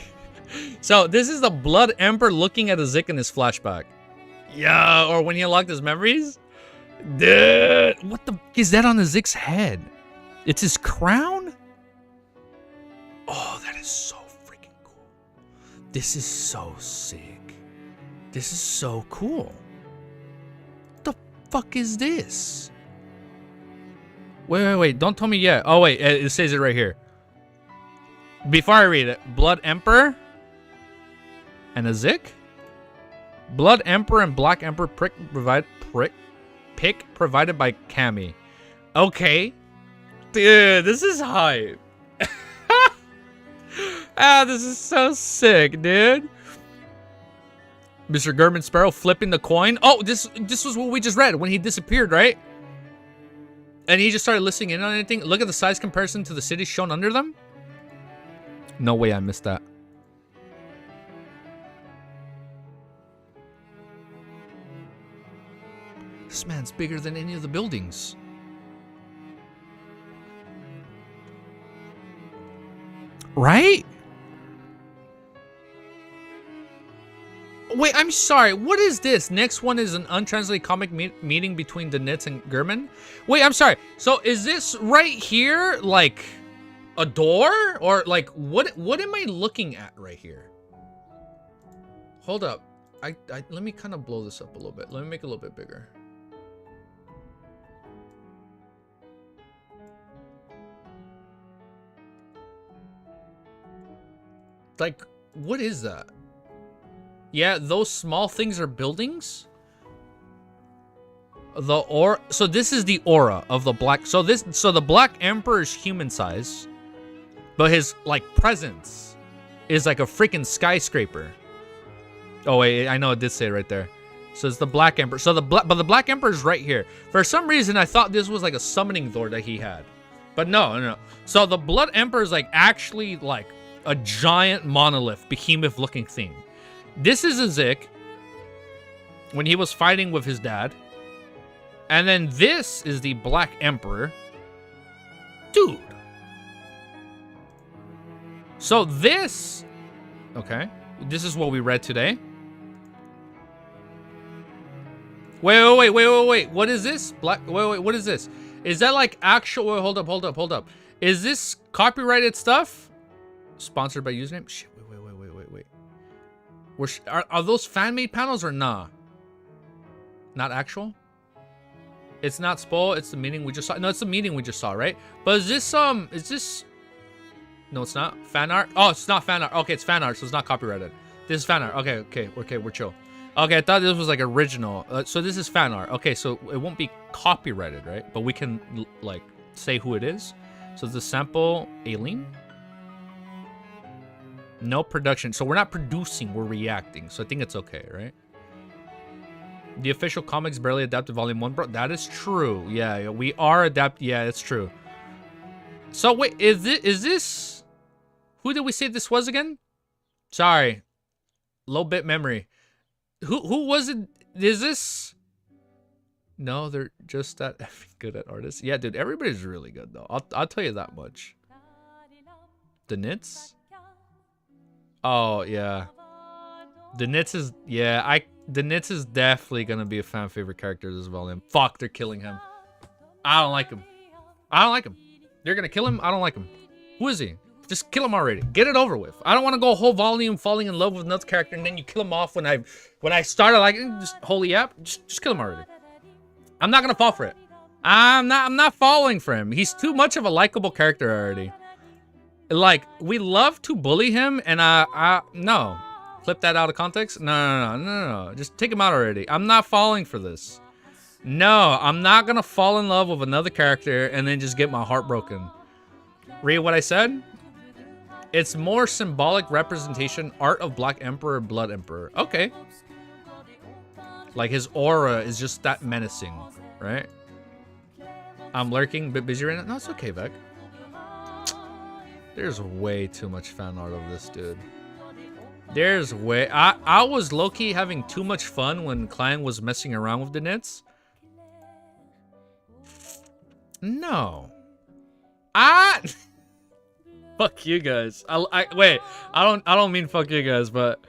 So, this is the Blood Emperor looking at a Zik in his flashback. Yeah, or when he unlocked his memories. Dude, what the... is that on the Zik's head? It's his crown? Oh, that is so... This is so sick. This is so cool. What the fuck is this? Wait. Don't tell me yet. Oh, wait. It says it right here. Before I read it. Blood Emperor. And a Zik. Blood Emperor and Black Emperor pick provided by Cammy. Okay. Dude, this is hype. Ah, this is so sick, dude. Mr. German Sparrow flipping the coin. Oh, this was what we just read when he disappeared, right? And he just started listening in on anything. Look at the size comparison to the cities shown under them. No way I missed that. This man's bigger than any of the buildings. Right? Wait, I'm sorry. What is this? Next one is an untranslated comic meeting between the Nits and Gurman. Wait, I'm sorry. So is this right here like a door? Or like what am I looking at right here? Hold up. Let me kind of blow this up a little bit. Let me make it a little bit bigger. Like, what is that? Yeah, those small things are buildings. The aura. So this is the aura of the black. So the Black Emperor is human size, but his like presence is like a freaking skyscraper. Oh wait, I know it did say it right there. So it's the Black Emperor. So the Black Emperor is right here. For some reason, I thought this was like a summoning door that he had, but no. So the Blood Emperor is like actually like a giant monolith, behemoth-looking thing. This is a Zik when he was fighting with his dad. And then this is the Black Emperor. Dude. So this... Okay. This is what we read today. Wait. What is this? Wait, what is this? Is that like actual... Wait, hold up. Is this copyrighted stuff? Sponsored by username? Shit, wait. Are those fan-made panels or nah? Not actual? It's not spoil, it's the meeting we just saw. No, it's the meeting we just saw, right? But is this, no, it's not. Fan art? Oh, it's not fan art. Okay, it's fan art, so it's not copyrighted. This is fan art. Okay, we're chill. Okay, I thought this was like original. So this is fan art. Okay, so it won't be copyrighted, right? But we can, like, say who it is. So it's the sample Aileen. No production. So we're not producing, we're reacting. So I think it's okay, right? The official comics barely adapted volume 1, bro. That is true. Yeah, we are adapt. Yeah, it's true. So wait, is this who did we say this was again? Sorry. Low bit memory. Who was it? Is this? No, they're just that effing good at artists. Yeah, dude, everybody's really good though. I'll tell you that much. The Nits? Oh, yeah. The Nits is, yeah, the Nits is definitely gonna be a fan favorite character this volume. Fuck, they're killing him. I don't like him. They're gonna kill him? I don't like him. Who is he? Just kill him already. Get it over with. I don't want to go a whole volume falling in love with another character and then you kill him off when I started like, just holy app. Just kill him already. I'm not gonna fall for it. I'm not falling for him. He's too much of a likable character already. Like, we love to bully him, and no. Clip that out of context? No. Just take him out already. I'm not falling for this. No, I'm not gonna fall in love with another character and then just get my heart broken. Read what I said? It's more symbolic representation, art of Black Emperor, Blood Emperor. Okay. Like, his aura is just that menacing, right? I'm lurking, a bit busy right now. No, it's okay, Beck. There's way too much fan art of this dude. There's way... I was low-key having too much fun when Clang was messing around with the Nits. No. Fuck you guys. Wait, I don't mean fuck you guys, but...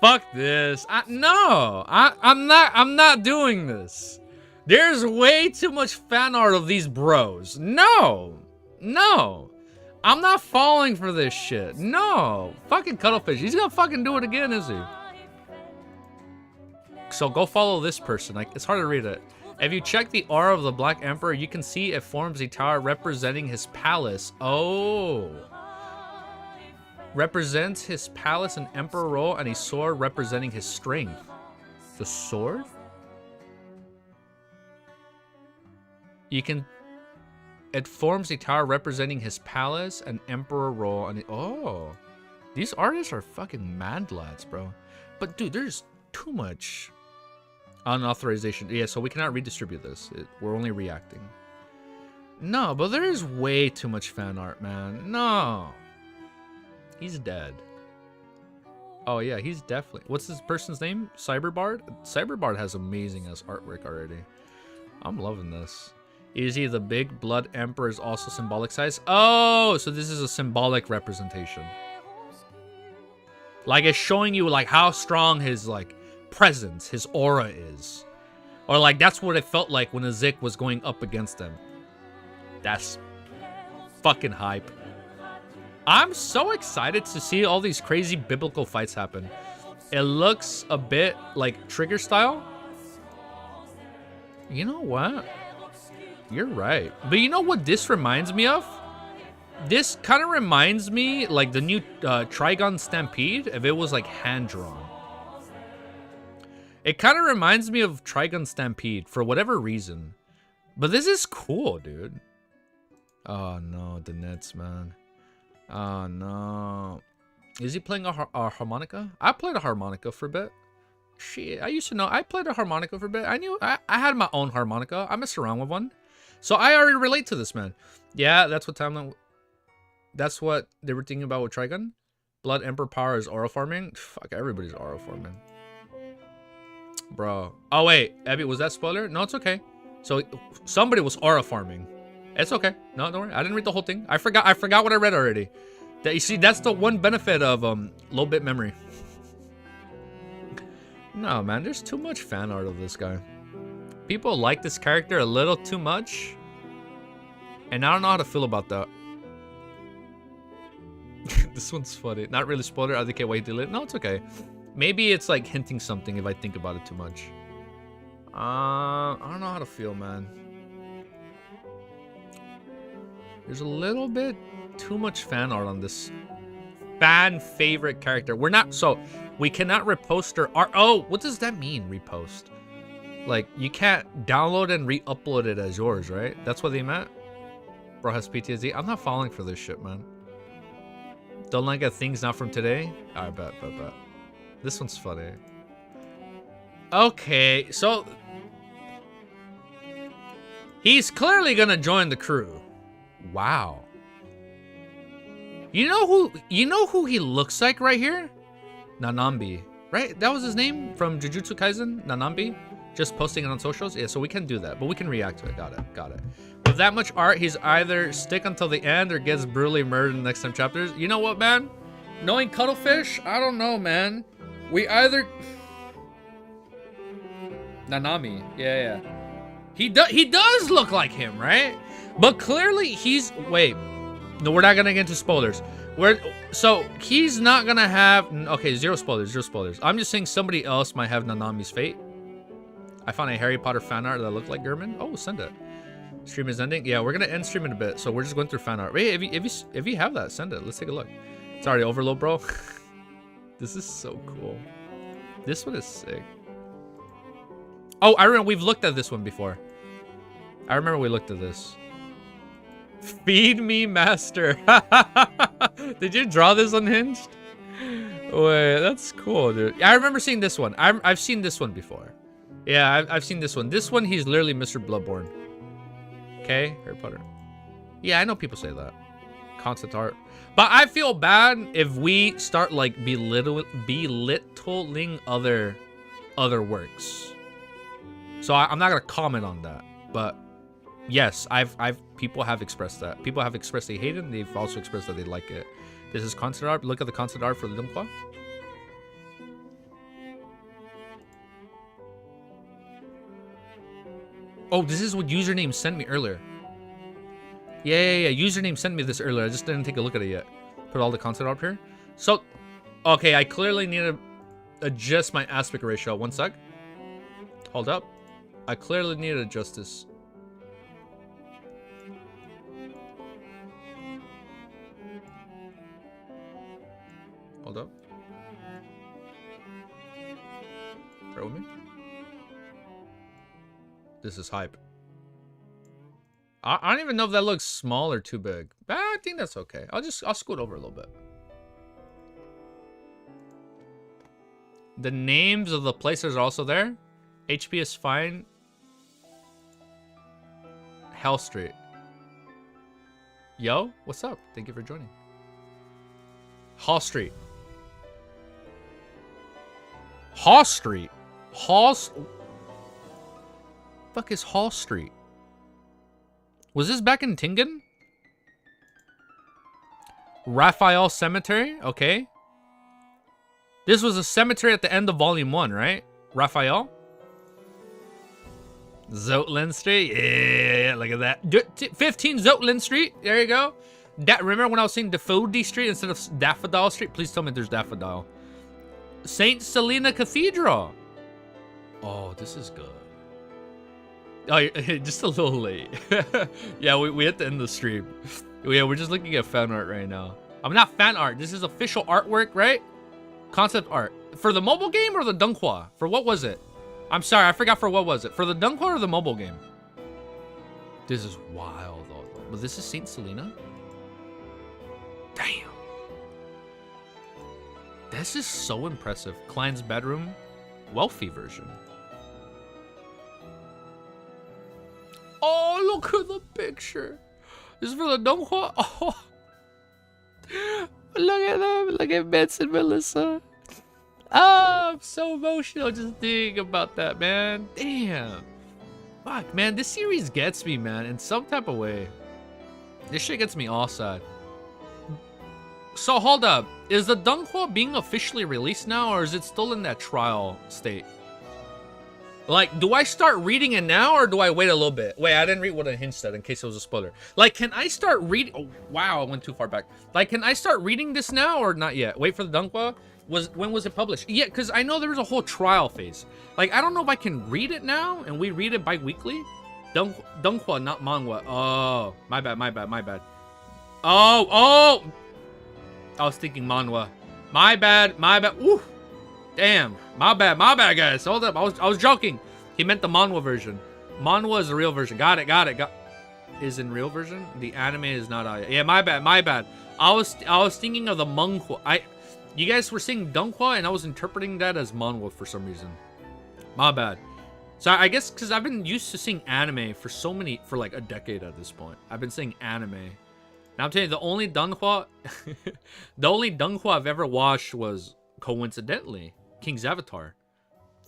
Fuck this. No. I'm not doing this. There's way too much fan art of these bros. No. I'm not falling for this shit. No. Fucking Cuttlefish. He's gonna fucking do it again, is he? So go follow this person. Like, it's hard to read it. If you check the aura of the Black Emperor, you can see it forms a tower representing his palace. Oh. Represents his palace and emperor role and a sword representing his strength. The sword? You can... It forms a tower representing his palace and emperor role. And oh, these artists are fucking mad lads, bro. But dude, there's too much unauthorization. Yeah, so we cannot redistribute this. We're only reacting. No, but there is way too much fan art, man. No, he's dead. Oh yeah, he's definitely. What's this person's name? Cyberbard. Cyberbard has amazing ass artwork already. I'm loving this. Is he the big blood emperor is also symbolic size? Oh, so this is a symbolic representation. Like it's showing you like how strong his like presence, his aura is. Or like that's what it felt like when Azik was going up against him. That's fucking hype. I'm so excited to see all these crazy biblical fights happen. It looks a bit like Trigger style. You know what? You're right. But you know what this reminds me of? This kind of reminds me like the new Trigon Stampede if it was like hand-drawn. It kind of reminds me of Trigon Stampede for whatever reason. But this is cool, dude. Oh no, the Nets, man. Oh no. Is he playing a harmonica? I played a harmonica for a bit. Shit, I used to know. I played a harmonica for a bit. I had my own harmonica. I messed around with one. So I already relate to this, man. Yeah, that's what timeline... That's what they were thinking about with Trigon. Blood Emperor power is aura farming. Fuck, everybody's aura farming. Bro. Oh, wait. Abby, was that spoiler? No, it's okay. So somebody was aura farming. It's okay. No, don't worry. I didn't read the whole thing. I forgot what I read already. That, you see, that's the one benefit of low bit memory. No, man, there's too much fan art of this guy. People like this character a little too much. And I don't know how to feel about that. This one's funny. Not really spoiler. I think I wait till it. No, it's okay. Maybe it's like hinting something if I think about it too much. I don't know how to feel, man. There's a little bit too much fan art on this fan favorite character. We're not, so we cannot repost or art. Oh, what does that mean, repost? Like, you can't download and re-upload it as yours, right? That's what they meant? Bro has PTSD. I'm not falling for this shit, man. Don't like at things not from today? I bet. This one's funny. Okay, so he's clearly gonna join the crew. Wow. You know who he looks like right here? Nanambi. Right? That was his name from Jujutsu Kaisen? Nanambi? Just posting it on socials? Yeah, so we can do that, but we can react to it. Got it. With that much art, he's either stick until the end or gets brutally murdered in the next 10 chapters. You know what, man? Knowing Cuttlefish, I don't know, man. We either... Nanami. Yeah. He does look like him, right? But clearly he's... Wait. No, we're not gonna get into spoilers. So he's not gonna have... Okay, zero spoilers. I'm just saying somebody else might have Nanami's fate. I found a Harry Potter fan art that looked like Gurman. Oh, send it. Stream is ending. Yeah, we're gonna end stream in a bit, so we're just going through fan art. Wait, if you have that, send it. Let's take a look. It's already overload, bro. This is so cool. This one is sick. Oh, I remember we've looked at this one before. I remember we looked at this. Feed me, master. Did you draw this unhinged? Wait, that's cool, dude. I remember seeing this one. I've seen this one before. Yeah, I've seen this one. This one, he's literally Mr. Bloodborne. Okay, Harry Potter. Yeah, I know people say that. Concept art. But I feel bad if we start like belittling other works. So I'm not gonna comment on that. But yes, people have expressed that. People have expressed they hate it, and they've also expressed that they like it. This is concept art. Look at the concept art for Lumqua. Oh, this is what username sent me earlier. Yeah. Username sent me this earlier. I just didn't take a look at it yet. Put all the content up here. So, okay, I clearly need to adjust my aspect ratio. One sec. Hold up. I clearly need to adjust this. Hold up. Bear with me. This is hype. I don't even know if that looks small or too big. But I think that's okay. I'll scoot over a little bit. The names of the places are also there. HP is fine. Hell Street. Yo, what's up? Thank you for joining. Hall Street. Hall Street. Fuck is Hall Street? Was this back in Tingen? Raphael Cemetery? Okay. This was a cemetery at the end of Volume 1, right? Raphael? Zotlin Street? Yeah, look at that. 15 Zotlin Street. There you go. Remember when I was saying Daffodil Street instead of Daffodil Street? Please tell me there's Daffodil. St. Selena Cathedral. Oh, this is good. Oh, just a little late. Yeah, we had to end the stream. Yeah, we're just looking at fan art right now. I'm not fan art. This is official artwork, right? Concept art. For the mobile game or the Dunghua? For what was it? I'm sorry, I forgot for what was it? For the Dunghua or the mobile game? This is wild, though. But this is St. Selena? Damn. This is so impressive. Klein's bedroom. Wealthy version. Oh, look at the picture. This is for the Dunghua. Oh. Look at them. Look at Vince and Melissa. Oh, I'm so emotional just thinking about that, man. Damn. Fuck, man. This series gets me, man, in some type of way. This shit gets me all sad. So, hold up. Is the Dunghua being officially released now, or is it still in that trial state? Like, do I start reading it now, or do I wait a little bit? Wait, I didn't read what a hint said in case it was a spoiler. Like, can I start reading? Oh, wow, I went too far back. Like, can I start reading this now, or not yet? Wait for the Dunghua? When was it published? Yeah, because I know there was a whole trial phase. Like, I don't know if I can read it now, and we read it bi-weekly. Dunghua, not manhwa. Oh, my bad. Oh! I was thinking manhwa. My bad. Ooh. Damn, my bad, guys. Hold up, I was joking. He meant the manhwa version. Manhwa is the real version. Got it. Is in real version? The anime is not out yet. Yeah, my bad. I was thinking of the manhwa. You guys were saying Dunghua, and I was interpreting that as manhwa for some reason. My bad. So I guess because I've been used to seeing anime for like a decade at this point. I've been saying anime. Now I'm telling you, the only Dunghua I've ever watched was, coincidentally, King's Avatar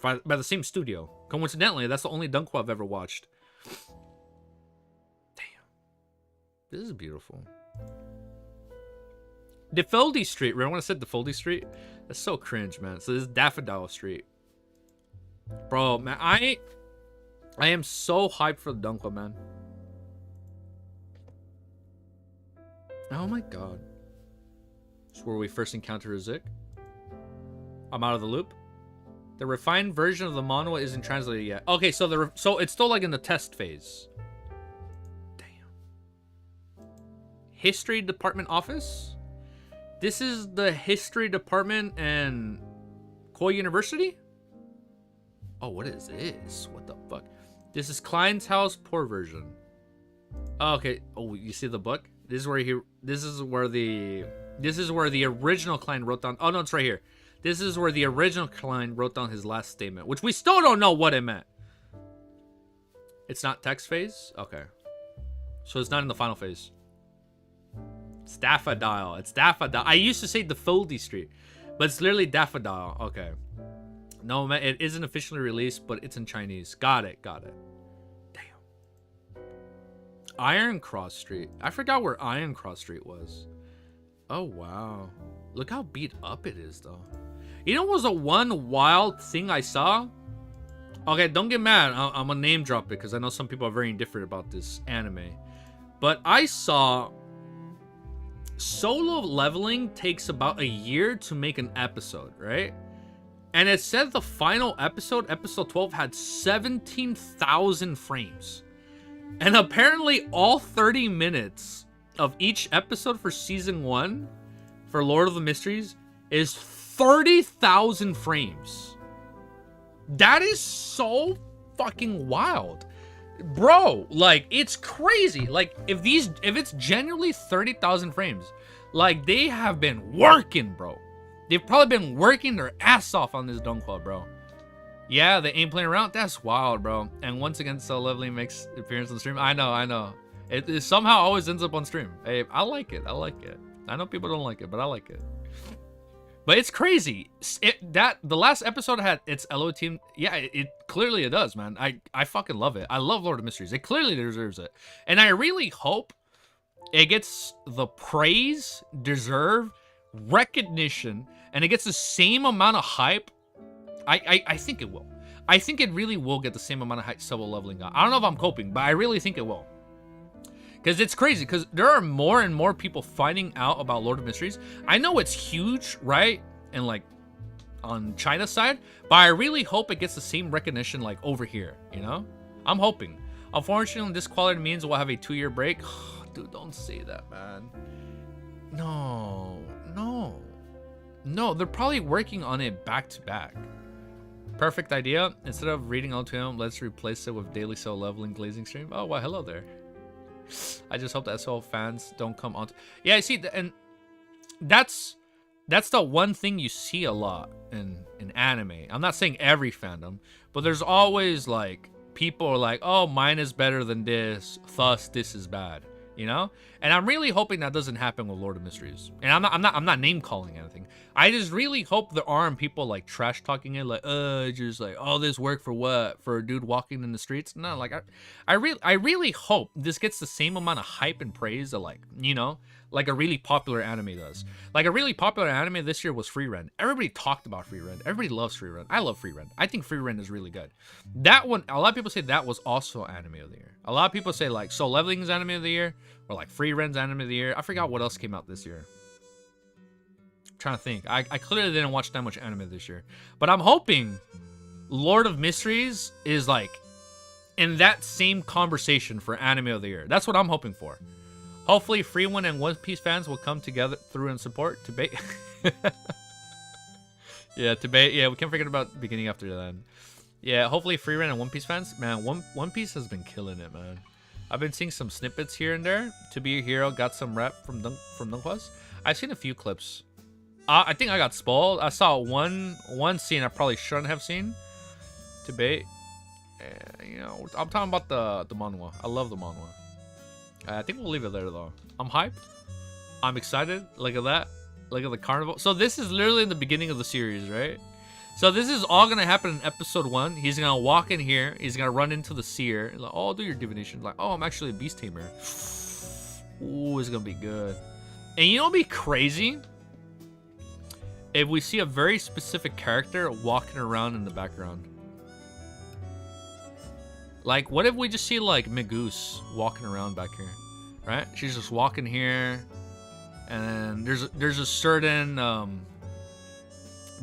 by the same studio. Coincidentally, that's the only Dunghua I've ever watched. Damn. This is beautiful. Daffodil Street. Remember when I said Daffodil Street? That's so cringe, man. So this is Daffodil Street. Bro, man, I am so hyped for the Dunghua, man. Oh my god. This is where we first encounter Zik. I'm out of the loop. The refined version of the manhwa isn't translated yet. Okay, so it's still like in the test phase. Damn. History department office? This is the history department in Koi University? Oh, what is this? What the fuck? This is Klein's house, poor version. Oh, okay. Oh, you see the book? This is where the original Klein wrote down. Oh no, it's right here. This is where the original Klein wrote down his last statement, which we still don't know what it meant. It's not text phase? Okay. So it's not in the final phase. It's Daffodil. It's Daffodil. I used to say Daffodil Street, but it's literally Daffodil. Okay. No, man, it isn't officially released, but it's in Chinese. Got it. Damn. Iron Cross Street. I forgot where Iron Cross Street was. Oh, wow. Look how beat up it is, though. You know what was the one wild thing I saw? Okay, don't get mad. I'm gonna name drop it because I know some people are very indifferent about this anime. But I saw solo leveling takes about a year to make an episode, right? And it said the final episode, episode 12, had 17,000 frames. And apparently all 30 minutes of each episode for season 1 for Lord of the Mysteries is 30,000 frames. That is so fucking wild. Bro, like, it's crazy. Like, if it's genuinely 30,000 frames, like, they have been working, bro. They've probably been working their ass off on this Dunghua, bro. Yeah, they ain't playing around. That's wild, bro. And once again, solo leveling makes appearance on the stream. I know. It somehow always ends up on stream. Hey, I like it. I know people don't like it, but I like it. But it's crazy. The last episode had its LO team. Yeah, it clearly it does, man. I fucking love it. I love Lord of Mysteries. It clearly deserves it. And I really hope it gets the praise, deserve, recognition, and it gets the same amount of hype. I think it will. I think it really will get the same amount of hype Solo Leveling got. I don't know if I'm coping, but I really think it will. Because it's crazy, because there are more and more people finding out about Lord of Mysteries. I know it's huge, right? And like on China's side, but I really hope it gets the same recognition like over here, you know? I'm hoping. Unfortunately, this quality means we'll have a 2-year break. Dude, don't say that, man. No. They're probably working on it back to back. Perfect idea. Instead of reading all to him, let's replace it with daily Solo Leveling glazing stream. Oh, well, hello there. I just hope that SO fans don't come on. Yeah, I see, and that's the one thing you see a lot in anime. I'm not saying every fandom, but there's always like people are like, oh, mine is better than this, thus this is bad, you know? And I'm really hoping that doesn't happen with Lord of Mysteries. And I'm not name calling anything. I just really hope there aren't people like trash talking it, like, just like, all this work for what? For a dude walking in the streets? No, like I really hope this gets the same amount of hype and praise that, like, you know, like a really popular anime does. Like a really popular anime this year was Free Rent. Everybody talked about Free Rent. Everybody loves Free Rent. I love Free Rent. I think Free Rent is really good. That one, a lot of people say that was also anime of the year. A lot of people say like Solo Leveling is anime of the year, or like Free Rent's anime of the year. I forgot what else came out this year. I'm trying to think. I clearly didn't watch that much anime this year, but I'm hoping Lord of Mysteries is like in that same conversation for anime of the year. That's what I'm hoping for. Hopefully, Free One and One Piece fans will come together through and support. Debate. Yeah, debate. Yeah, we can't forget about beginning after that. Yeah, hopefully, Free Run and One Piece fans. Man, One Piece has been killing it, man. I've been seeing some snippets here and there. To Be a Hero got some rep from Dunkquest. I've seen a few clips. I think I got spoiled. I saw one scene I probably shouldn't have seen. Debate. You know, I'm talking about the manhwa. I love the manhwa. I think we'll leave it there though. I'm hyped. I'm excited. Look at that. Look at the carnival. So this is literally in the beginning of the series, right? So this is all gonna happen in episode 1. He's gonna walk in here. He's gonna run into the seer. Like, oh, do your divination. Like, oh, I'm actually a beast tamer. Ooh, it's gonna be good. And you know what'd be crazy? If we see a very specific character walking around in the background. Like, what if we just see, like, Megoose walking around back here, right? She's just walking here, and there's a certain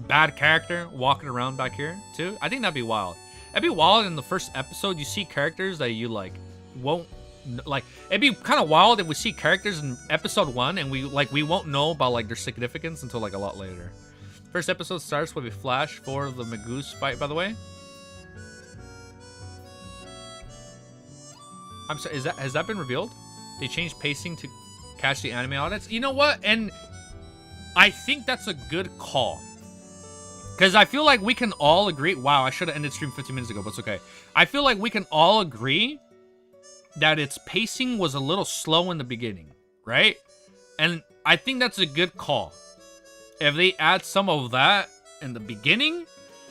bad character walking around back here, too. I think that'd be wild. It'd be wild in the first episode, you see characters that you, like, won't, like, it'd be kind of wild if we see characters in episode 1, and we won't know about, like, their significance until, like, a lot later. First episode starts with a flash for the Megoose fight, by the way. I'm sorry, has that been revealed? They changed pacing to catch the anime audience. You know what? And I think that's a good call. Because I feel like we can all agree. Wow, I should have ended stream 15 minutes ago, but it's okay. I feel like we can all agree that its pacing was a little slow in the beginning, right? And I think that's a good call. If they add some of that in the beginning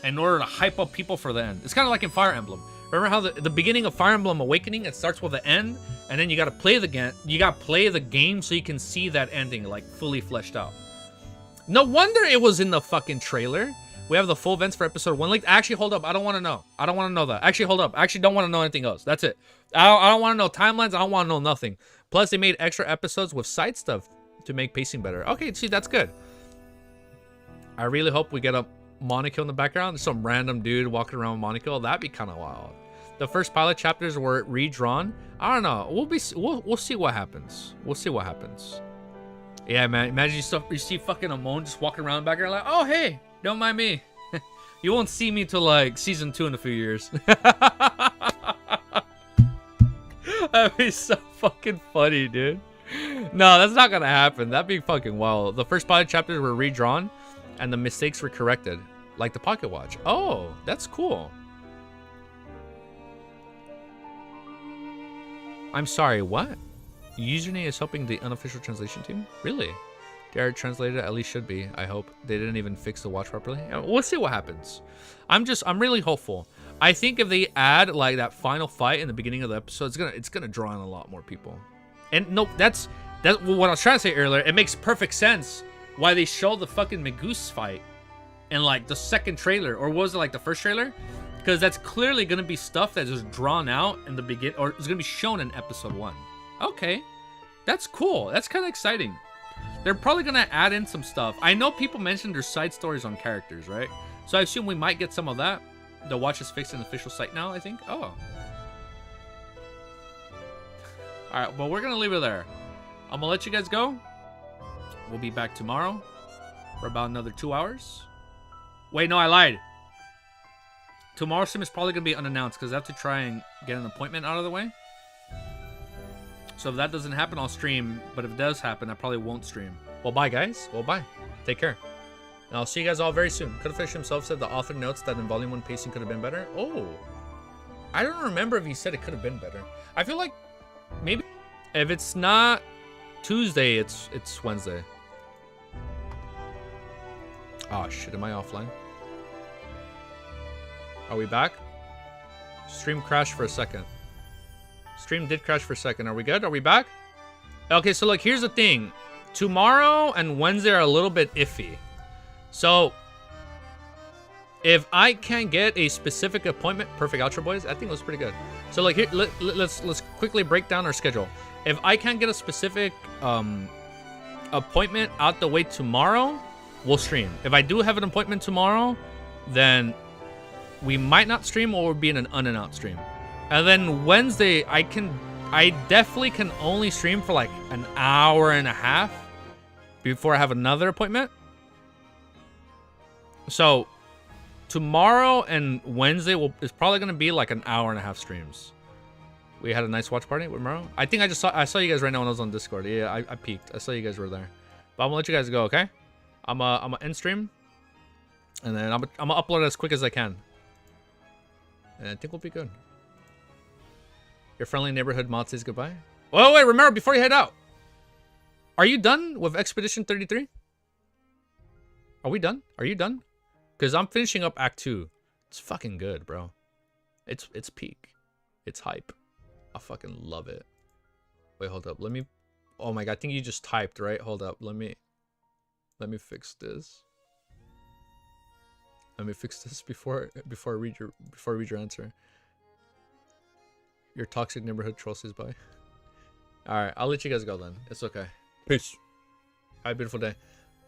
in order to hype up people for the end. It's kind of like in Fire Emblem. Remember how the beginning of Fire Emblem Awakening, it starts with the end, and then you gotta play the game. You gotta play the game so you can see that ending like fully fleshed out. No wonder it was in the fucking trailer. We have the full events for episode 1. Like, actually, hold up. I don't want to know. I don't want to know that. Actually, hold up. I actually don't want to know anything else. That's it. I don't want to know timelines. I don't want to know nothing. Plus, they made extra episodes with side stuff to make pacing better. Okay, see, that's good. I really hope we get a Monaco in the background. Some random dude walking around with Monaco. That'd be kind of wild. The first pilot chapters were redrawn. I don't know. We'll see what happens. We'll see what happens. Yeah, man. Imagine you see fucking Amon just walking around back there like, oh hey, don't mind me. You won't see me till like season 2 in a few years. That'd be so fucking funny, dude. No, that's not gonna happen. That'd be fucking wild. The first pilot chapters were redrawn, and the mistakes were corrected, like the Pocket Watch. Oh, that's cool. I'm sorry, what? Username is helping the unofficial translation team? Really? Garrett translated at least should be. I hope they didn't even fix the watch properly. We'll see what happens. I'm really hopeful. I think if they add like that final fight in the beginning of the episode, it's gonna draw in a lot more people. And no, that's what I was trying to say earlier. It makes perfect sense why they showed the fucking Magoose fight in like the second trailer, or was it like the first trailer? Because that's clearly gonna be stuff that is drawn out in the begin, or it's gonna be shown in episode 1. Okay, that's cool. That's kind of exciting. They're probably gonna add in some stuff. I know people mentioned there's side stories on characters, right? So I assume we might get some of that. The watch is fixed in the official site now, I think. Oh. Alright, well, we're gonna leave it there. I'm gonna let you guys go. We'll be back tomorrow for about another 2 hours. Wait, no, I lied. Tomorrow's stream is probably gonna be unannounced because I have to try and get an appointment out of the way. So if that doesn't happen, I'll stream. But if it does happen, I probably won't stream. Well, bye, guys. Well, bye. Take care. And I'll see you guys all very soon. Cuttlefish himself said the author notes that in Volume 1 pacing could have been better. Oh. I don't remember if he said it could have been better. I feel like maybe if it's not Tuesday, it's Wednesday. Oh, shit. Am I offline? Are we back? Stream crashed for a second. Stream did crash for a second. Are we good? Are we back? Okay, so look, here's the thing. Tomorrow and Wednesday are a little bit iffy. So, if I can't get a specific appointment, perfect outro, boys. I think it was pretty good. So, like, here, let's quickly break down our schedule. If I can't get a specific appointment out the way tomorrow, we'll stream. If I do have an appointment tomorrow, then we might not stream, or we'll be in an unannounced stream. And then Wednesday, I definitely can only stream for like an hour and a half before I have another appointment. So tomorrow and Wednesday is probably gonna be like an hour and a half streams. We had a nice watch party with Maro. I think I saw you guys right now when I was on Discord. Yeah, I peeked. I saw you guys were there. But I'm gonna let you guys go, okay? I'm gonna end stream, and then I'm gonna upload it as quick as I can. And I think we'll be good. Your friendly neighborhood mod says goodbye. Oh, wait, Romero, before you head out. Are you done with Expedition 33? Are we done? Are you done? Because I'm finishing up Act 2. It's fucking good, bro. It's peak. It's hype. I fucking love it. Wait, hold up. Let me... Oh my god, I think you just typed, right? Hold up. Let me fix this. Let me fix this before I read your answer. Your toxic neighborhood troll says bye. Alright, I'll let you guys go then. It's okay. Peace. Have a beautiful day.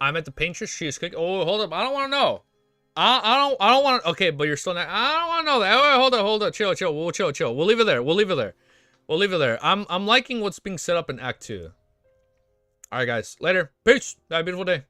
I'm at the paintress. She is quick. Oh, hold up. I don't want to know. I don't want to. Okay, but you're still not. I don't want to know that. Oh, hold up. Chill. We'll chill. We'll leave it there. I'm liking what's being set up in Act 2. Alright, guys. Later. Peace. Have a beautiful day.